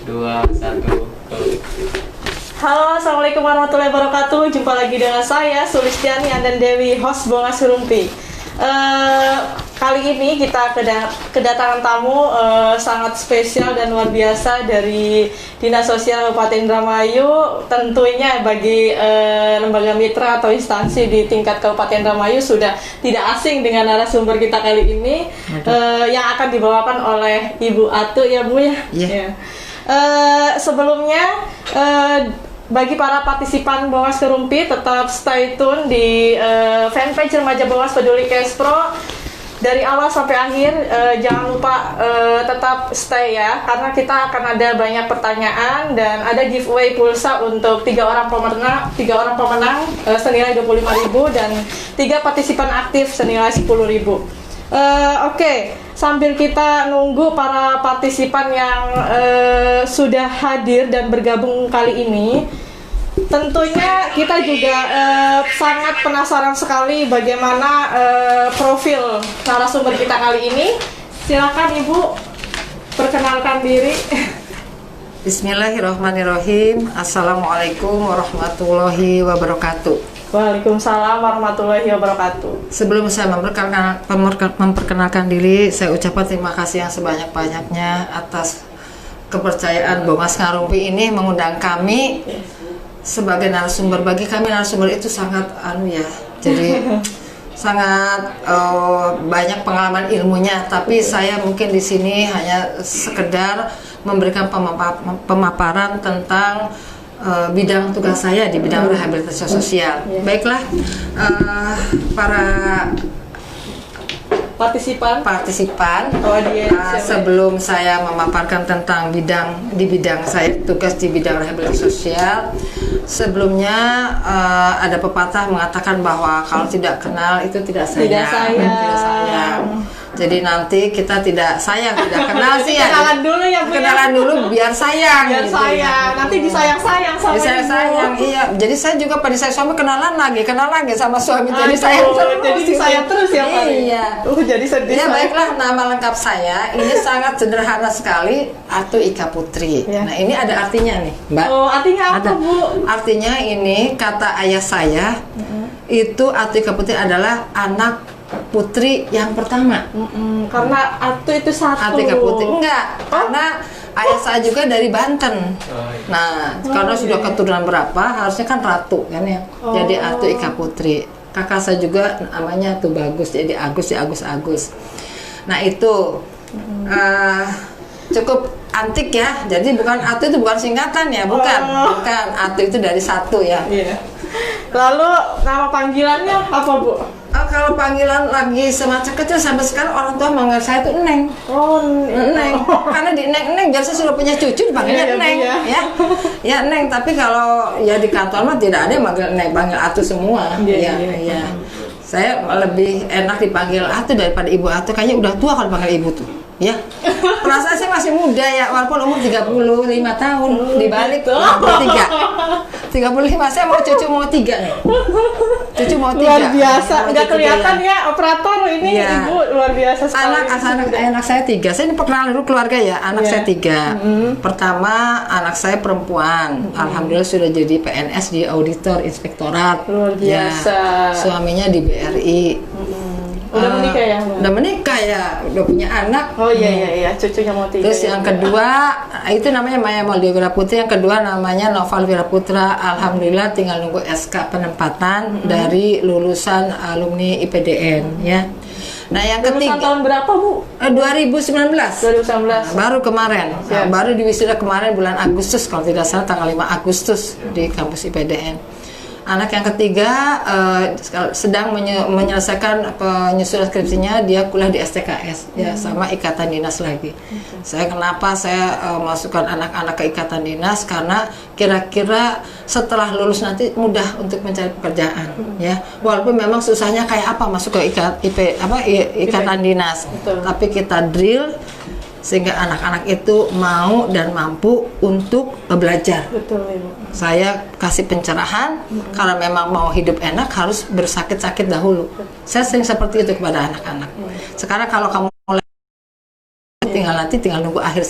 2, 1, go. Halo, assalamualaikum warahmatullahi wabarakatuh. Jumpa lagi dengan saya Sulistiani dan Dewi, host Bongas Rumpi. Kali ini kita kedatangan tamu sangat spesial dan luar biasa dari Dinas Sosial Kabupaten Indramayu. Tentunya bagi lembaga mitra atau instansi di tingkat Kabupaten Indramayu sudah tidak asing dengan narasumber kita kali ini, yang akan dibawakan oleh Ibu Atu, ya Bu ya. Yeah. Sebelumnya bagi para partisipan Bongas Rumpi tetap stay tune di fanpage Remaja Bongas Peduli Kespro dari awal sampai akhir. Jangan lupa tetap stay ya, karena kita akan ada banyak pertanyaan dan ada giveaway pulsa untuk 3 orang pemenang senilai 25.000 dan 3 partisipan aktif senilai 10.000. Oke, sambil kita nunggu para partisipan yang sudah hadir dan bergabung kali ini, tentunya kita juga sangat penasaran sekali bagaimana profil narasumber kita kali ini. Silakan Ibu perkenalkan diri. Bismillahirrahmanirrahim. Assalamualaikum warahmatullahi wabarakatuh. Waalaikumsalam warahmatullahi wabarakatuh. Sebelum saya memperkenalkan diri, saya ucapkan terima kasih yang sebanyak-banyaknya atas kepercayaan Bongas Rumpi ini mengundang kami sebagai narasumber. Bagi kami narasumber itu sangat jadi sangat banyak pengalaman ilmunya, tapi saya mungkin di sini hanya sekedar memberikan pemaparan tentang bidang tugas saya di bidang rehabilitasi sosial. Baiklah, para partisipan, sebelum saya memaparkan tentang bidang saya tugas di bidang rehabilitasi sosial, sebelumnya ada pepatah mengatakan bahwa kalau tidak kenal itu tidak sayang. Jadi nanti kita tidak kenal sih ya. Kenalan dulu ya Bu. Kenalan dulu biar sayang. Biar gitu. sayang. Nanti disayang-sayang sama disayang. Iya. Jadi saya juga pada saya suami kenalan lagi sama suami. Jadi sayang terus. Jadi disayang terus ya Pak. Iya. Jadi sedih. Ya baiklah, nama lengkap saya ini sangat sederhana sekali, Atu Ika Putri. Ya. Nah ini ada artinya nih, Mbak. Oh, artinya apa Bu? Artinya ini kata ayah saya itu Atu Ika Putri adalah anak putri yang pertama. Karena Atu itu satu. Atu Ika Putri enggak, karena ayah saya juga dari Banten. Nah, karena sudah keturunan berapa, harusnya kan ratu kan ya. Jadi Atu Ika Putri. Kakak saya juga namanya tuh Bagus, jadi Agus. Nah itu cukup antik ya. Jadi bukan Atu itu bukan singkatan ya, bukan. Atu itu dari satu ya. Iya. Lalu nama panggilannya apa Bu? Kalau panggilan lagi semacam kecil sampai sekarang orang tua manggil saya tuh Neng. Neng. Karena di Neng biar saya sudah punya cucu dipanggilnya Neng ya. Ya Neng, tapi kalau ya di kantor mah tidak ada yang manggil Neng, panggil Atu semua. Iya. Saya lebih enak dipanggil Atu daripada Ibu Atu, kayaknya udah tua kalau panggil Ibu tuh. Ya. Perasaan saya masih muda ya, walaupun umur 35 tahun, dibalik 35 saya mau cucu mau 3 nih. Cucu mau 3. Luar biasa, nggak kelihatan ya operator ini ya. Ibu luar biasa sekali. Anak saya 3. Saya ini perkenalan dulu keluarga ya. Anak saya 3. Pertama anak saya perempuan. Alhamdulillah sudah jadi PNS di auditor inspektorat. Luar biasa. Ya, suaminya di BRI. Udah menikah ya? Udah menikah ya, udah punya anak. Oh iya, cucunya mau 3. Terus yang kedua itu namanya Maya Maulia Wira Putri, yang kedua namanya Noval Wira Putra. Alhamdulillah tinggal nunggu SK penempatan dari lulusan alumni IPDN ya. Nah yang ketiga tahun berapa Bu? 2019. Baru kemarin. Baru diwisuda kemarin bulan Agustus kalau tidak salah, tanggal 5 Agustus di kampus IPDN. Anak yang ketiga sedang menyelesaikan penyusunan skripsinya, dia kuliah di STKS ya, sama ikatan dinas lagi. Kenapa saya masukkan anak-anak ke ikatan dinas, karena kira-kira setelah lulus nanti mudah untuk mencari pekerjaan ya. Walaupun memang susahnya kayak apa masuk ke ikatan dinas. Betul. Tapi kita drill sehingga anak-anak itu mau dan mampu untuk belajar. Betul, Ibu. Saya kasih pencerahan, kalau memang mau hidup enak harus bersakit-sakit dahulu. Saya sering seperti itu kepada anak-anak. Sekarang kalau kamu tinggal nanti tinggal nunggu akhir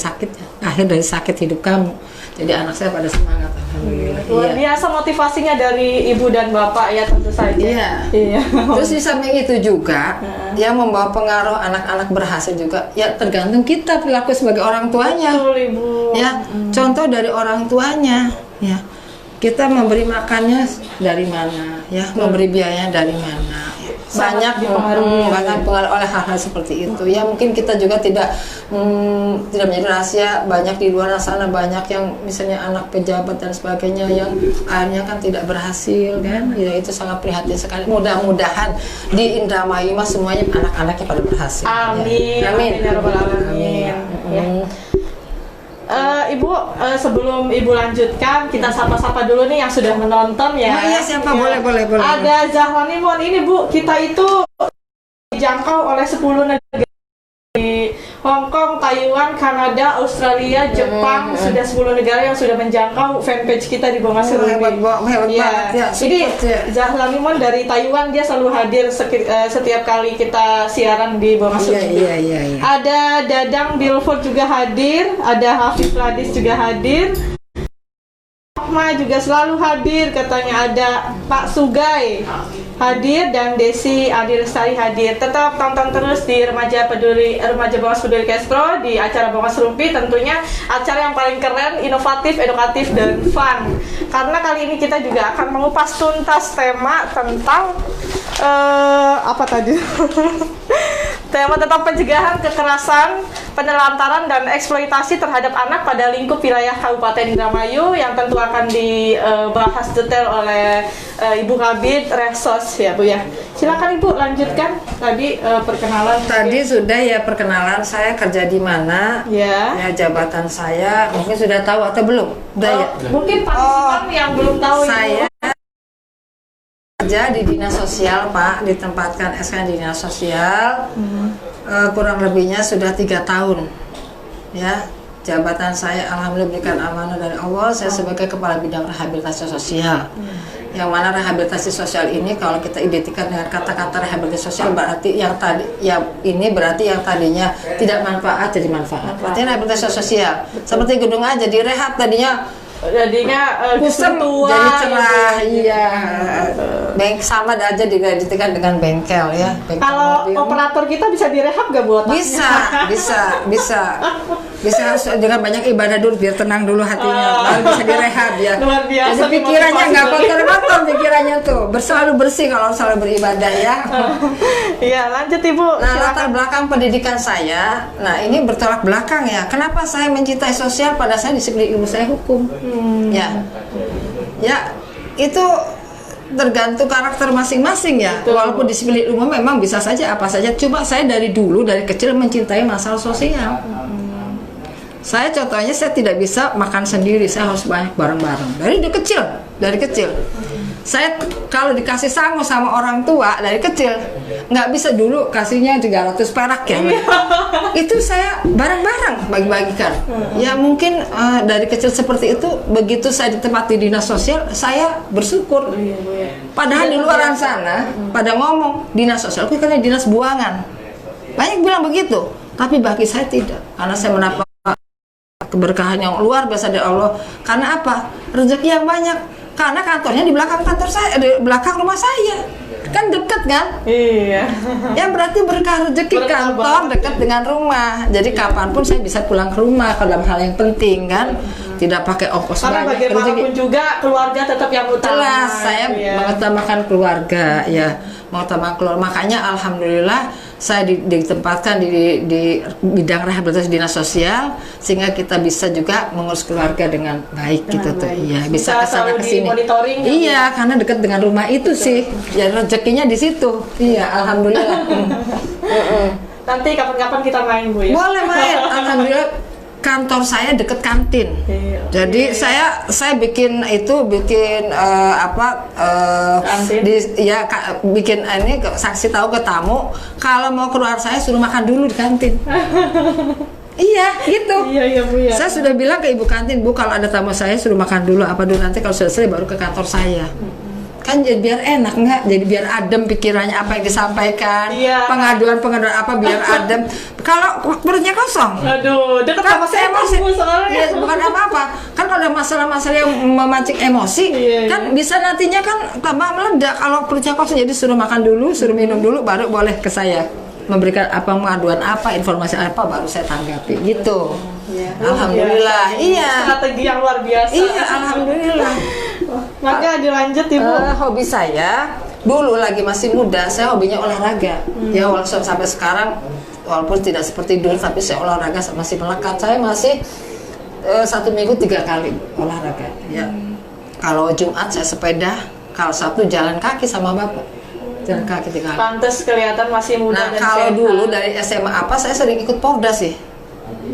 dari sakit hidup kamu. Jadi anak saya pada semangat, alhamdulillah. Luar biasa motivasinya dari ibu dan bapak ya, tentu saja. Iya. Terus di samping itu juga yang membawa pengaruh anak-anak berhasil juga ya tergantung kita perilaku sebagai orang tuanya. Betul, Ibu. Ya, contoh dari orang tuanya, ya. Kita memberi makannya dari mana, ya, memberi biayanya dari mana. Sangat Banyak dipengaruhi. banyak pengaruh oleh hal-hal seperti itu. Ya mungkin kita juga tidak menjadi rahasia, banyak di luar sana banyak yang misalnya anak pejabat dan sebagainya yang akhirnya kan tidak berhasil kan. Ya itu sangat prihatin sekali. Mudah-mudahan di Indramayu mah semuanya anak-anaknya pada berhasil. Amin. Ya. Amin. Amin ya rabbal alamin. Ya. Ibu, sebelum Ibu lanjutkan, kita sapa-sapa dulu nih yang sudah menonton ya. Oh iya, siapa? Ya. Boleh. Ada Zahrani Mon, ini Bu, kita itu dijangkau oleh 10 negara. Di Hong Kong, Taiwan, Kanada, Australia, Jepang, sudah 10 negara yang sudah menjangkau fanpage kita di Bongas Serumpi. Hebat banget ya. Jadi Zahrani Mon dari Taiwan, dia selalu hadir setiap kali kita siaran di Bongas Serumpi. Iya. Ada Dadang Bilford juga hadir, ada Hafiz Radis juga hadir, Ahmad juga selalu hadir, katanya ada Pak Sugai hadir dan Desi Adi Lestari hadir. Tetap tonton terus di Remaja Bongas Peduli Kespro di acara Bongas Rumpi, tentunya acara yang paling keren, inovatif, edukatif dan fun. Karena kali ini kita juga akan mengupas tuntas tema tentang apa tadi? Tema tentang pencegahan kekerasan, penelantaran dan eksploitasi terhadap anak pada lingkup wilayah Kabupaten Indramayu yang tentu akan dibahas detail oleh Ibu Kabid Resos ya Bu ya. Silakan Ibu lanjutkan tadi perkenalan. Tadi sudah ya perkenalan saya kerja di mana, ya jabatan saya mungkin sudah tahu atau belum? Udah ya. Mungkin partisipan yang belum tahu saya Ibu. Kerja di dinas sosial Pak, ditempatkan SK di dinas sosial. Kurang lebihnya sudah 3 tahun ya. Jabatan saya alhamdulillah diberikan amanah dari Allah, saya sebagai kepala bidang rehabilitasi sosial. Yang mana rehabilitasi sosial ini kalau kita identikan dengan kata-kata rehabilitasi sosial berarti yang tadi berarti yang tadinya tidak manfaat jadi manfaat. Artinya rehabilitasi sosial seperti gedung aja direhab tadinya kusem jadi cerah, iya. Sama aja digantikan dengan bengkel ya. Kalau operator kita bisa direhab gak buat? Bisa harus dengan banyak ibadah dulu biar tenang dulu hatinya, baru bisa direhab ya. Luar biasa. Jadi pikirannya nggak kotor-kotor, pikirannya tuh selalu bersih kalau selalu beribadah ya. Iya, lanjut Ibu. Nah, latar belakang pendidikan saya, nah ini bertolak belakang ya. Kenapa saya mencintai sosial pada saya disiplin ilmu saya hukum? Ya, itu tergantung karakter masing-masing ya. Betul. Walaupun disiplin ilmu memang bisa saja apa saja. Cuma saya dari kecil mencintai masalah sosial. Saya contohnya saya tidak bisa makan sendiri, saya harus banyak bareng-bareng. Dari kecil. Saya kalau dikasih sangu sama orang tua dari kecil, nggak bisa dulu kasihnya 300 perak ya. Itu saya bareng-bareng bagi-bagikan. Ya mungkin dari kecil seperti itu, begitu saya ditempati di dinas sosial, saya bersyukur. Padahal di luar sana, pada ngomong dinas sosial, itu kan dinas buangan. Banyak bilang begitu, tapi bagi saya tidak. Karena saya mendapat keberkahan yang luar biasa dari Allah. Karena apa? Rezeki yang banyak. Karena kantornya di belakang kantor saya, di belakang rumah saya, kan dekat kan? Iya. Ya berarti berkah rezeki, kantor dekat dengan rumah. Jadi kapanpun saya bisa pulang ke rumah kalau dalam hal yang penting kan, tidak pakai ongkos Karena banyak. bagaimanapun juga keluarga tetap yang utama. Jelas saya mengutamakan keluarga ya, mengutamakan keluarga. Makanya alhamdulillah saya ditempatkan di bidang rehabilitasi dinas sosial sehingga kita bisa juga mengurus keluarga dengan baik gitu tuh. Iya, bisa kesana kesini. Iya, karena dekat dengan rumah itu sih. Ya rezekinya di situ. Iya, alhamdulillah. Nanti kapan-kapan kita main Bu ya. Boleh main. Alhamdulillah kantor saya deket kantin. Jadi saya bikin bikin ini saksi tahu ke tamu kalau mau keluar saya suruh makan dulu di kantin. Iya gitu. Iya Bu ya. Saya sudah bilang ke ibu kantin, Bu kalau ada tamu saya suruh makan dulu apa dulu, nanti kalau sudah selesai baru ke kantor saya. kan jadi biar enak nggak, jadi biar adem pikirannya apa yang disampaikan, Iya. pengaduan apa biar adem. Kalau perutnya kosong, Aduh, dekat sama saya emosi, Bu, soalnya. ya, bukan apa-apa. Kan kalau ada masalah-masalah yang memancing emosi, Iya, kan bisa nantinya kan tambah meledak. Kalau perutnya kosong, jadi suruh makan dulu, suruh minum dulu, baru boleh ke saya memberikan apa pengaduan apa, informasi apa, baru saya tanggapi gitu. Iya. Alhamdulillah, iya. Strategi yang luar biasa. Iya, alhamdulillah. Maka dilanjut Ibu. Hobi saya dulu lagi masih muda, saya hobinya olahraga. Ya walaupun sampai sekarang, walaupun tidak seperti dulu, tapi saya olahraga masih melekat. Saya masih 1 minggu 3 kali olahraga. Ya. Kalau Jumat saya sepeda, kalau Sabtu jalan kaki sama bapak. Jalan kaki 3 kali. Pantes kelihatan masih muda Nah dan kalau sehat. dulu dari SMA apa saya sering ikut Porda sih.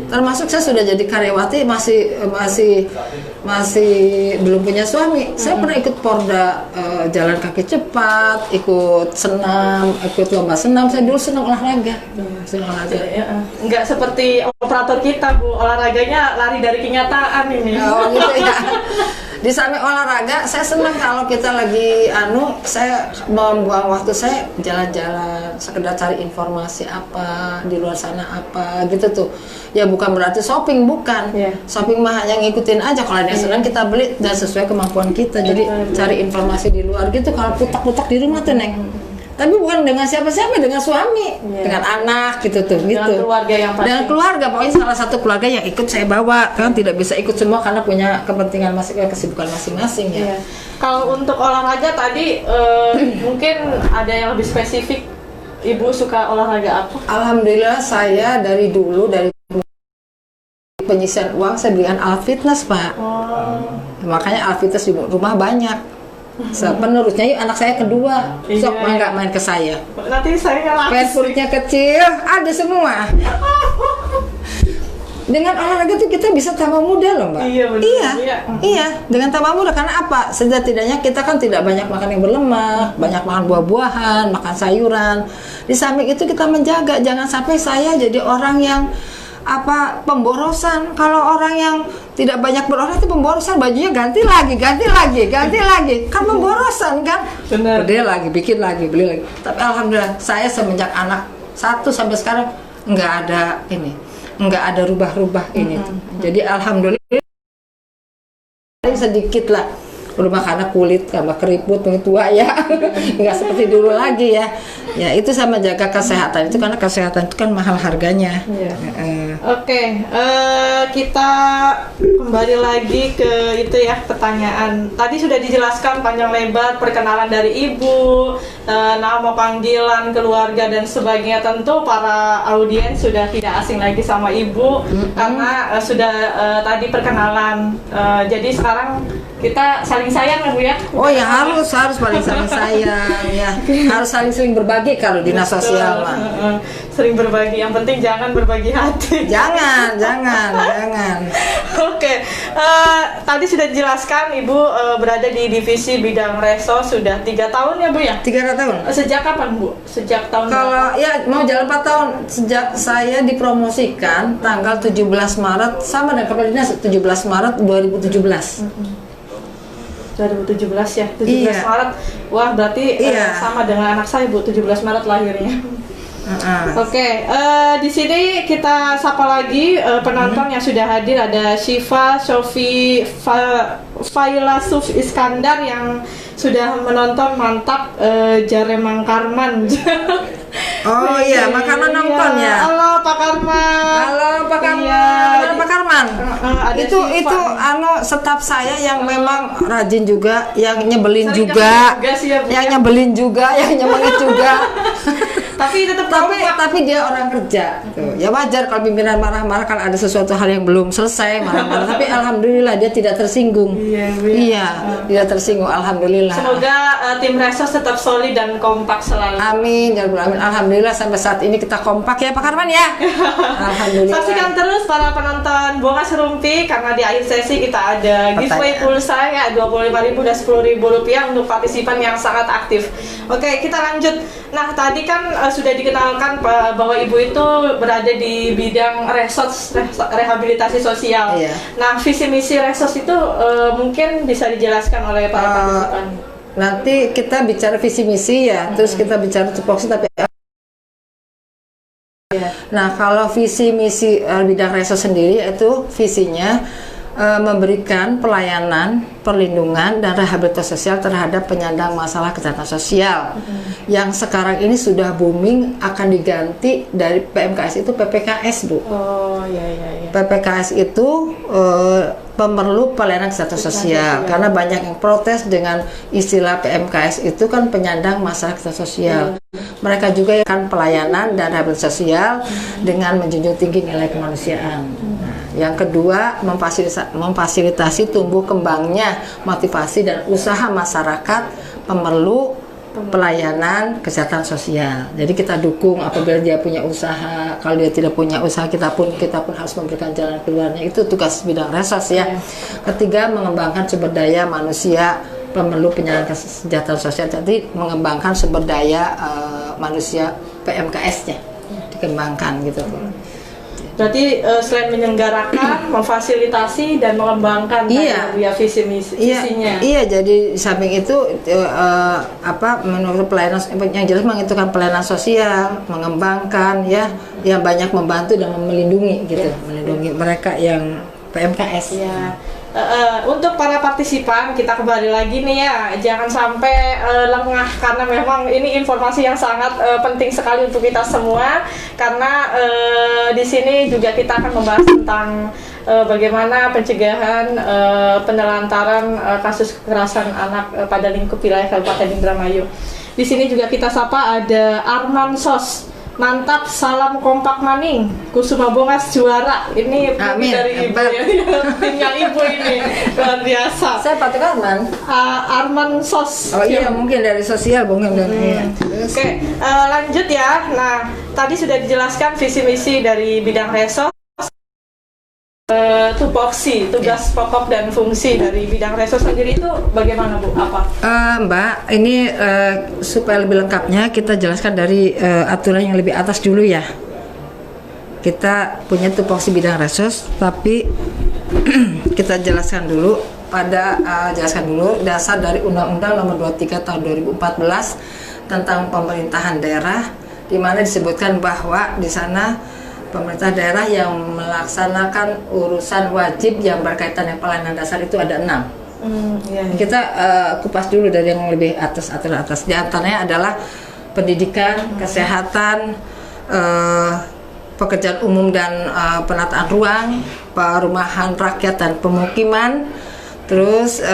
Termasuk saya sudah jadi karyawati masih belum punya suami. Saya pernah ikut Porda, jalan kaki cepat, ikut senam, ikut lomba senam. Saya dulu senang olahraga. Senang olahraga. Ya, enggak seperti operator kita Bu, olahraganya lari dari kenyataan ini. Oh gitu ya. Di samping olahraga, saya senang kalau kita lagi saya membuang waktu saya jalan-jalan, sekedar cari informasi apa di luar sana apa gitu tuh. Ya bukan berarti shopping, bukan. Iya. Shopping mah hanya ngikutin aja, kalau ada yang senang kita beli dan sesuai kemampuan kita. Jadi cari informasi di luar gitu. Kalau putak-putak di rumah tuh Neng. Tapi bukan dengan siapa-siapa, dengan suami, dengan anak gitu tuh, Dengan gitu. keluarga yang pasti. Dengan keluarga, pokoknya salah satu keluarga yang ikut saya bawa, kan tidak bisa ikut semua karena punya kepentingan kesibukan masing-masing ya. Iya. Kalau untuk olahraga tadi mungkin ada yang lebih spesifik. Ibu suka olahraga apa? Alhamdulillah saya dari dulu dari penyisian uang saya belikan alat fitness Pak. Makanya alat fitness di rumah banyak. Penerusnya anak saya kedua, sok Iya. nggak main ke saya. Nanti saya Fans perutnya kecil, ada semua. Dengan olahraga tuh kita bisa tambah muda loh Mbak. Iya, benar. Iya, Iya. iya. Dengan tambah muda karena apa? Setidaknya kita kan tidak banyak makan yang berlemak, banyak makan buah-buahan, makan sayuran. Di samping itu kita menjaga jangan sampai saya jadi orang yang pemborosan. Kalau orang yang tidak banyak berolahraga itu pemborosan, bajunya ganti lagi kan pemborosan kan. Benar. Beli lagi, bikin lagi, beli lagi. Tapi alhamdulillah saya semenjak anak 1 sampai sekarang nggak ada rubah-rubah ini. Jadi alhamdulillah sedikit lah berubah karena kulit tambah keriput makin tua ya. Nggak seperti dulu lagi ya. Ya itu sama jaga kesehatan itu karena kesehatan itu kan mahal harganya. Iya. Oke, kita kembali lagi ke itu ya, pertanyaan. Tadi sudah dijelaskan panjang lebar perkenalan dari Ibu, nama panggilan, keluarga dan sebagainya. Tentu para audiens sudah tidak asing lagi sama Ibu karena sudah tadi perkenalan. Jadi sekarang kita saling sayang ya Bu ya. Oh ya harus paling saling sayang ya. Harus saling berbagi kalau dinas sosial mah. Sering berbagi, yang penting jangan berbagi hati. Jangan. Oke, tadi sudah dijelaskan Ibu berada di divisi bidang reso sudah 3 tahun ya Bu ya? 3 tahun. Sejak kapan Bu? Sejak tahun Kalau ya mau jalan 4 tahun sejak saya dipromosikan tanggal 17 Maret sama dengan kepala dinas 17 Maret 2017. 2017 ya, 17 Iya. Maret. Wah, berarti Iya. sama dengan anak saya Bu, 17 Maret lahirnya. Oke, di sini kita sapa lagi penonton yang sudah hadir. Ada Syifa Sofi Failasuf Iskandar yang sudah menonton. Mantap, Jaremang Karman. Oh iya, makanan nonton ya. Halo Pak Karman. Halo Pak Karman. Iya, Pak Karman. ada itu Syifa. staf saya yang memang rajin juga, yang nyebelin Sering juga, ketemu juga sih ya, Bu, yang ya. nyebelin juga, yang nyemangit juga. Tapi tetap tapi dia orang kerja. Tuh. Ya wajar kalau pimpinan marah-marah kalau ada sesuatu hal yang belum selesai marah-marah. Tapi alhamdulillah dia tidak tersinggung. Iya, tidak tersinggung. Alhamdulillah. Semoga tim Resos tetap solid dan kompak selalu. Amin, ya Rabbal Alamin. Alhamdulillah sampai saat ini kita kompak ya Pak Karman ya. Alhamdulillah. Saksikan terus para penonton Bongas Rumpi karena di akhir sesi kita ada giveaway pulsa ya 25.000 dan 10.000 rupiah untuk partisipan yang sangat aktif. Oke, kita lanjut. Nah, tadi kan sudah dikenalkan bahwa Ibu itu berada di bidang Resos, rehabilitasi sosial. Iya. Nah, visi misi Resos itu mungkin bisa dijelaskan oleh para partisipan. nanti kita bicara visi misi ya, terus kita bicara tupoksi, tapi nah kalau visi misi bidang resos sendiri itu visinya memberikan pelayanan, perlindungan dan rehabilitasi sosial terhadap penyandang masalah kejahatan sosial yang sekarang ini sudah booming, akan diganti dari PMKS itu PPKS, Bu. Oh, iya. PPKS itu pemerlu pelayanan kesehatan sosial, karena banyak yang protes dengan istilah PMKS itu kan penyandang masalah kesehatan sosial. Mereka juga akan pelayanan dan rehabilitasi sosial dengan menjunjung tinggi nilai kemanusiaan. Yang kedua, memfasilitasi tumbuh kembangnya motivasi dan usaha masyarakat pemerlu pelayanan kesehatan sosial. Jadi kita dukung apabila dia punya usaha. Kalau dia tidak punya usaha, kita pun harus memberikan jalan keluarnya. Itu tugas bidang resos ya. Ketiga, mengembangkan sumber daya manusia pemerlu penyandang kesejahteraan sosial. Jadi mengembangkan sumber daya manusia PMKS-nya dikembangkan gitu. Berarti selain menyelenggarakan, memfasilitasi dan mengembangkan visi misinya. Iya, jadi samping itu menurut pelayanan yang jelas mengitukan pelayanan sosial, mengembangkan ya, yang banyak membantu dan melindungi gitu, melindungi mereka yang PMKS. Iya. Untuk para partisipan, kita kembali lagi nih ya, jangan sampai lengah karena memang ini informasi yang sangat penting sekali untuk kita semua, karena di sini juga kita akan membahas tentang bagaimana pencegahan penelantaran kasus kekerasan anak pada lingkup wilayah Kabupaten Indramayu. Di sini juga kita sapa ada Arman Sos. Mantap, salam kompak maning, Kusuma Bongas juara. Ini dari ibu ya, timnya ibu ini luar biasa. Saya Pak Arman. Arman Sos. Oh iya, mungkin dari sosial mungkin Oke, lanjut ya. Nah, tadi sudah dijelaskan visi misi dari bidang resos. Tupoksi, tugas pokok dan fungsi dari bidang resos sendiri itu bagaimana, Bu? Apa? Mbak, ini supaya lebih lengkapnya kita jelaskan dari aturan yang lebih atas dulu ya. Kita punya tupoksi bidang resos, tapi kita jelaskan dulu dasar dari Undang-Undang Nomor 23 Tahun 2014 tentang pemerintahan daerah, di mana disebutkan bahwa di sana pemerintah daerah yang melaksanakan urusan wajib yang berkaitan dengan pelayanan dasar itu ada 6. Kita kupas dulu dari yang lebih aturan atas. Di antaranya adalah pendidikan, kesehatan, pekerjaan umum dan penataan ruang, perumahan rakyat dan pemukiman, terus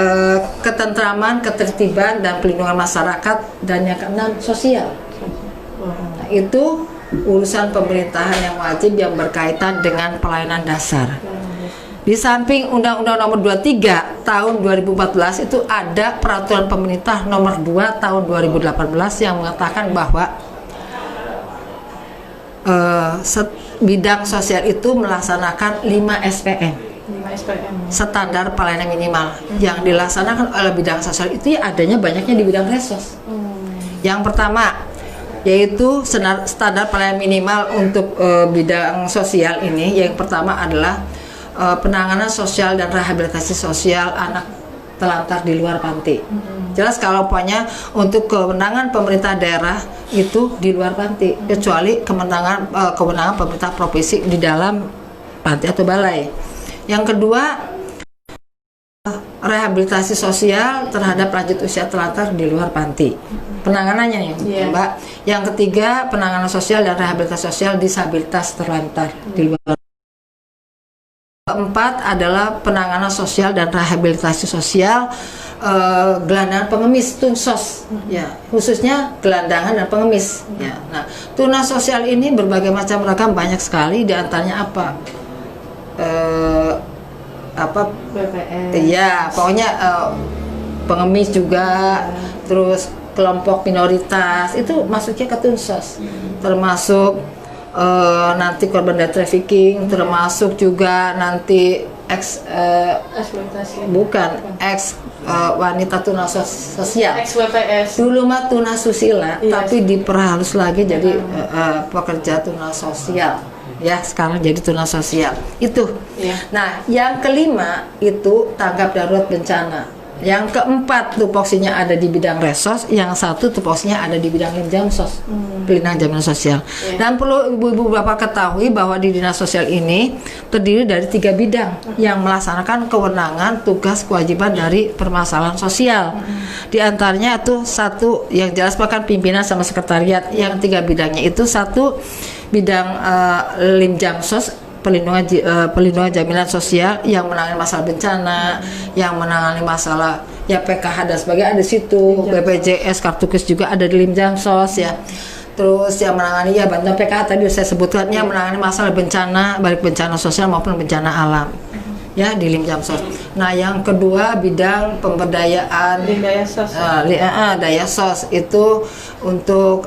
ketentraman, ketertiban dan pelindungan masyarakat, dan yang keenam sosial. Nah, itu urusan pemerintahan yang wajib yang berkaitan dengan pelayanan dasar. Di samping Undang-Undang Nomor 23 Tahun 2014 itu ada Peraturan Pemerintah Nomor 2 Tahun 2018 yang mengatakan bahwa bidang sosial itu melaksanakan 5 SPM. Standar pelayanan minimal yang dilaksanakan oleh bidang sosial itu adanya banyaknya di bidang resos. Yang pertama yaitu standar pelayanan minimal untuk bidang sosial ini. Yang pertama adalah penanganan sosial dan rehabilitasi sosial anak terlantar di luar panti. Jelas kalau pokoknya untuk kewenangan pemerintah daerah itu di luar panti, kecuali kewenangan pemerintah provinsi di dalam panti atau balai. Yang kedua, rehabilitasi sosial terhadap lanjut usia terlantar di luar panti. Penanganannya nih, Mbak. Yang ketiga, penanganan sosial dan rehabilitasi sosial disabilitas terlantar di luar. Keempat adalah penanganan sosial dan rehabilitasi sosial gelandangan pengemis, tunsos, ya, khususnya gelandangan dan pengemis. Ya. Nah, tunas sosial ini berbagai macam ragam, banyak sekali. Di antaranya apa? BPS. Iya, pokoknya pengemis juga, terus kelompok minoritas itu masuknya ke tunsos, termasuk nanti korban dari trafficking, termasuk juga nanti eksploitasi. Wanita tunas sosial. XWPS. Dulu mah tunas susila, tapi diperhalus lagi jadi pekerja tunas sosial. Ya, sekarang jadi tunas sosial. Itu. Nah, yang kelima itu tanggap darurat bencana. Yang keempat tupoksinya ada di bidang resos, yang satu tupoksinya ada di bidang limjamsos, pelindungan jaminan sosial. Dan perlu ibu-ibu bapak ketahui bahwa di dinas sosial ini terdiri dari 3 bidang yang melaksanakan kewenangan, tugas, kewajiban dari permasalahan sosial. Di antaranya itu satu yang jelas bahkan pimpinan sama sekretariat. Yang 3 bidangnya itu satu bidang limjamsos, pelindungan jaminan sosial yang menangani masalah bencana, yang menangani masalah ya PKH dan sebagainya ada di situ, BPJS, kartu kis juga ada di limjamsos ya. Terus yang menangani ya bantuan PKH tadi saya sebutkan, yang menangani masalah bencana, baik bencana sosial maupun bencana alam. Ya di limjamsos. Nah yang kedua bidang pemberdayaan daya sos itu untuk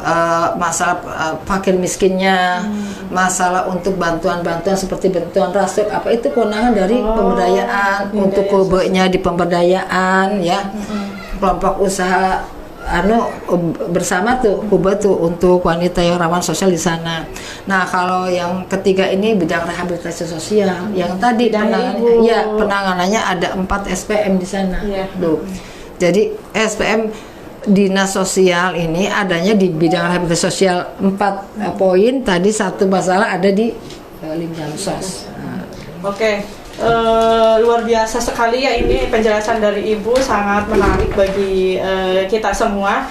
masalah fakir miskinnya, masalah untuk bantuan-bantuan seperti bantuan rasuk apa itu kewenangan dari pemberdayaan untuk kubenya di pemberdayaan ya, kelompok usaha bersama tuh Kuba tuh untuk wanita yang rawan sosial di sana. Nah kalau yang ketiga ini bidang rehabilitasi sosial yang tadi penanganannya ada 4 SPM di sana. Tuh. Jadi SPM dinas sosial ini adanya di bidang rehabilitasi sosial 4 poin tadi, satu masalah ada di limjamsos. Oke. Luar biasa sekali ya ini penjelasan dari Ibu, sangat menarik bagi kita semua.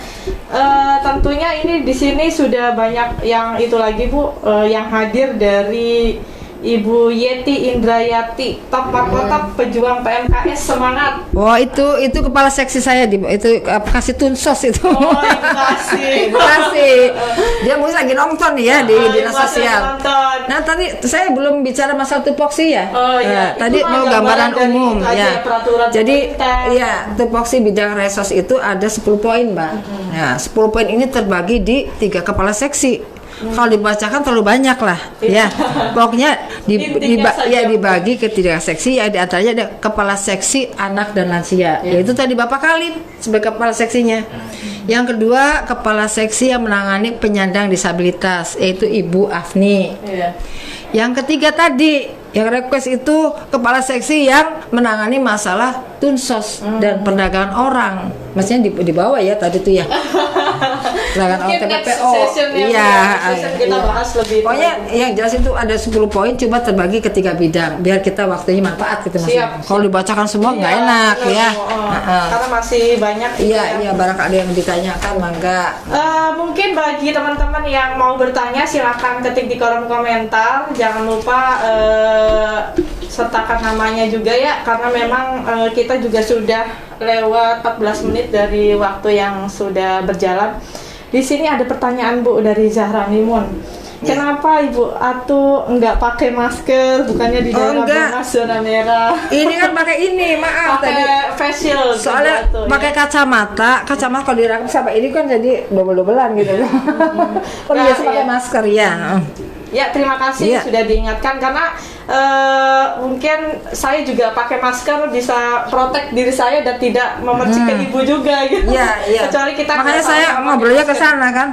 Tentunya ini di sini sudah banyak yang itu lagi Bu, yang hadir dari Ibu Yeti Indrayati, top Markotop, pejuang PMKS, semangat. Oh itu kepala seksi saya itu kasih tunsos itu. Oh ibu kasih. Ibu kasih. Dia mungkin lagi nonton ya di dinas sosial. Nah tadi saya belum bicara masalah tupoksi ya. Oh iya. Tadi mau gambaran umum ya. Jadi ya tupoksi bidang resos itu ada 10 poin Mbak. Nah 10 poin ini terbagi di 3 kepala seksi. Kalau dibacakan terlalu banyak lah ya. Pokoknya dibagi ke 3 seksi ya, di antaranya ada kepala seksi anak dan lansia. Yaitu tadi Bapak Kalim sebagai kepala seksinya. Yang kedua kepala seksi yang menangani penyandang disabilitas yaitu Ibu Afni. Yang ketiga tadi yang request itu kepala seksi yang menangani masalah tunsos dan perdagangan orang. Maksudnya di bawah ya tadi tuh ya. Perdagangan orang TPPO. Iya. Kita bahas lebih. Pokoknya yang jelas itu ada 10 poin, coba terbagi ke 3 bidang biar kita waktunya manfaat gitu Mas. Kalau dibacakan semua nggak enak ya. Karena masih banyak. Iya, barangkali ada yang ditanyakan mangga. Mungkin bagi teman-teman yang mau bertanya silakan ketik di kolom komentar. Jangan lupa sertakan namanya juga ya, karena memang kita juga sudah lewat 14 menit dari waktu yang sudah berjalan. Di sini ada pertanyaan Bu dari Zahra Mimun. Kenapa Ibu Atu enggak pakai masker? Bukannya di daerah zona merah. Ini kan pakai ini, maaf pakai tadi. face shield. Soalnya pakai kacamata kalau dirangkum sampai ini kan jadi double-doublean gitu. Kalau biasa pakai masker ya. Ya, terima kasih sudah diingatkan karena mungkin saya juga pakai masker bisa protek diri saya dan tidak memercik ke Ibu juga gitu. Iya. Kecuali kita makanya saya ngobrolnya ke sana kan,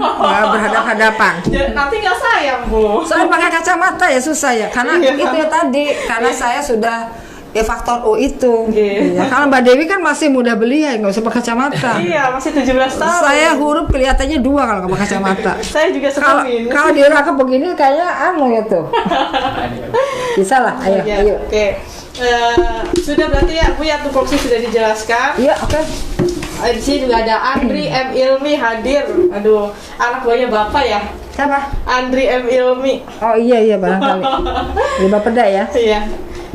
berhadap-hadapan. Nanti nggak sayang Bu. Soalnya pakai kacamata ya susah ya, karena itu ya tadi, karena saya sudah faktor U itu. Ya, kalau Mbak Dewi kan masih muda belia, nggak usah pakai kacamata. Iya, masih 17 tahun. Saya huruf kelihatannya 2 kalau nggak pakai kacamata. Saya juga seperti ini. Kalau dirangkap begini kayaknya gitu. Bisa lah, ayo. Oke. Sudah berarti ya Bu ya, tupoksi sudah dijelaskan. Iya, oke. Di sini juga ada Andri M. Ilmi hadir. Aduh, anak buahnya Bapak ya? Siapa? Andri M. Ilmi. Oh iya barangkali. Di Bapeda ya? Iya.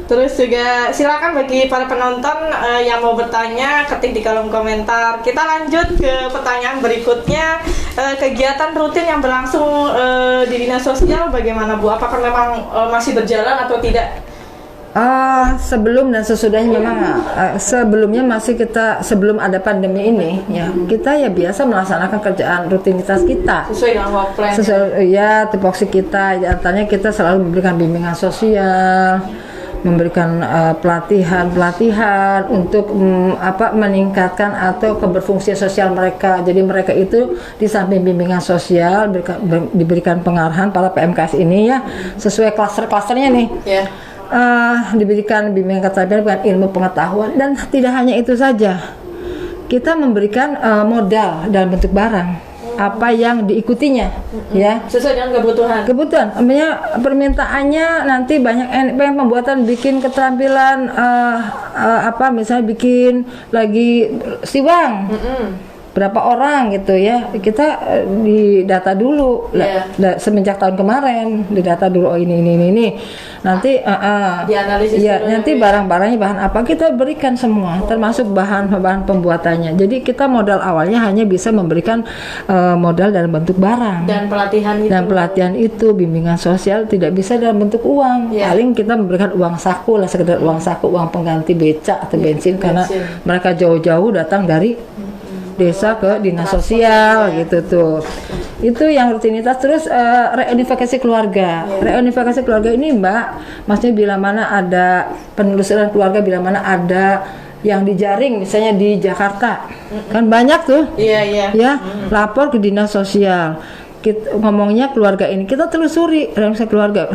Terus juga silakan bagi para penonton yang mau bertanya ketik di kolom komentar. Kita lanjut ke pertanyaan berikutnya. Kegiatan rutin yang berlangsung di dinas sosial bagaimana Bu? Apakah memang masih berjalan atau tidak? Sebelum dan sesudahnya memang sebelumnya sebelum ada pandemi ini ya kita ya biasa melaksanakan kerjaan rutinitas kita sesuai dengan work plan. Tupoksi kita antaranya kita selalu memberikan bimbingan sosial, memberikan pelatihan untuk meningkatkan atau keberfungsian sosial mereka. Jadi mereka itu di samping bimbingan sosial diberikan pengarahan para PMKS ini ya sesuai klaster-klasternya nih. diberikan bimbingan keterampilan bukan ilmu pengetahuan, dan tidak hanya itu saja, kita memberikan modal dalam bentuk barang apa yang diikutinya, ya Sesuai dengan kebutuhan. Namanya permintaannya nanti banyak pembuatan bikin keterampilan misalnya bikin lagi siwang. Berapa orang gitu ya, kita didata dulu. Semenjak tahun kemarin didata dulu, ini nanti dianalisis ya, dulu nanti barang-barangnya bahan apa kita berikan semua, termasuk bahan pembuatannya. Jadi kita modal awalnya hanya bisa memberikan modal dalam bentuk barang dan pelatihan itu bimbingan sosial tidak bisa dalam bentuk uang. Paling kita memberikan uang saku lah, sekedar uang saku, uang pengganti becak atau bensin, karena mereka jauh-jauh datang dari desa ke dinas sosial gitu tuh. Itu yang rutinitas. Terus reunifikasi keluarga. Reunifikasi keluarga ini Mbak, maksudnya bila mana ada penelusuran keluarga, bila mana ada yang dijaring misalnya di Jakarta, kan banyak tuh. Ya, lapor ke dinas sosial. Kita ngomongnya keluarga ini, kita telusuri keluarga,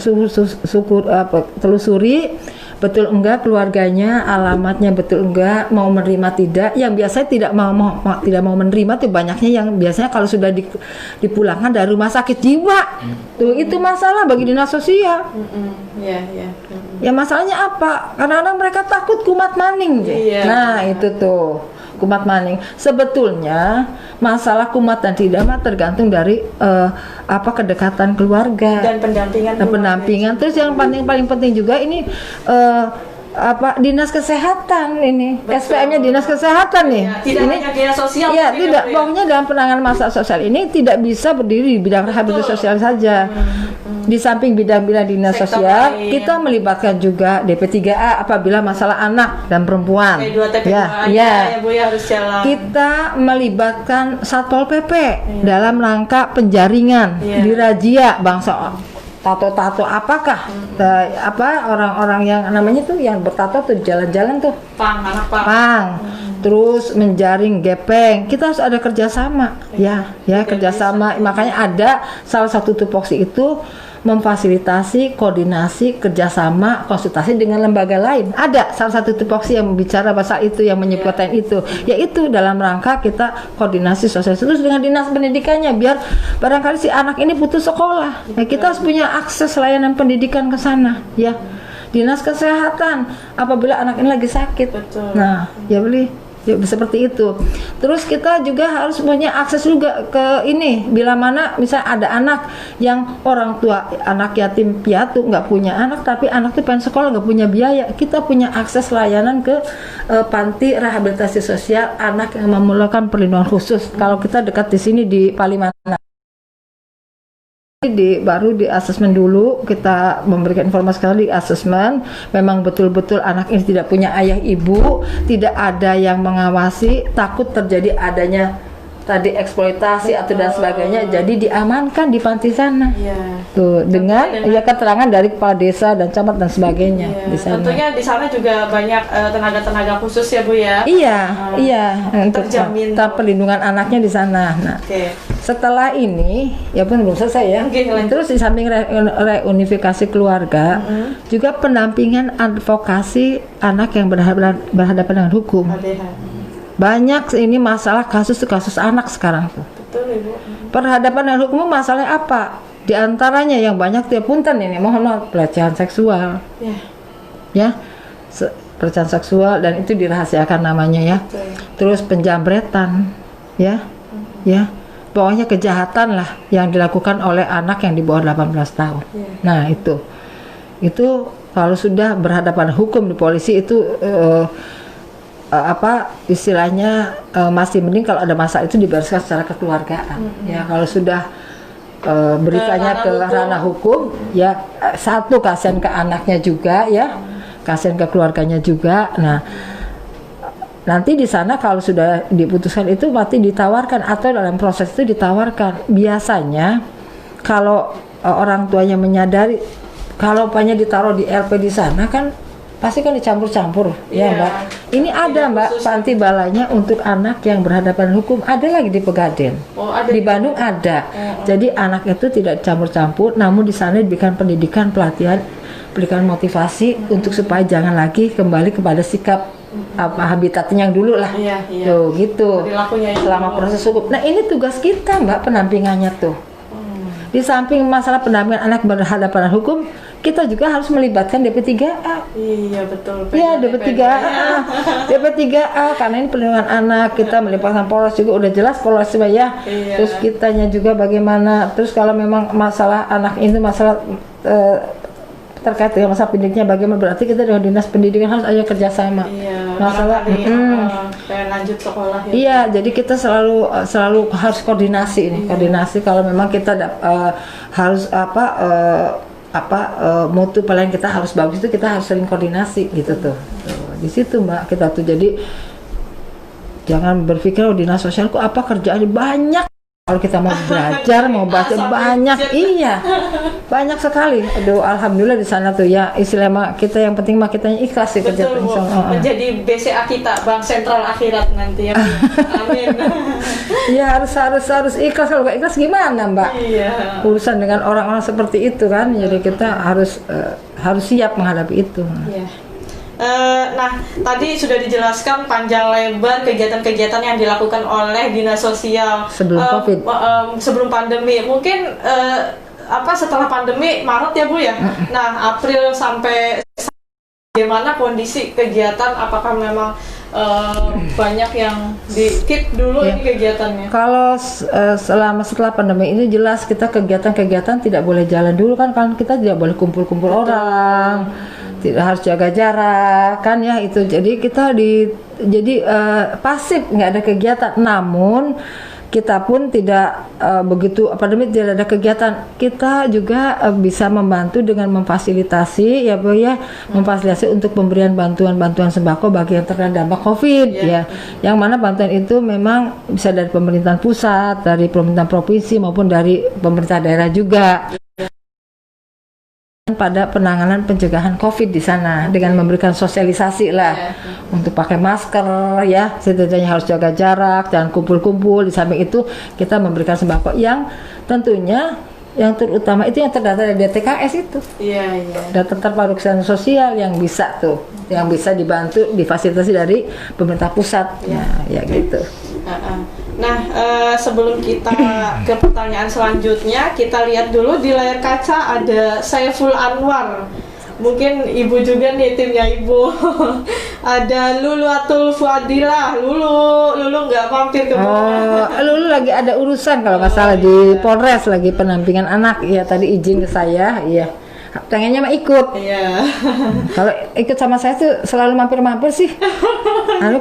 telusuri betul enggak keluarganya, alamatnya betul enggak, mau menerima tidak. Yang biasanya tidak mau menerima tuh banyaknya yang biasanya kalau sudah dipulangkan dari rumah sakit jiwa. Tuh itu masalah bagi dinas sosial. Ya masalahnya apa? Kadang-kadang mereka takut kumat maning. Nah, itu tuh. Kumat maning. Sebetulnya masalah kumat dan tidak tergantung dari kedekatan keluarga dan pendampingan. Terus yang paling penting juga ini dinas kesehatan ini. SPM-nya dinas kesehatan nih. Tidak hanya dinas sosial. Tidak. Pokoknya dalam penanganan masalah sosial ini tidak bisa berdiri di bidang rehabilitasi sosial saja. Di samping bidang-bidang dinas sosial, kita melibatkan juga DP3A apabila masalah anak dan perempuan. Bu, harus jalan. Kita melibatkan Satpol PP dalam rangka penjaringan, dirazia bangsa tato-tato apakah orang-orang yang namanya tuh yang bertato tuh jalan-jalan tuh anak pang. Terus menjaring gepeng, kita harus ada kerjasama kerjasama. Makanya ada salah satu tupoksi itu memfasilitasi koordinasi kerjasama konsultasi dengan lembaga lain. Ada salah satu tupoksi yang bicara bahasa itu, yang menyebutkan itu, yaitu dalam rangka kita koordinasi sosial terus dengan dinas pendidikannya, biar barangkali si anak ini putus sekolah. Nah, kita harus punya akses layanan pendidikan ke sana, ya. Dinas kesehatan apabila anak ini lagi sakit. Nah, seperti itu. Terus kita juga harus punya akses juga ke ini, bila mana misalnya ada anak yang orang tua anak yatim piatu nggak punya anak, tapi anak itu pengen sekolah nggak punya biaya, kita punya akses layanan ke panti rehabilitasi sosial anak yang memerlukan perlindungan khusus. Kalau kita dekat di sini di Palimanan, baru di asesmen dulu, kita memberikan informasi sekali di asesmen, memang betul-betul anak ini tidak punya ayah ibu, tidak ada yang mengawasi, takut terjadi adanya tadi eksploitasi atau dan sebagainya, jadi diamankan di panti sana. Tuh dengan keterangan dari kepala desa dan camat dan sebagainya di sana. Tentunya di sana juga banyak tenaga-tenaga khusus ya Bu ya. Untuk perlindungan anaknya di sana. Nah, setelah ini ya pun belum selesai ya. Terus di samping reunifikasi keluarga, juga pendampingan advokasi anak yang berhadapan dengan hukum. Banyak ini masalah kasus anak sekarang tuh. Betul Ibu. Perhadapan dengan hukum masalahnya apa? Di antaranya yang banyak punten ini, mohon maaf, pelecehan seksual. Pelecehan seksual dan itu dirahasiakan namanya ya. Terus penjambretan, pokoknya kejahatan lah yang dilakukan oleh anak yang di bawah 18 tahun. Nah itu kalau sudah berhadapan hukum di polisi itu istilahnya masih mending kalau ada masalah itu dibereskan secara kekeluargaan. Kalau sudah beritanya ke ranah hukum, satu kasihan ke anaknya juga kasihan ke keluarganya juga. Nah, nanti di sana kalau sudah diputuskan itu mati ditawarkan atau dalam proses itu ditawarkan. Biasanya kalau orang tuanya menyadari kalau upahnya ditaruh di LP di sana kan pasti kan dicampur-campur, ya Iya. Mbak. Ini ada Mbak khusus. panti balainya untuk anak yang berhadapan hukum, ada lagi di Pegadaian. Oh, ada Di Bandung ada. Jadi anak itu tidak campur-campur, namun di sana diberikan pendidikan, pelatihan, berikan motivasi untuk supaya jangan lagi kembali kepada sikap habitatnya yang dulu lah. Iya, iya. Tuh gitu. Perilakunya itu Selama dulu. proses hukum. Nah, ini tugas kita Mbak, pendampingannya tuh. Di samping masalah pendampingan anak berhadapan hukum, kita juga harus melibatkan DP3A. Iya, betul. Iya, DP3A. DP3A karena ini perlindungan anak, kita melibatkan Polres juga udah jelas Polres ya. Iya. Terus kitanya juga bagaimana. Terus kalau memang masalah anak itu masalah terkait dengan masalah pendidiknya bagaimana, berarti kita dengan dinas pendidikan harus ada kerjasama. Iya, Masalah kayak lanjut sekolah ya. Iya, jadi kita selalu harus koordinasi ini, koordinasi kalau memang kita harus mutu paling kita harus bagus itu kita harus sering koordinasi gitu tuh. Di situ Mbak kita tuh jadi jangan berpikir dinas sosial kok apa kerjaan banyak. Kalau kita mau belajar, mau baca banyak, iya, banyak sekali. Aduh, alhamdulillah di sana tuh ya istilah kita yang penting mah kitanya ikhlas sih kerja. Betul, Bu. Menjadi BCA kita, Bank Sentral Akhirat nanti ya. Amin. Iya harus ikhlas, kalau nggak ikhlas gimana Mbak? Iya. Urusan dengan orang-orang seperti itu kan, jadi kita harus siap menghadapi itu. Iya. Nah, tadi sudah dijelaskan panjang lebar kegiatan-kegiatan yang dilakukan oleh Dinas Sosial Sebelum Covid. Sebelum pandemi. Mungkin setelah pandemi Maret ya Bu ya. Nah, April sampai bagaimana kondisi kegiatan? Apakah memang banyak yang di-keep dulu Ya. ini kegiatannya? Kalau setelah pandemi ini jelas kita kegiatan-kegiatan tidak boleh jalan dulu kan kita tidak boleh kumpul-kumpul orang, tidak harus jaga jarak kan ya itu. Jadi kita pasif nggak ada kegiatan. Namun kita pun tidak begitu pandemi tidak ada kegiatan, kita juga bisa membantu dengan memfasilitasi ya Bu ya, memfasilitasi untuk pemberian bantuan sembako bagi yang terkena dampak Covid ya. Yang mana bantuan itu memang bisa dari pemerintahan pusat, dari pemerintahan provinsi maupun dari pemerintah daerah juga. Pada penanganan pencegahan Covid di sana dengan memberikan sosialisasi lah untuk pakai masker ya, setidaknya harus jaga jarak, jangan kumpul-kumpul. Di samping itu kita memberikan sembako yang tentunya yang terutama itu yang terdata dari DTKS itu. Iya, iya. Data terpadu kesehatan sosial yang bisa yang bisa dibantu difasilitasi dari pemerintah pusat. Nah, ya gitu. Nah, sebelum kita ke pertanyaan selanjutnya, kita lihat dulu di layar kaca ada Saiful Anwar. Mungkin Ibu juga nih timnya Ibu. Ada Lulu Atul Fuadilah. Lulu nggak mampir ke bawah. Lulu lagi ada urusan kalau nggak salah di Polres lagi pendampingan anak. Iya tadi izin ke saya. Iya. Pengennya mah ikut. Iya. Kalau ikut sama saya tuh selalu mampir-mampir sih.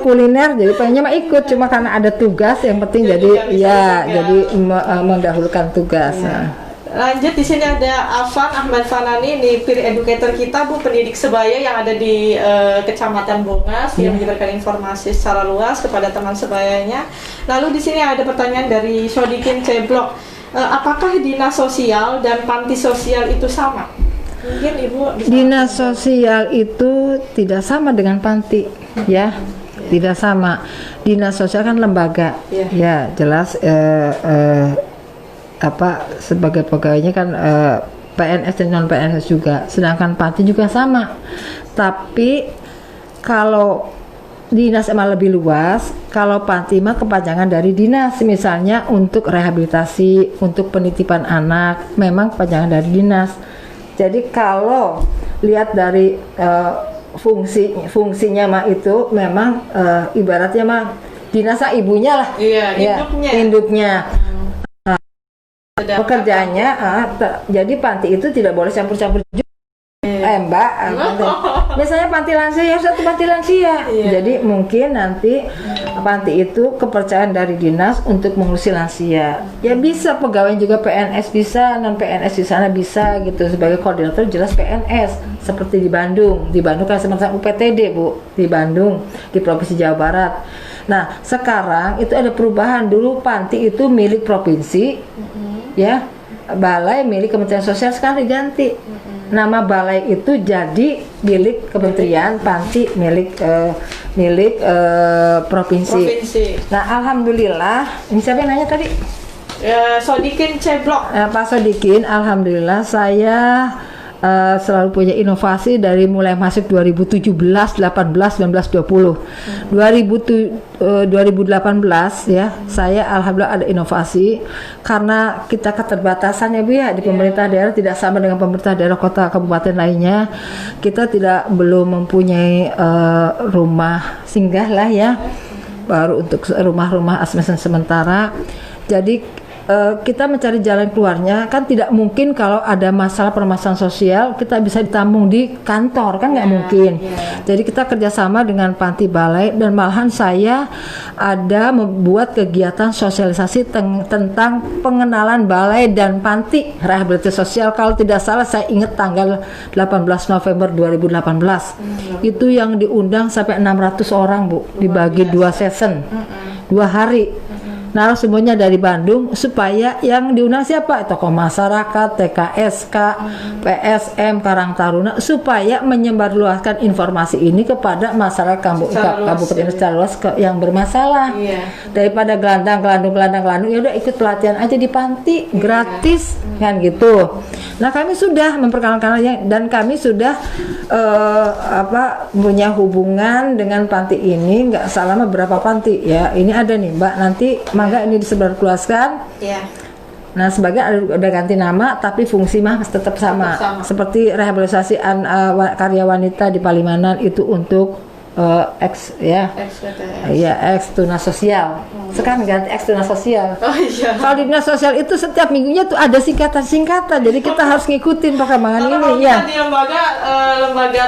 Kuliner jadi pengennya mah ikut cuma karena ada tugas yang penting jadi mendahulukan tugas. Iya. Lanjut di sini ada Afan Ahmad Fanani, nih peer educator kita Bu, pendidik sebaya yang ada di Kecamatan Bongas yang memberikan informasi secara luas kepada teman sebayanya. Lalu di sini ada pertanyaan dari Sodikin C Blok. Apakah dinas sosial dan panti sosial itu sama? Mungkin Ibu bisa. Dinas sosial itu tidak sama dengan panti, ya, tidak sama. Dinas sosial kan lembaga, ya jelas. Sebagai pegawainya kan PNS dan non PNS juga. Sedangkan panti juga sama. Tapi kalau dinas emang lebih luas, kalau panti mah kepanjangan dari dinas. Misalnya untuk rehabilitasi, untuk penitipan anak, memang kepanjangan dari dinas. Jadi kalau lihat dari fungsinya mah itu memang ibaratnya mah dinas ibunya lah. Iya, induknya. Pekerjaannya jadi panti itu tidak boleh campur-campur juga. Mbak, misalnya panti lansia ya satu panti lansia. Jadi mungkin nanti panti itu kepercayaan dari dinas untuk mengurusi lansia. Ya bisa pegawai juga PNS bisa, non PNS di sana bisa gitu sebagai koordinator jelas PNS seperti di Bandung. Di Bandung kan semacam UPTD Bu di Bandung di Provinsi Jawa Barat. Nah sekarang itu ada perubahan, dulu panti itu milik provinsi. Ya, balai milik Kementerian Sosial sekarang diganti. Nama balai itu jadi milik kementerian, panti milik provinsi. Nah, alhamdulillah, ini siapa yang nanya tadi? Sodikin Ceblok. Pak Sodikin, alhamdulillah saya selalu punya inovasi dari mulai masuk 2017, 18, 19, 20. 2018 ya, saya alhamdulillah ada inovasi karena kita keterbatasan ya Bu ya di pemerintah daerah tidak sama dengan pemerintah daerah kota kabupaten lainnya. Kita belum mempunyai rumah singgah lah ya. Baru untuk rumah-rumah asisten sementara. Jadi kita mencari jalan keluarnya kan tidak mungkin kalau ada masalah permasalahan sosial kita bisa ditampung di kantor kan nggak mungkin. Jadi kita kerjasama dengan panti balai dan malahan saya ada membuat kegiatan sosialisasi tentang pengenalan balai dan panti rehabilitasi sosial. Kalau tidak salah saya ingat tanggal 18 November 2018 itu yang diundang sampai 600 orang Bu, dibagi 2 season 2 hari. Narasumbernya dari Bandung supaya yang diundang siapa? Tokoh masyarakat, TKSK, PSM, Karang Taruna supaya menyebarluaskan informasi ini kepada masyarakat kabupaten secara luas yang bermasalah. Daripada gelandang ya udah ikut pelatihan aja di panti gratis kan gitu. Nah, kami sudah memperkenalkan dan kami sudah punya hubungan dengan panti ini nggak salah beberapa panti ya. Ini ada nih Mbak, nanti mangga ini disebarluaskan. Nah, sebagai udah ganti nama tapi fungsi mah tetap sama. Seperti rehabilitasi karya wanita di Palimanan itu untuk ex tunas sosial. Sekarang ganti ex tunas sosial. Kalau di dinas sosial itu setiap minggunya tuh ada singkatan. Jadi kita harus ngikutin perkembangan ini ya. Di lembaga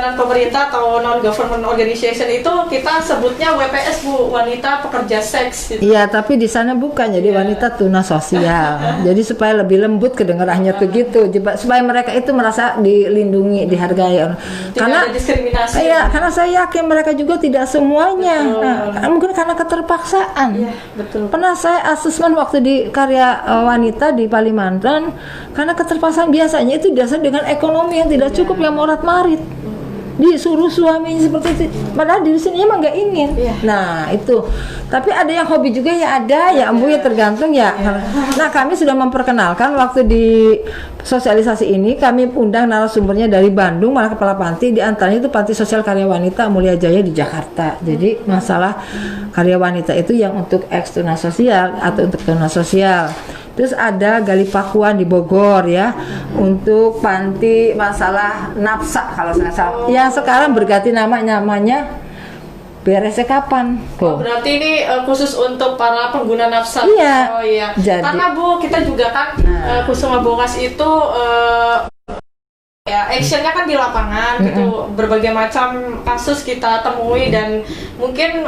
non pemerintah atau non government organization itu kita sebutnya WPS Bu, wanita pekerja seks. Iya, tapi di sana bukan jadi wanita tunas sosial. Jadi supaya lebih lembut kedengarannya tuh gitu. Supaya mereka itu merasa dilindungi, dihargai. Karena ada diskriminasi. Iya, karena saya yakin mereka juga tidak semuanya. Nah, mungkin karena keterpaksaan. Betul. Pernah saya asesmen waktu di karya wanita di Palimanan karena keterpaksaan biasanya itu dasar dengan ekonomi yang tidak cukup yang morat-marit. Disuruh suaminya seperti itu, padahal diri sini emang nggak ingin. Nah itu, tapi ada yang hobi juga ya ada, ya Ambu ya tergantung ya. Nah kami sudah memperkenalkan waktu di sosialisasi ini kami undang narasumbernya dari Bandung, malah kepala panti, di antaranya itu Panti Sosial Karya Wanita Mulia Jaya di Jakarta. Jadi masalah karya wanita itu yang untuk ex tunas sosial atau untuk tunas sosial. Terus ada Gali Pakuan di Bogor ya, untuk panti masalah nafsa kalau saya salah. Yang sekarang berganti namanya BRS kapan? Berarti ini khusus untuk para pengguna nafsa. Iya. Jadi, karena Bu kita juga kan Kusuma Bongas itu actionnya kan di lapangan gitu, berbagai macam kasus kita temui dan mungkin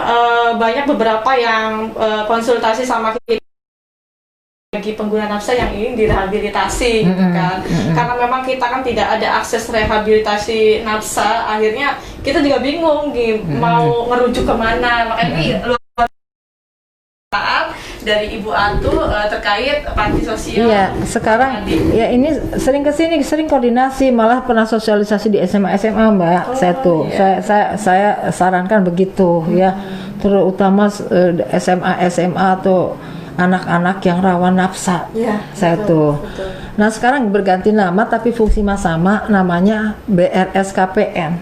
banyak beberapa yang konsultasi sama kita bagi pengguna nafsa yang ingin direhabilitasi gitu kan. Karena memang kita kan tidak ada akses rehabilitasi nafsa, akhirnya kita juga bingung mau ngerujuk kemana. Makanya ini dari Ibu Atu terkait panti sosial. Iya, sekarang ya ini sering kesini, sering koordinasi, malah pernah sosialisasi di SMA Mbak. Saya sarankan begitu ya, terutama SMA atau anak-anak yang rawan nafsa. Betul. Nah sekarang berganti nama tapi fungsi sama, namanya BRSKPN.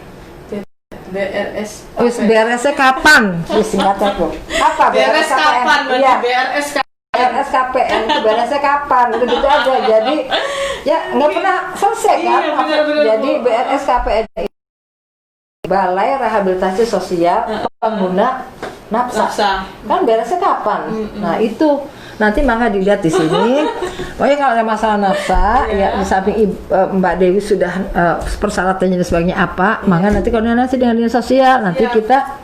BRS kapan? Singkatnya Bu. Apa BRS kapan? Iya. BRSKPN itu BRS kapan? Gitu aja. Jadi ya nggak pernah selesai kan? Jadi BRSKPN Balai Rehabilitasi Sosial Pengguna Nafsa. Kan beresnya kapan? Nah itu nanti maka dilihat di sini. Pokoknya kalau ada masalah nafsa, ya di samping Mbak Dewi sudah persyaratannya dan sebagainya apa, maka nanti koordinasi dengan dinas sosial. Nanti kita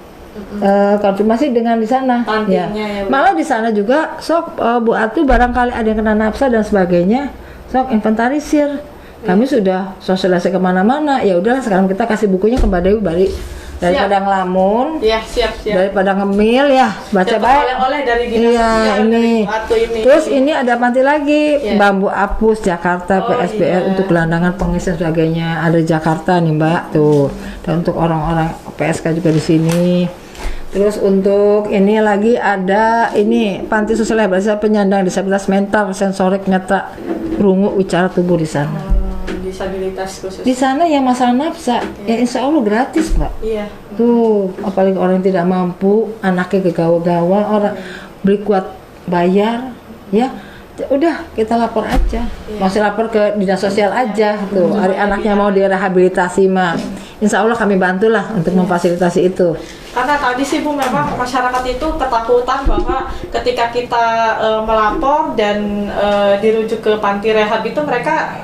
konfirmasi dengan di sana. Ya. Malah di sana juga sok Bu Atu barangkali ada yang kena nafsa dan sebagainya, sok inventarisir. Kami sudah sosialisasi kemana-mana. Ya udahlah sekarang kita kasih bukunya ke Mbak Dewi, daripada ngelamun, Iya, siap. daripada ngemil ya, baca Dapat baik. oleh-oleh dari dinas Iya, sosial, ini. dari Atu ini. Terus ini ada panti lagi, Iya. Bambu Apus Jakarta Oh, PSBR iya. untuk gelandangan pengisian sebagainya. Ada Jakarta nih Mbak tuh. Dan untuk orang-orang PSK juga di sini. Terus untuk ini lagi ada ini panti sosial rehabilitasi penyandang disabilitas mental, sensorik, netra, rungu, wicara tubuh di sana. Disabilitas khusus. Di sana yang masalah nafsa, ya insya Allah gratis Mbak. Iya. Tuh, apalagi orang yang tidak mampu, anaknya kegawa-gawa, orang beli kuat bayar, ya udah kita lapor aja, masih lapor ke dinas sosial aja tuh. Hari anaknya mau direhabilitasi mah, insya Allah kami bantulah untuk memfasilitasi itu. Karena tadi sih Bu memang masyarakat itu ketakutan bahwa ketika kita melapor dan dirujuk ke panti rehab itu mereka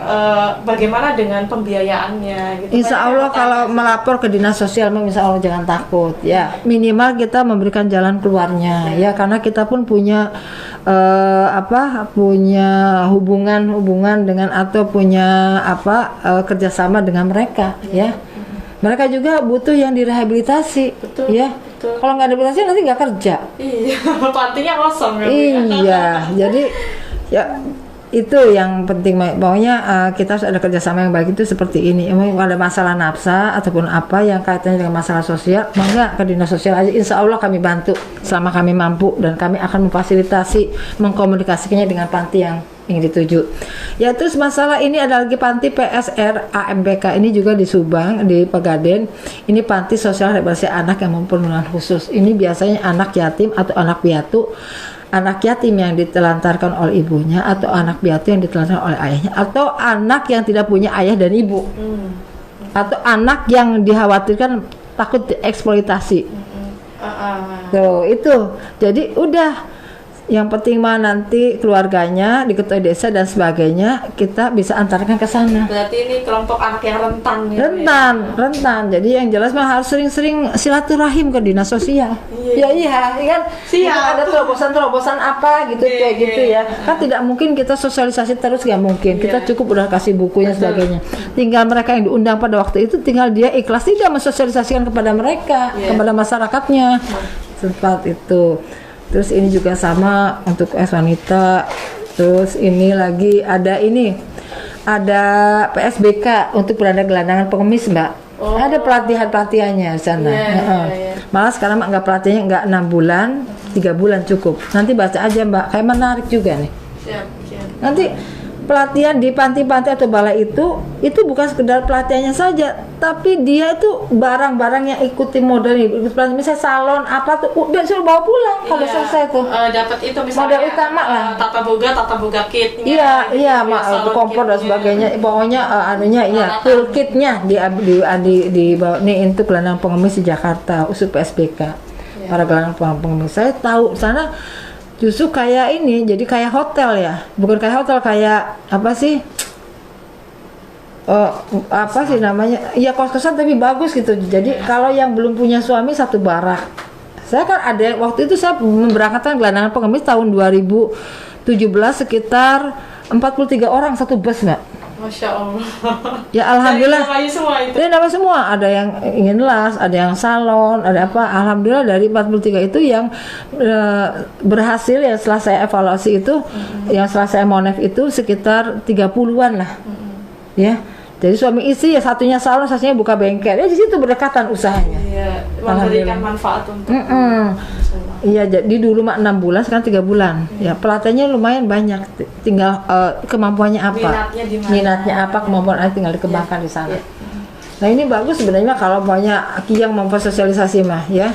bagaimana dengan pembiayaannya gitu. Insya Allah kalau melapor ke dinas sosial, insya Allah jangan takut ya. Minimal kita memberikan jalan keluarnya ya, karena kita pun punya punya hubungan dengan atau punya kerjasama dengan mereka ya. Mereka juga butuh yang direhabilitasi, Betul, ya. betul. Kalau nggak direhabilitasi nanti nggak kerja. Iya, pantinya kosong ya. Bu, ya. Iya, jadi ya itu yang penting. Pokoknya kita harus ada kerjasama yang baik itu seperti ini. Emang ada masalah nafsa ataupun apa yang kaitannya dengan masalah sosial, maka ke dinas sosial aja. Insya Allah kami bantu selama kami mampu dan kami akan memfasilitasi mengkomunikasikannya dengan panti yang ingin dituju. Ya terus masalah ini ada lagi panti PSR AMBK ini juga di Subang di Pegaden. Ini panti sosial rehabilitasi anak yang memperlukan khusus. Ini biasanya anak yatim atau anak piatu. Anak yatim yang ditelantarkan oleh ibunya atau anak piatu yang ditelantarkan oleh ayahnya atau anak yang tidak punya ayah dan ibu. Atau anak yang dikhawatirkan takut dieksploitasi. Tuh, itu. Jadi udah yang penting mah nanti keluarganya diketahui desa dan sebagainya kita bisa antarkan ke sana. Berarti ini kelompok anak yang rentan ya. Rentan. Jadi yang jelas mah harus sering-sering silaturahim ke dinas sosial. Iya kan. Siap. Ada terobosan apa gitu kayak gitu ya. Kan tidak mungkin kita sosialisasi terus, nggak mungkin. Kita cukup udah kasih bukunya sebagainya. Tinggal mereka yang diundang pada waktu itu tinggal dia ikhlas tidak mensosialisasikan kepada mereka, kepada masyarakatnya. Sempat itu. Terus ini juga sama untuk wanita. Terus ini lagi ada PSBK untuk gelandangan pengemis Mbak. Ada pelatihannya di sana. Malah sekarang nggak pelatihannya nggak 6 bulan, 3 bulan cukup. Nanti baca aja Mbak, kayak menarik juga nih. Siap. Nanti pelatihan di panti-panti atau balai itu bukan sekedar pelatihannya saja, tapi dia itu barang-barang yang ikuti model ikut pelatihan, misalnya salon apa tuh udah suruh bawa pulang kalau selesai tuh. Dapat itu misalnya Model utama lah. tata boga kitnya. Iya, kompor dan sebagainya. Pokoknya full kitnya di bawah nih untuk gelandang pengemis di Jakarta, usul PSBK. Para gelandang pengemis. Saya tahu sana justru kayak ini, jadi kayak hotel ya, bukan kayak hotel, kayak apa sih namanya, ya kos-kosan tapi bagus gitu. Jadi kalau yang belum punya suami satu barak. Saya kan ada waktu itu saya memberangkatkan gelandangan pengemis tahun 2017 sekitar 43 orang satu bus Mbak. Masya Allah. Ya alhamdulillah. Dari semua itu. Dari nama semua, ada yang ingin las, ada yang salon, ada apa. Alhamdulillah dari 43 itu yang berhasil ya setelah saya evaluasi itu, yang setelah saya monef itu sekitar 30-an lah. Ya. Jadi suami istri ya satunya salon, satunya buka bengkel. Ya di situ berdekatan usahanya. Iya, memberikan manfaat untuk. Iya, jadi dulu mah 6 bulan, sekarang 3 bulan. Ya, pelatihannya lumayan banyak. Tinggal kemampuannya apa? Minatnya apa, kemampuannya tinggal dikembangkan di sana. Nah, ini bagus sebenarnya kalau banyak yang memfasilitasi mah ya.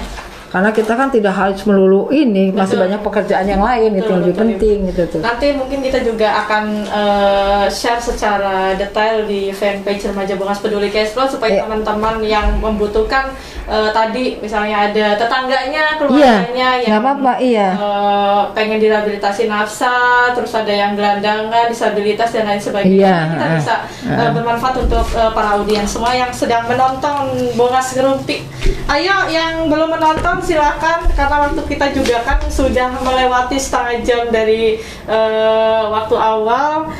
Karena kita kan tidak harus melulu ini, masih banyak pekerjaan yang lain itu lebih penting gitu tuh. Nanti mungkin kita juga akan share secara detail di fanpage Remaja Bongas Peduli Cashflow supaya teman-teman yang membutuhkan tadi misalnya ada tetangganya, keluarganya yang pengen direhabilitasi nafsa, terus ada yang gelandangan, disabilitas dan lain sebagainya. Kita bisa bermanfaat untuk para audiens semua yang sedang menonton Bongas Ngerumpi. Ayo yang belum menonton silakan, karena waktu kita juga kan sudah melewati setengah jam dari waktu awal.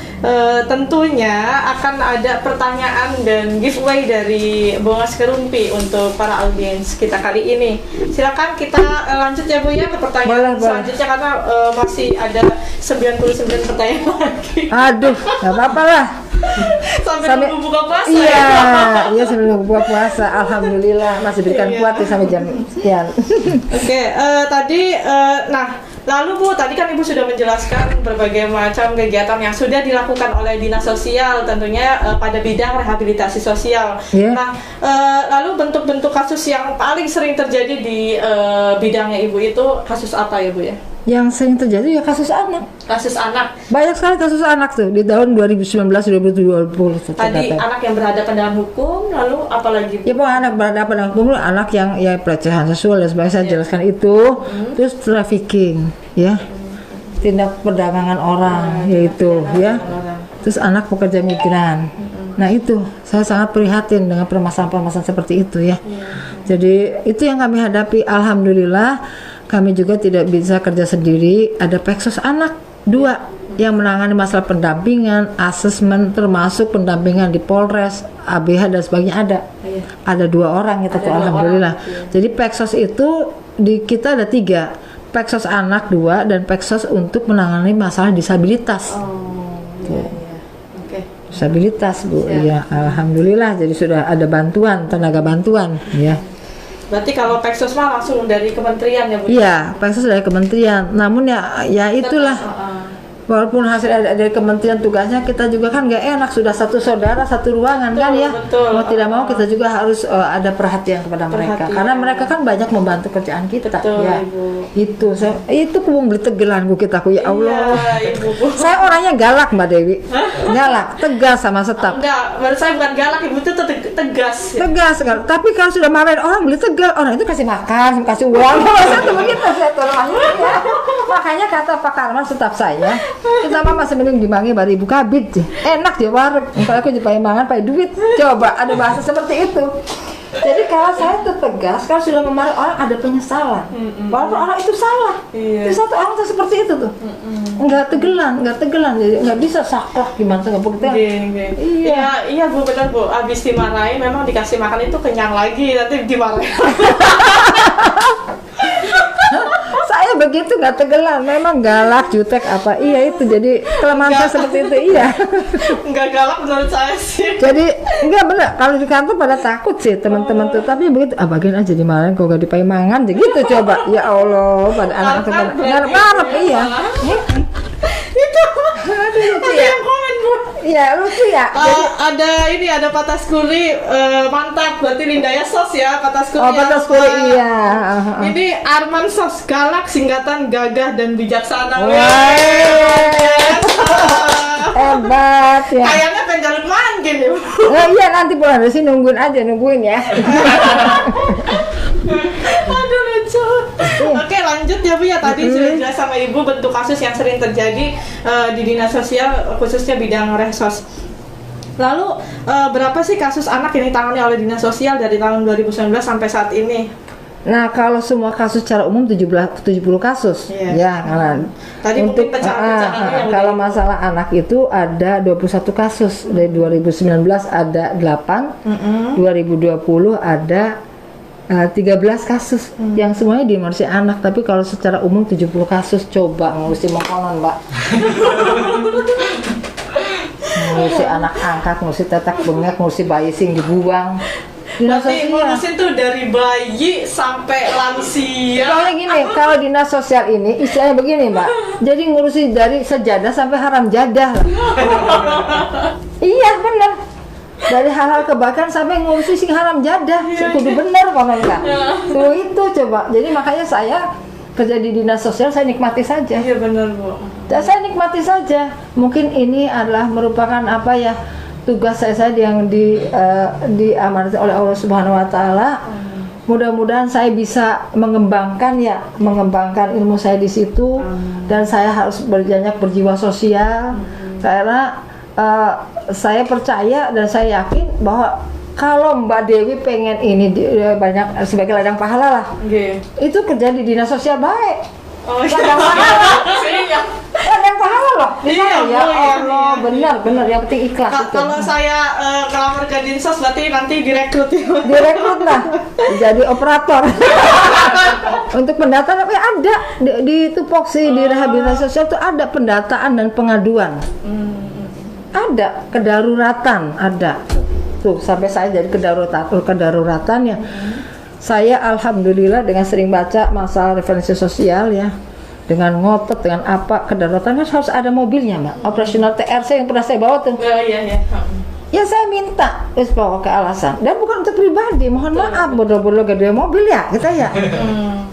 Tentunya akan ada pertanyaan dan giveaway dari Bongas Kerumpi untuk para audiens kita kali ini. Silakan kita lanjut ya Bu ya ke pertanyaan selanjutnya, karena masih ada 99 pertanyaan lagi. Aduh, nggak apa-apa lah. Sampai nunggu buka puasa. Iya sambil nunggu buka puasa. Alhamdulillah masih berikan kuat ya sampai jam sekian. Oke, nah lalu Bu, tadi kan Ibu sudah menjelaskan berbagai macam kegiatan yang sudah dilakukan oleh Dinas Sosial, tentunya pada bidang rehabilitasi sosial. Yeah. Nah, lalu bentuk-bentuk kasus yang paling sering terjadi di bidangnya Ibu itu kasus apa ya Bu ya? Yang sering terjadi ya kasus anak. Kasus anak. Banyak sekali kasus anak tuh di tahun 2019-2020. Tadi anak yang berhadapan dengan hukum, lalu apalagi? Ya pokoknya anak berhadapan dengan hukum, anak yang ya pelecehan seksual dan sebagainya, saya jelaskan itu. Terus trafficking, ya, tindak perdagangan orang, yaitu ya. Terus anak pekerja migran. Nah itu saya sangat prihatin dengan permasalahan-permasalahan seperti itu ya. Jadi itu yang kami hadapi. Alhamdulillah kami juga tidak bisa kerja sendiri. Ada Peksos Anak 2 yang menangani masalah pendampingan, asesmen, termasuk pendampingan di Polres, ABH dan sebagainya ada. Ada 2 orang itu, alhamdulillah. Jadi Peksos itu di kita ada 3, Peksos Anak 2 dan Peksos untuk menangani masalah disabilitas. Disabilitas Bu, ya alhamdulillah. Jadi sudah ada bantuan, tenaga bantuan, ya. Berarti kalau Peksos mah langsung dari kementerian ya Bu? Iya, Peksos dari kementerian. Namun ya itulah. Walaupun hasil dari kementerian tugasnya, kita juga kan nggak enak, sudah satu saudara satu ruangan. Betul, kan ya. Betul. Mau tidak mau kita juga harus ada perhatian kepada mereka, karena mereka kan banyak membantu kerjaan kita. Betul, ya. Ibu. Itu kubung beli tegelan kita ya Allah. Iya, Ibu. Saya orangnya galak Mbak Dewi. Galak, tegas sama staf. Enggak, menurut saya bukan galak, Ibu itu tegas. Tegas kan. Tapi kalau sudah marahin orang beli tegal, orang itu kasih makan, kasih uang. Saya tuh begitu saya ya. Makanya kata Pak Karman staf saya, kita mah masih mending dimangi baru Ibu Kabit. Enak ya warung. Kalau aku dipakai mangan pakai duit. Coba ada bahasa seperti itu. Jadi kalau saya tuh tegas, kalau sudah memarahi orang ada penyesalan. Walaupun orang itu salah. Itu satu orang tuh seperti itu tuh. Enggak tegelan. Jadi enggak bisa saklek gimana enggak buktian. Iya Bu, benar Bu. Habis dimarahin memang dikasih makan itu kenyang lagi, nanti dimarahin. Saya begitu nggak tegelan, memang galak, jutek apa, iya itu jadi kelemahan saya seperti itu, iya. Nggak galak menurut saya sih. Jadi nggak benar, kalau di kantor pada takut sih teman-teman tuh, tapi begitu, bagian aja dimarahin kok gak dipakai mangan, gitu coba, ya Allah, pada anak-anak pada ngarep-ngarep, iya. Itu ada yang komen Bu. Iya lucu ya. Jadi, ada Patah Skuri, mantap, berarti Lindaya Sos ya, Patah Skuri. Oh Patah Skuri iya. Ini Arman Sos, galak, singkatan, gagah dan bijaksana. Hebat ya. Kayaknya penjaluk manggil ya. Iya nanti pulang dari sini nungguin ya. Aduh lucu. Oke lanjut ya Bu ya, tadi sudah jelas sama Ibu bentuk kasus yang sering terjadi di Dinas Sosial, khususnya bidang Rehsos. Lalu berapa sih kasus anak yang ditangani oleh Dinas Sosial dari tahun 2019 sampai saat ini? Nah kalau semua kasus secara umum 70 kasus ya karena tadi untuk kalau masalah anak itu ada 21 kasus dari 2019 ada 8 2020 ada 13 kasus yang semuanya dimensi anak, tapi kalau secara umum 70 kasus. Coba ngurusi makanan Mbak. Ngurusi anak angkat, ngurusi tetek bengek, ngurusi bayi sing dibuang. Berarti ngurusin tuh dari bayi sampai lansia. Soalnya gini, kalau dinas sosial ini istilahnya begini Mbak, jadi ngurusi dari sejadah sampai haram jadah. Iya benar. Dari hal-hal kebaikan sampai ngurusi sing haram jadah, kudu bener konon kan. Tuh itu coba. Jadi makanya saya kerja di dinas sosial saya nikmati saja. Iya benar Bu. Dan saya nikmati saja. Mungkin ini adalah merupakan apa ya, tugas saya yang diamanati oleh Allah Subhanahu Wa Taala. Mudah-mudahan saya bisa mengembangkan ilmu saya di situ, dan saya harus berjiwa sosial karena saya percaya dan saya yakin bahwa Kalau Mbak Dewi pengen ini banyak sebagai ladang pahala lah, Nggih. itu kerja di dinas sosial baik. Oh Ladang pahala, iya. ladang pahala loh. Di Iya, sana ya Bu, iya, Allah, iya. benar yang penting ikhlas itu. Kalau saya ngelamar ke Dinsos berarti nanti direkrut ya. Direkrut lah, jadi operator. Untuk pendataan tapi ada di tupoksi di rehabilitasi sosial itu ada pendataan dan pengaduan. Ada kedaruratan, ada. Tuh sampai saya jadi kedaruratan ya. Saya alhamdulillah dengan sering baca masalah referensi sosial ya. Dengan ngotot dengan apa kedaruratan harus ada mobilnya, Mbak. Operasional TRC yang pernah saya bawa tuh. Iya. Ya saya minta wis bawa ke alasan dan bukan untuk pribadi, mohon maaf bodoh-bodoh gede mobil ya kita ya.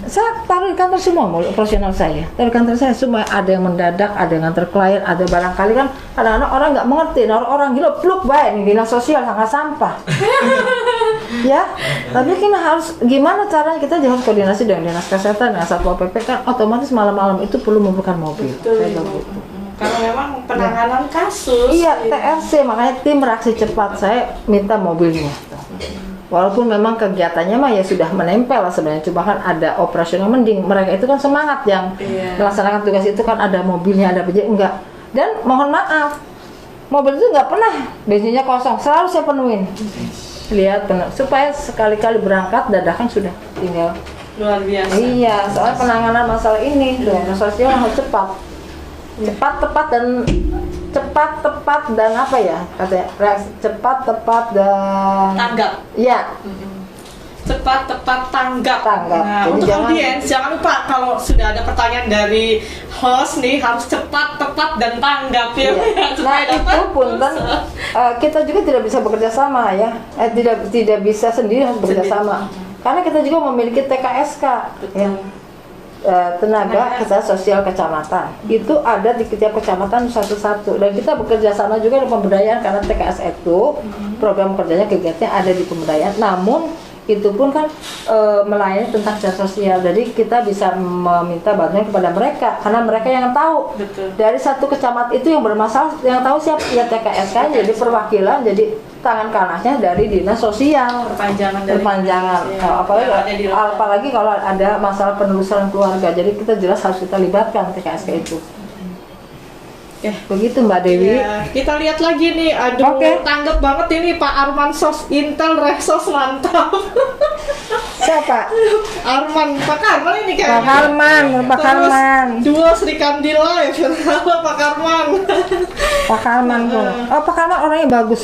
Saya taruh di kantor semua mobil operasional saya. Taruh di kantor saya semua, ada yang mendadak, ada yang nganter klien, ada barangkali kan kadang-kadang orang nggak mengerti, orang gila pluk baik nih dinas sosial angkat sampah. Ya, tapi kita harus gimana caranya kita harus koordinasi dengan dinas kesehatan dengan satpol pp kan otomatis malam-malam itu perlu membutuhkan mobil. Saya bilang gitu. Karena memang penanganan kasus. Iya, TRC makanya tim reaksi cepat saya minta mobilnya. Walaupun memang kegiatannya mah ya sudah menempel lah sebenarnya, cuma kan ada operasional mending mereka itu kan semangat yang melaksanakan tugas itu kan ada mobilnya ada apa enggak. Dan mohon maaf, mobil itu nggak pernah bensinnya kosong, selalu saya penuhin. Lihat benar supaya sekali-kali berangkat dadakan sudah tinggal. Luar biasa. Iya, soal penanganan masalah ini dengan sosial harus cepat. Cepat, tepat dan apa ya katanya cepat, tepat dan Tanggap. Iya. Cepat, tepat, tanggap. Nah, Jadi untuk audiens jangan lupa kalau sudah ada pertanyaan dari host nih harus cepat, tepat dan tanggap ya. Iya. Nah Supaya dapat itu punten kita juga tidak bisa bekerja sama ya. Tidak bisa sendiri harus bekerja sama. Karena kita juga memiliki TKSK. Ya. Tenaga kesehatan sosial kecamatan itu ada di setiap kecamatan satu-satu dan kita bekerja sama juga dengan pemberdayaan karena TKS itu program kerjanya kegiatannya ada di pemberdayaan namun itu pun kan melayani tentang kesehatan sosial jadi kita bisa meminta bantuan kepada mereka karena mereka yang tahu. Betul. Dari satu kecamatan itu yang bermasalah yang tahu siapa ya TKS kan jadi perwakilan jadi tangan kanannya dari dinas sosial perpanjangan dari apalagi kalau ada masalah penelusuran keluarga jadi kita jelas harus kita libatkan TKSK itu. Begitu Mbak Dewi. Ya, kita lihat lagi nih, aduh tanggap banget ini Pak Arman Sos Intel Reksos mantap. Siapa? Arman, Pak Arman ini kayaknya. Pak Arman. Dua Sri Kandila ya, Pak Arman. Pak Arman tuh. Oh Pak Arman orangnya bagus,